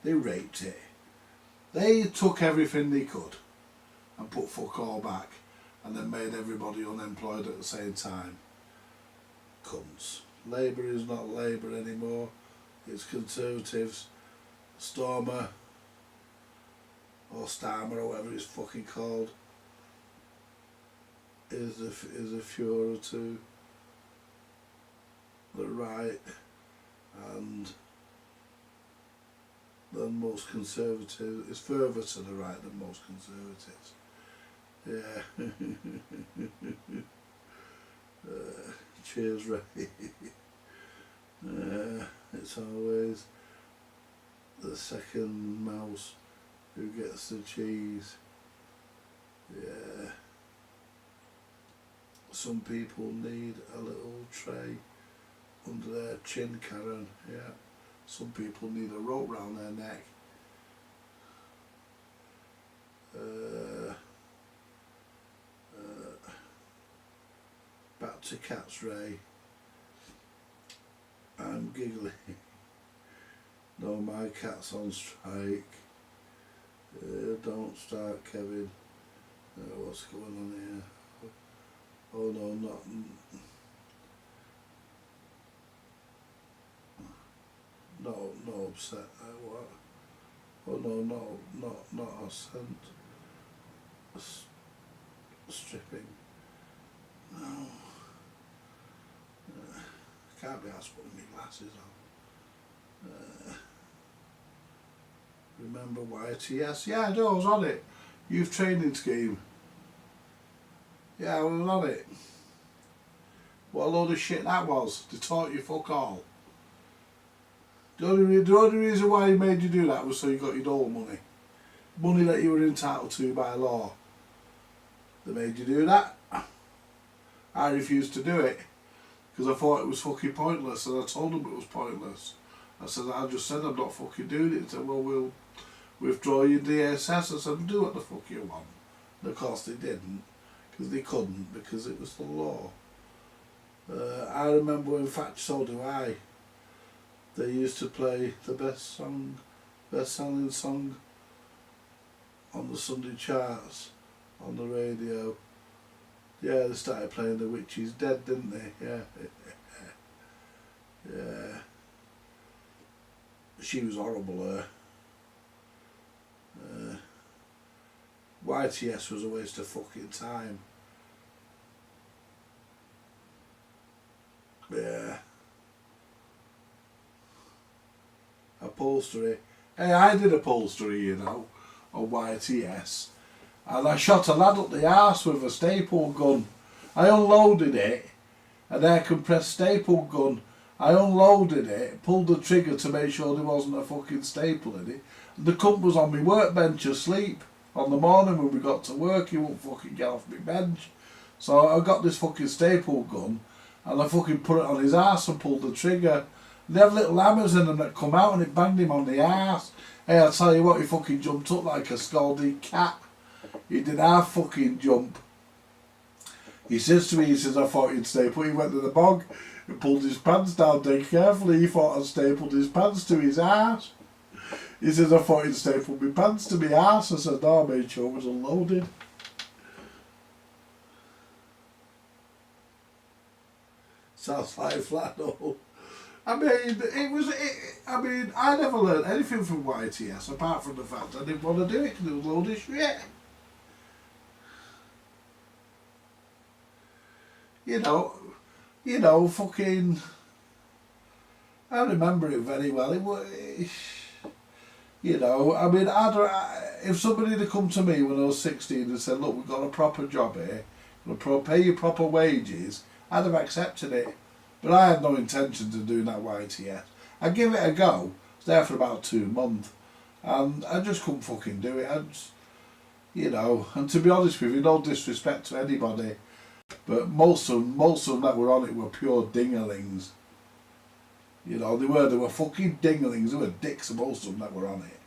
S1: They raped it. They took everything they could and put fuck all back, and then made everybody unemployed at the same time. Cunts. Labour is not Labour anymore. It's Conservatives. Stormer or Starmer or whatever it's fucking called is a furor to the right, and than most Conservatives. It's further to the right than most Conservatives. Yeah. Cheers, Ray. It's always the second mouse who gets the cheese. Yeah. Some people need a little tray under their chin, Karen. Yeah. Some people need a rope round their neck. Back to cats, Ray. I'm giggling. No, my cat's on strike. Don't start, Kevin. What's going on here? Oh no, not. No upset. What? Oh no, not upset. Stripping. No. Can't be asked putting my glasses on. Remember YTS? Yeah, I do, I was on it. Youth Training Scheme. Yeah, I was on it. What a load of shit that was. They taught you fuck all. The only reason why he made you do that was so you got your dole money. Money that you were entitled to by law. They made you do that. I refused to do it because I thought it was fucking pointless, and I told them it was pointless. I just said I'm not fucking doing it. They said, well, we'll withdraw your DSS. I said, do what the fuck you want. And of course they didn't, because they couldn't, because it was the law. I remember when So Do I, they used to play the best-selling song on the Sunday charts on the radio. Yeah, they started playing The Witch is Dead, didn't they? Yeah. Yeah. She was horrible, her. YTS was a waste of fucking time. Yeah. Upholstery. Hey, I did upholstery, you know, on YTS. And I shot a lad up the arse with a staple gun. I unloaded it, an air compressed staple gun. I unloaded it, pulled the trigger to make sure there wasn't a fucking staple in it. And the cunt was on my workbench asleep. On the morning when we got to work, he wouldn't fucking get off my bench. So I got this fucking staple gun, and I fucking put it on his arse and pulled the trigger. And they have little hammers in them that come out, and it banged him on the arse. Hey, I tell you what, he fucking jumped up like a scalded cat. He did half fucking jump. He says to me, he says, I thought he'd staple. He went to the bog and pulled his pants down dead carefully. He thought I'd stapled his pants to his arse. He says, I thought he'd stapled my pants to my arse. I said, no, I made sure it was unloaded. Sounds like flat no. I mean, I never learned anything from YTS apart from the fact I didn't want to do it because it was a load of shit. You know, fucking. I remember it very well. It was, you know, I mean, if somebody had come to me when I was 16 and said, look, we've got a proper job here, we'll pay you proper wages, I'd have accepted it. But I had no intention of doing that YTS. I give it a go. I was there for about 2 months, and I just couldn't fucking do it. You know, and to be honest with you, no disrespect to anybody, but most of them that were on it were pure dinglings. You know, they were fucking dinglings. They were dicks, most of them that were on it.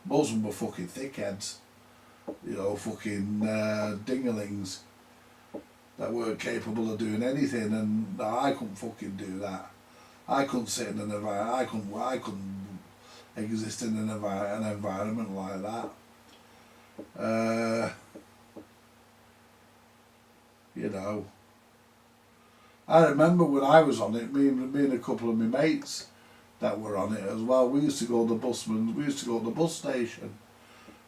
S1: Most of them were fucking thickheads. You know, fucking dinglings that weren't capable of doing anything, and no, I couldn't fucking do that. I couldn't sit in an environment. I couldn't exist in an environment like that. You know, I remember when I was on it, me and a couple of my mates that were on it as well. We used to go to the busman. We used to go to the bus station.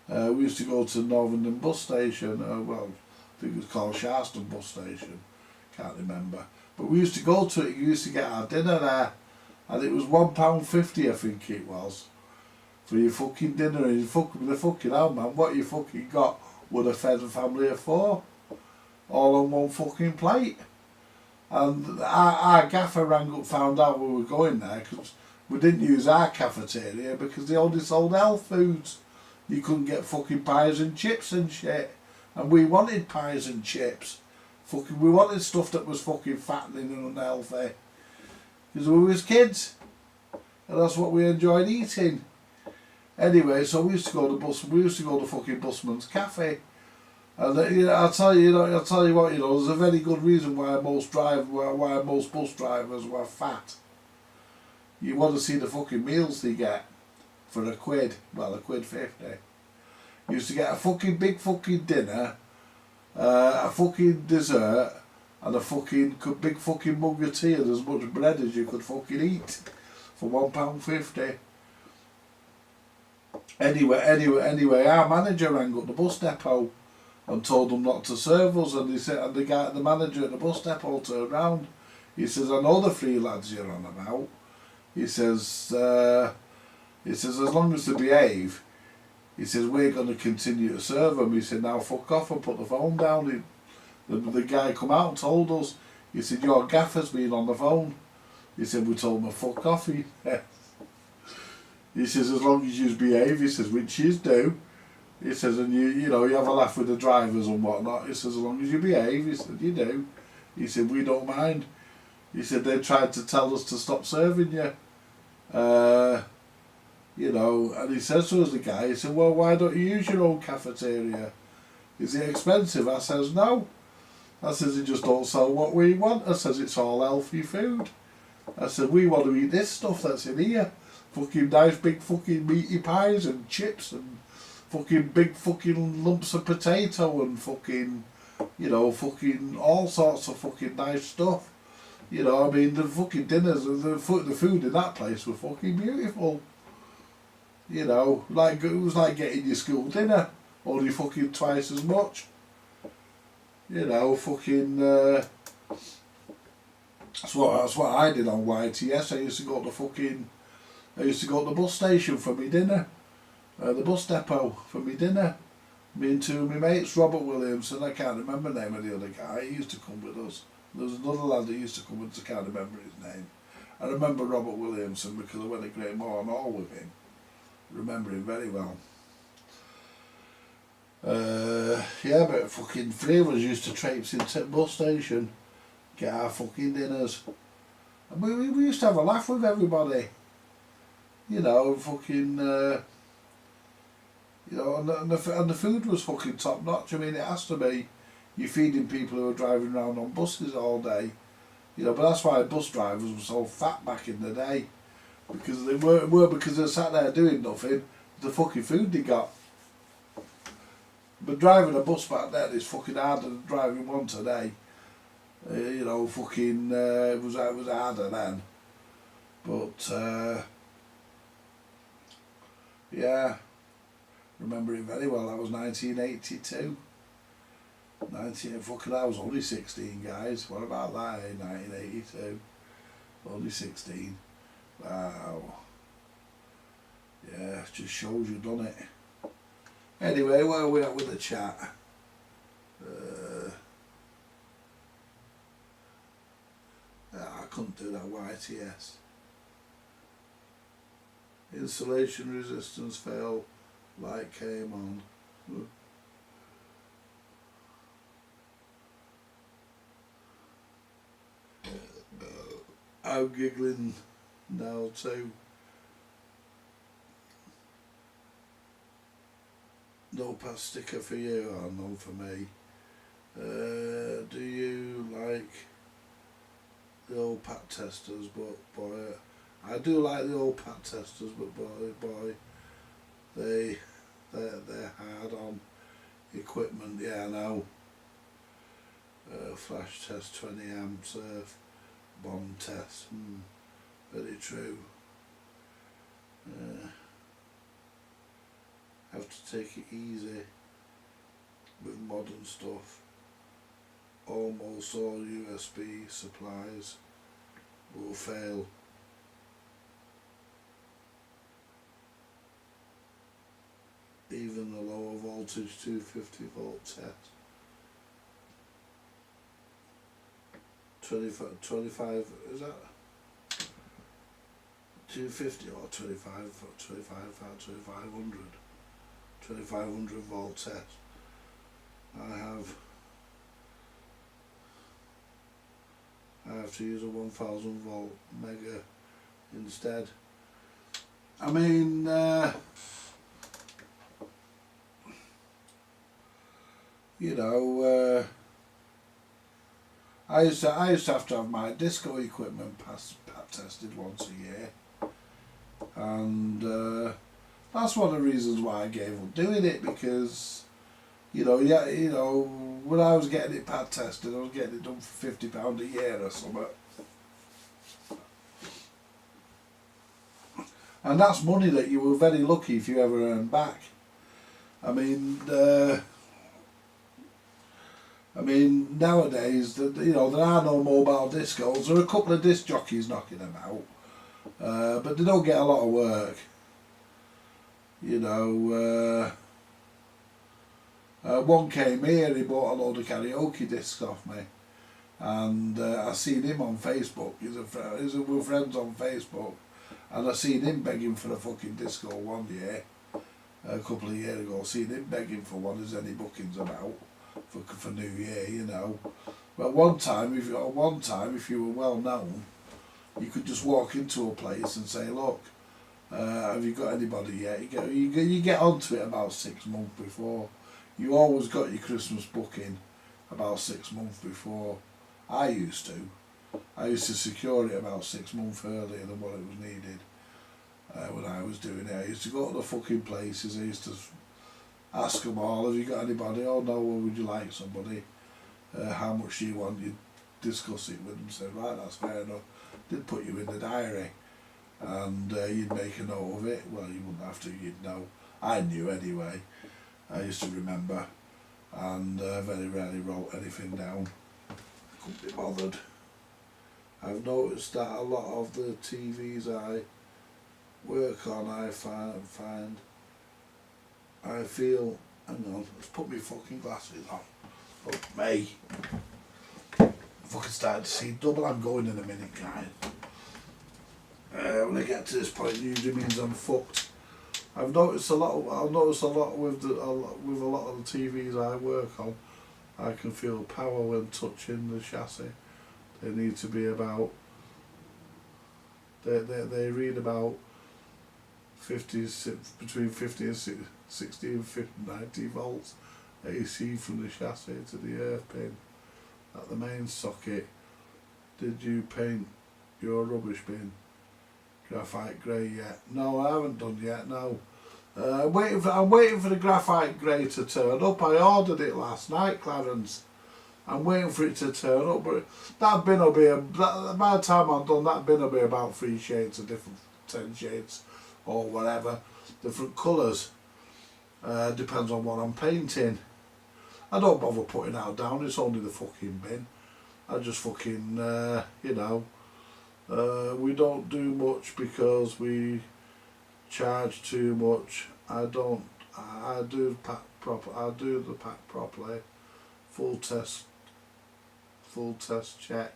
S1: We used to go to Northern bus station. Well, I think it was called Sharston bus station. Can't remember. But we used to go to it. We used to get our dinner there, and it was £1.50, I think it was, for your fucking dinner. And you fucking hell, man, what you fucking got would have fed a family of 4, all on one fucking plate. And our gaffer rang up, found out we were going there because we didn't use our cafeteria because they only sold health foods. You couldn't get fucking pies and chips and shit. And we wanted pies and chips. We wanted stuff that was fucking fattening and unhealthy. Because we was kids. And that's what we enjoyed eating. Anyway, so we used to go to fucking Busman's Cafe. And you know, I'll tell you what, you know, there's a very good reason why most bus drivers were fat. You want to see the fucking meals they get for £1, well, £1.50. You used to get a fucking big fucking dinner, a fucking dessert, and a fucking big fucking mug of tea and as much bread as you could fucking eat for £1.50. Anyway, our manager rang up the bus depot and told them not to serve us, and he said, and the manager at the bus depot turned round. He says, I know the 3 lads you're on about. He says, as long as they behave, he says, we're going to continue to serve them. He said, now fuck off and put the phone down. The guy come out and told us, he said, your gaffer's been on the phone. He said, we told him to fuck off. He says, as long as you behave, he says, which you do. He says, and you know, you have a laugh with the drivers and whatnot. He says, as long as you behave, he said, you do. He said, we don't mind. He said, they tried to tell us to stop serving you. You know, and he says to us, the guy, he said, well, why don't you use your own cafeteria? Is it expensive? I says, no. I says, it just don't sell what we want. I says, it's all healthy food. I said, we want to eat this stuff that's in here. Fucking nice big fucking meaty pies and chips and fucking big fucking lumps of potato and fucking, you know, fucking all sorts of fucking nice stuff. You know, I mean, the fucking dinners, the food in that place were fucking beautiful. You know, like it was like getting your school dinner, only fucking twice as much. You know, fucking. That's what I did on YTS. I used to go to the bus station for my dinner, the bus depot for my dinner. Me and 2 of my mates, Robert Williamson, I can't remember the name of the other guy. He used to come with us. There was another lad that used to come with us. I can't remember his name. I remember Robert Williamson because I went to Great Moor Hall with him. I remember him very well. Yeah, but fucking 3 of us used to traipse into the bus station, get our fucking dinners. And we used to have a laugh with everybody. You know, fucking, you know, and the food was fucking top notch. I mean, it has to be. you're feeding people who are driving around on buses all day. You know, but that's why bus drivers were so fat back in the day. Because they were because they sat there doing nothing, the fucking food they got. But driving a bus back then is fucking harder than driving one today. You know, fucking, it was harder then. But, yeah, remember it very well. That was 1982. Fucking, I was only 16, guys. What about that, eh? 1982. Only 16. Wow. Yeah, just shows you done it. Anyway, where are we at with the chat? I couldn't do that YTS. Insulation resistance fail, light came on. I'm giggling now too. No pass sticker for you, or none for me. Do you like the old pat testers? But boy, I do like the old pat testers, but boy, they're hard on equipment. Yeah, I know. Flash test 20 amps, bomb test. Very true. Have to take it easy with modern stuff. Almost all USB supplies will fail. Even the lower voltage 250 volt test. 25 is that 250 or 2500 2500 volt test. I have to use a 1000 volt mega instead. I mean, you know, I used to have to have my disco equipment pat tested once a year, and that's one of the reasons why I gave up doing it, because when I was getting it pat tested, I was getting it done for £50 a year or something. And that's money that you were very lucky if you ever earned back. I mean, nowadays, there are no mobile discos. There are a couple of disc jockeys knocking them out, but they don't get a lot of work. One came here, he bought a load of karaoke discs off me, and I seen him on Facebook. We're friends on Facebook, and I seen him begging for a fucking disco one year, a couple of years ago. I seen him begging for one. Is any bookings about for New Year, But one time, if you were well known, you could just walk into a place and say, "Look, have you got anybody yet?" You get onto it about 6 months before. You always got your Christmas booking about 6 months before. I used to secure it about 6 months earlier than what it was needed when I was doing it. I used to go to the fucking places. I used to ask them all, "Have you got anybody?" "Oh no, well, would you like somebody? How much do you want?" You'd discuss it with them, say, "Right, that's fair enough." They'd put you in the diary, and you'd make a note of it. Well, you wouldn't have to, you'd know. I knew anyway. I used to remember, and very rarely wrote anything down. Couldn't be bothered. I've noticed that a lot of the TVs I work on, I feel, hang on, let's put my fucking glasses on. Fuck me. Fucking started to see double. I'm going in a minute, guys. When I get to this point, it usually means I'm fucked. I've noticed a lot. I'll notice a lot with a lot of the TVs I work on. I can feel power when touching the chassis. They need to be about. They read about 50, between 50 and 60 and 50, 90 volts. AC from the chassis to the earth pin at the main socket. Did you paint your rubbish bin graphite grey yet? No, I haven't done yet. No. I'm waiting for the graphite grey to turn up. I ordered it last night, Clarence. I'm waiting for it to turn up, but that bin will be by the time I'm done, that bin will be about 3 shades of different 10 shades or whatever, different colours. Depends on what I'm painting. I don't bother putting that down. It's only the fucking bin. I just fucking you know. We don't do much because we charge too much. I do the pack properly. Full test check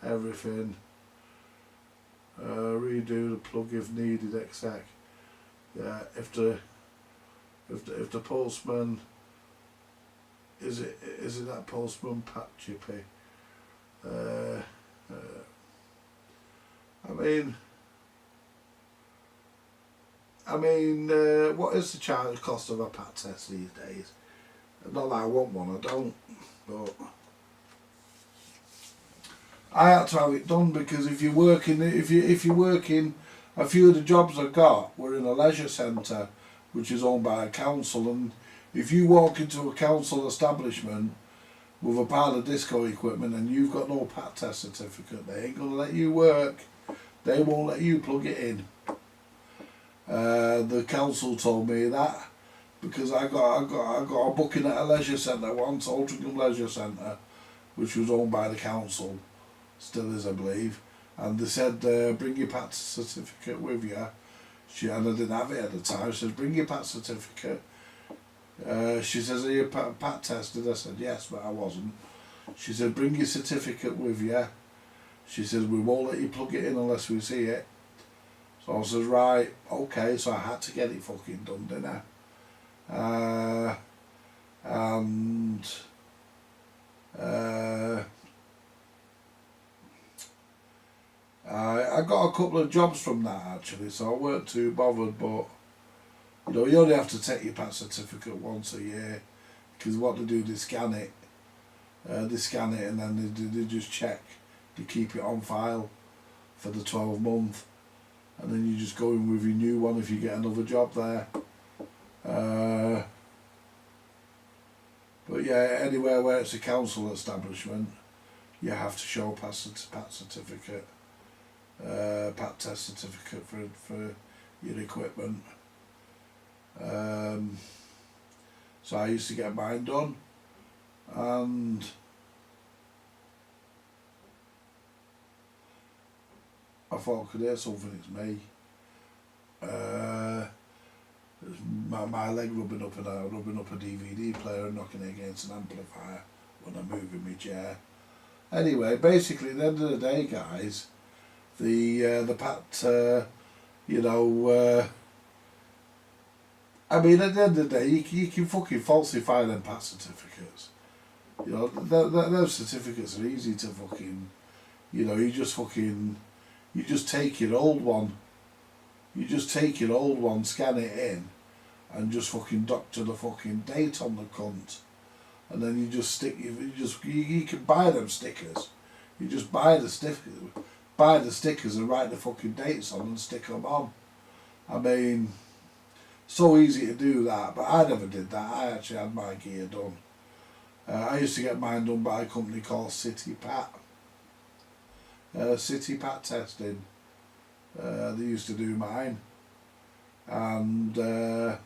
S1: everything. Redo the plug if needed, etc. Yeah, if the postman is it that postman Pat Chippy? I mean, what is the cost of a pat test these days? Not that I want one, I don't, but I had to have it done because if you're working, a few of the jobs I got were in a leisure centre, which is owned by a council, and if you walk into a council establishment with a pile of disco equipment and you've got no pat test certificate, they ain't gonna let you work. They won't let you plug it in. The council told me that because I got a booking at a leisure centre once, Altrincham Leisure Centre, which was owned by the council, still is I believe, and they said bring your pat certificate with you. And I didn't have it at the time. She says bring your pat certificate. She says are you pat tested? I said yes, but I wasn't. She said bring your certificate with you. She says we won't let you plug it in unless we see it. So I says right, okay, so I had to get it fucking done, didn't I? I got a couple of jobs from that actually, so I weren't too bothered, but you know, you only have to take your pat certificate once a year, because what they do, they scan it and then they just check, they keep it on file for the 12 month, and then you just go in with your new one if you get another job there. But yeah, anywhere where it's a council establishment, you have to show pat certificate, pat test certificate for your equipment. So I used to get mine done, and I thought I could hear something, it's me. It's my leg rubbing up a DVD player and knocking it against an amplifier when I'm moving my chair. Anyway, basically at the end of the day, guys, the pat, you know, I mean, at the end of the day, you can fucking falsify them pat certificates. You know, those certificates are easy to fucking, you know, you just take your old one, scan it in, and just fucking doctor the fucking date on the cunt, and then you just stick, you can buy them stickers. You just buy the stickers and write the fucking dates on and stick them on. I mean, so easy to do that, but I never did that. I actually had my gear done. I used to get mine done by a company called City Pat. City Pat Testing. They used to do mine, and the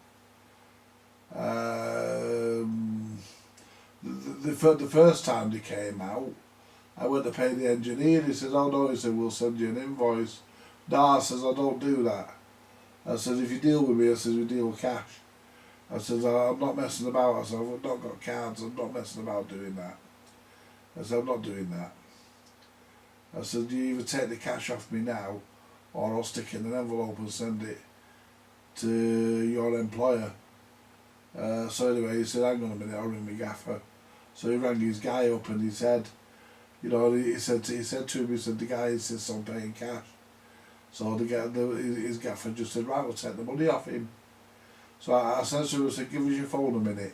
S1: first time they came out, I went to pay the engineer. He said, "Oh no," he said, "we'll send you an invoice." No, I says, "I don't do that." I said, "If you deal with me," I says, "we deal with cash." I said, "I'm not messing about." I said, "I've not got cards. I'm not messing about doing that." I said, "I'm not doing that." I said, "You either take the cash off me now, or I'll stick it in an envelope and send it to your employer." So anyway, he said, "Hang on a minute, I'll ring my gaffer." So he rang his guy up and he said, you know, he said to him, he said, "The guy insists on paying cash." So his gaffer just said, "Right, we'll take the money off him." So I said to him, I said, "Give us your phone a minute."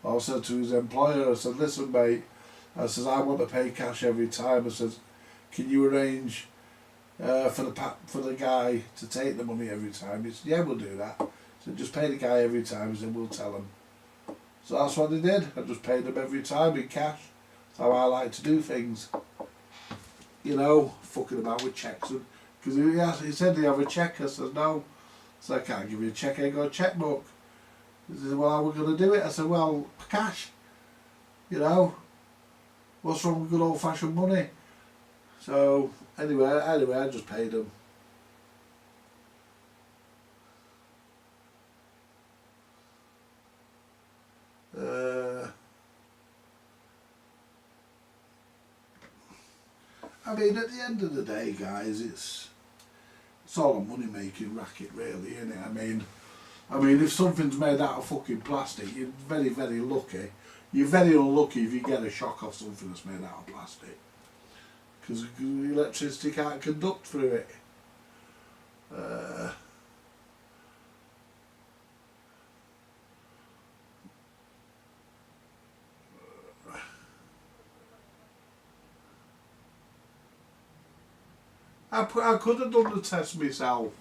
S1: or said to his employer, I said, listen mate, I says, I want to pay cash every time. I says, can you arrange for the guy to take the money every time? He said, yeah, we'll do that. So just pay the guy every time. He said, we'll tell him. So that's what they did. I just paid him every time in cash. That's how I like to do things. You know, fucking about with checks. Because he said, do you have a check? I said, no. So I can't give you a check, I ain't got a checkbook. He said, well, how are we going to do it? I said, well, cash. You know, what's wrong with good old fashioned money? So anyway, I just paid him. I mean, at the end of the day, guys, it's all a money making racket, really, isn't it? I mean, if something's made out of fucking plastic, you're very, very lucky. You're very unlucky if you get a shock off something that's made out of plastic, because electricity can't conduct through it. I could have done the test myself.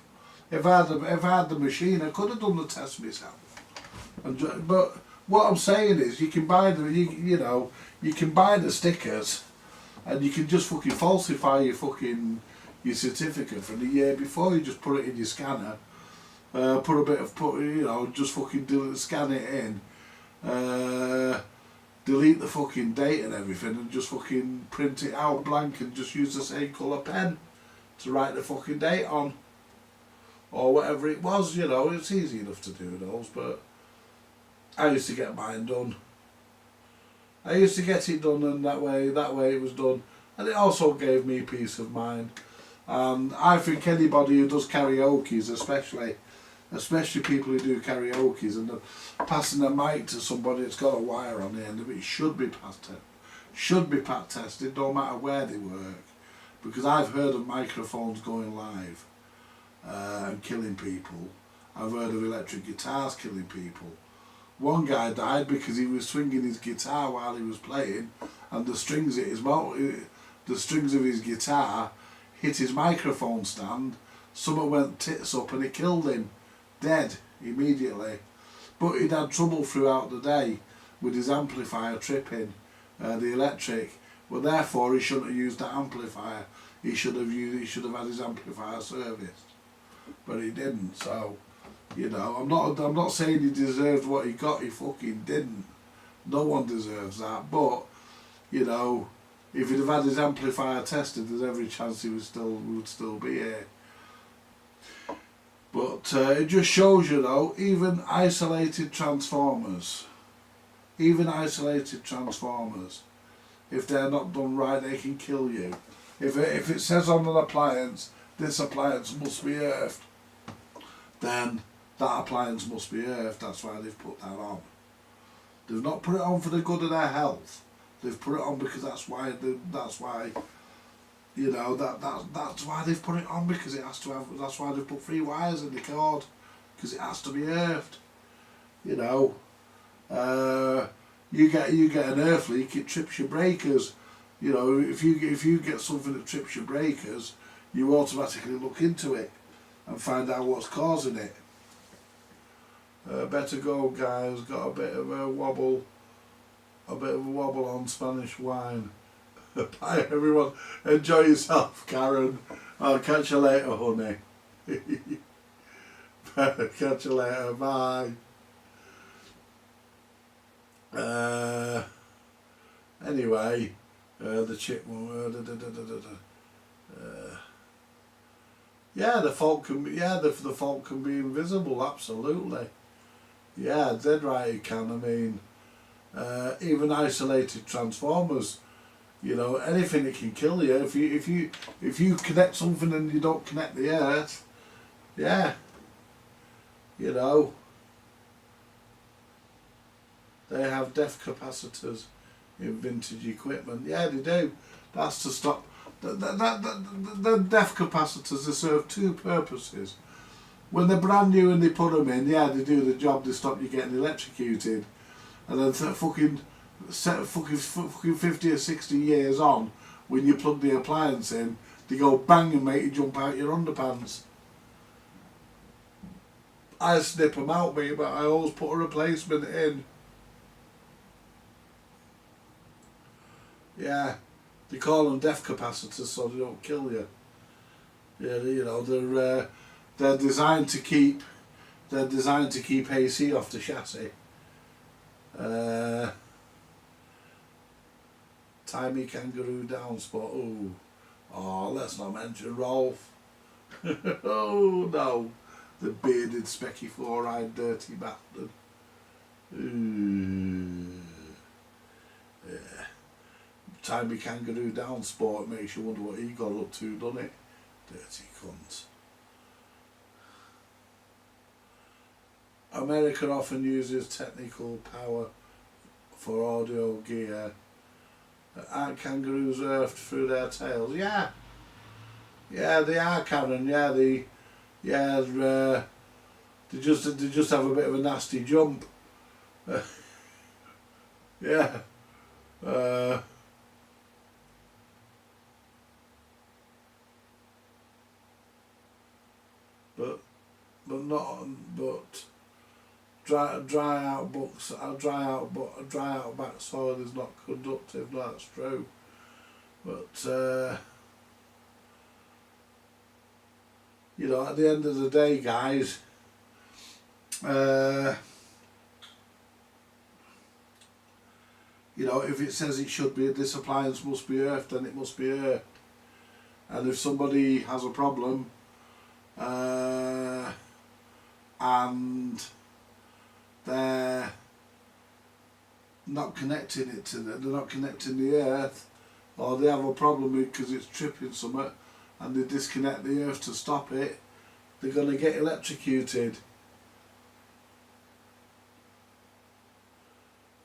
S1: If I had the machine, I could have done the test myself. But what I'm saying is, you can buy you can buy the stickers, and you can just fucking falsify your certificate from the year before. You just put it in your scanner, just fucking scan it in, delete the fucking date and everything, and just fucking print it out blank and just use the same colour pen to write the fucking date on, or whatever it was. You know, it's easy enough to do those, but I used to get mine done. I used to get it done, and that way it was done, and it also gave me peace of mind. And I think anybody who does karaoke's, especially people who do karaoke's, and passing a mic to somebody that's got a wire on the end of it, should be pat tested, no matter where they work. Because I've heard of microphones going live and killing people. I've heard of electric guitars killing people. One guy died because he was swinging his guitar while he was playing, and the strings of his guitar hit his microphone stand. Something went tits up and it killed him, dead immediately. But he'd had trouble throughout the day with his amplifier tripping, the electric. Well, therefore he shouldn't have used that amplifier. He should have had his amplifier serviced, but he didn't. So, you know, I'm not saying he deserved what he got. He fucking didn't. No one deserves that. But, you know, if he'd have had his amplifier tested, there's every chance he would still be here. But it just shows you, though, even isolated transformers, if they're not done right, they can kill you. If it says on an appliance, this appliance must be earthed, then that appliance must be earthed. That's why they've put that on. They've not put it on for the good of their health. They've put it on because that's why that's why they've put it on, because it has to have. That's why they've put 3 wires in the cord, because it has to be earthed. You know, you get an earth leak, it trips your breakers. You know, if you get something that trips your breakers, you automatically look into it and find out what's causing it. Better go, guys. Got a bit of a wobble on Spanish wine. Bye, everyone. Enjoy yourself, Karen. I'll catch you later, honey. Catch you later. Bye. Anyway, the chick. Yeah, the fault can be. Yeah, the fault can be invisible. Absolutely. Yeah, dead right. It can. I mean, even isolated transformers. You know, anything that can kill you. If you connect something and you don't connect the earth, yeah. You know. They have depth capacitors in vintage equipment. Yeah, they do. That's to stop. The depth capacitors, they serve 2 purposes. When they're brand new and they put them in, yeah, they do the job. They stop you getting electrocuted. and then fucking 50 or 60 years on, when you plug the appliance in, they go bang and make you jump out your underpants. I snip them out, me, but I always put a replacement in. Yeah, they call them depth capacitors so they don't kill you. Yeah, you know, they're designed to keep AC off the chassis. Tiny kangaroo down spot. Ooh. Oh, let's not mention Rolf. Oh no, the bearded, specky, four-eyed, dirty bastard. Ooh. Yeah. Tiny kangaroo down sport makes you wonder what he got up to, doesn't it? Dirty cunt. America often uses technical power for audio gear. Aren't kangaroos earthed through their tails? Yeah. Yeah, they are, Karen. Yeah, they just have a bit of a nasty jump. Yeah. But dry out back soil is not conductive. That's true. But you know, at the end of the day, guys, you know, if it says it should be, this appliance must be earthed, then it must be earthed. And if somebody has a problem, and they're not connecting it to they're not connecting the earth, or they have a problem because it's tripping something, and they disconnect the earth to stop it, they're going to get electrocuted.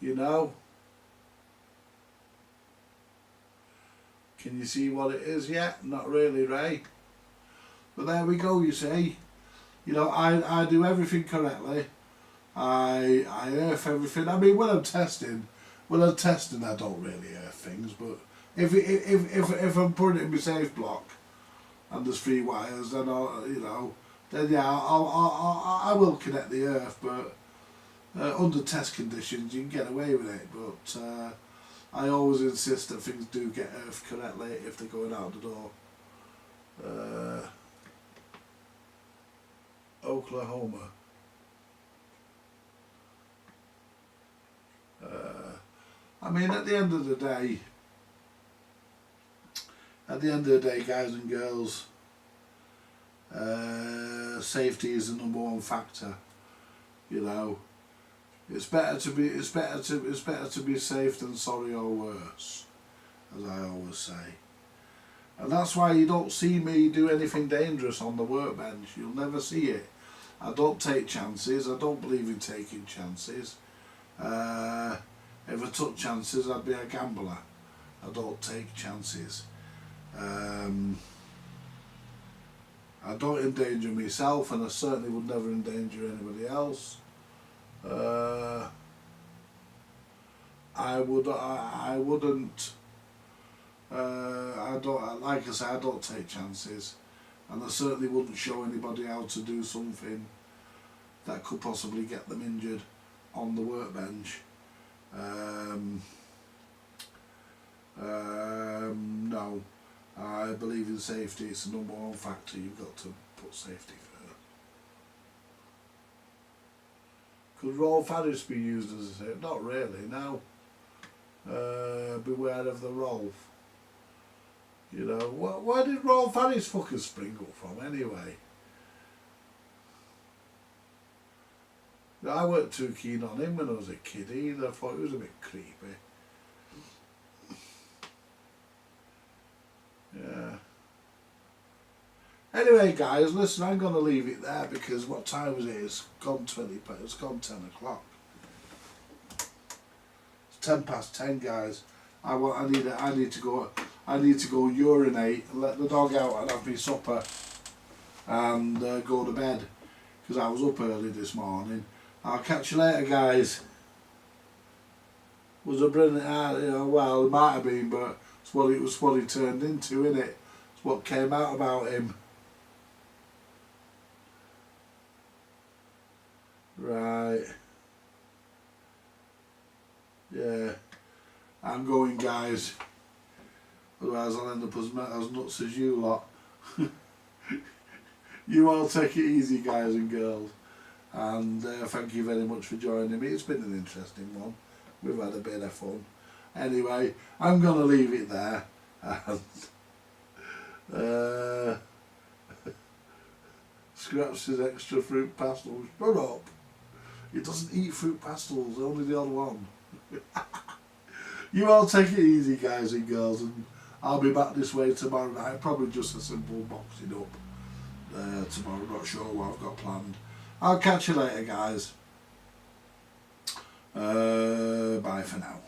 S1: You know? Can you see what it is yet? Not really, Ray. But there we go, you see. You know, I do everything correctly. I earth everything. I mean, when I'm testing I don't really earth things, but if I'm putting it in my safe block and there's 3 wires, then I will connect the earth, but under test conditions you can get away with it. But I always insist that things do get earthed correctly if they're going out the door. Oklahoma. I mean, at the end of the day, guys and girls, safety is the #1 factor. You know, it's better to be safe than sorry or worse, as I always say. And that's why you don't see me do anything dangerous on the workbench. You'll never see it. I don't take chances. I don't believe in taking chances. If I took chances, I'd be a gambler. I don't take chances. I don't endanger myself, and I certainly would never endanger anybody else. I wouldn't. I don't, like I say, I don't take chances, and I certainly wouldn't show anybody how to do something that could possibly get them injured on the workbench. No, I believe in safety. It's the #1 factor. You've got to put safety first. Could Rolf Harris be used as a safe? Not really, no. Beware of the Rolf. You know, where did Rolf Harris fuckers spring up from anyway? I weren't too keen on him when I was a kid either. I thought he was a bit creepy. Yeah. Anyway, guys, listen, I'm going to leave it there because what time is it? It's gone 10 o'clock. It's 10:10, guys. I need to go urinate and let the dog out and have my supper and go to bed because I was up early this morning. I'll catch you later, guys. was a brilliant art, you know. Well, it might have been, but it's what it was. What he turned into, innit? It's what came out about him. Right. Yeah. I'm going, guys. Otherwise, I'll end up as nuts as you lot. You all take it easy, guys and girls. And thank you very much for joining me. It's been an interesting one. We've had a bit of fun. Anyway, I'm going to leave it there. And Scraps his extra fruit pastels. Shut up. He doesn't eat fruit pastels, only the odd one. You all take it easy, guys and girls, and I'll be back this way tomorrow night. Probably just a simple boxing up tomorrow. Not sure what I've got planned. I'll catch you later, guys. Bye for now.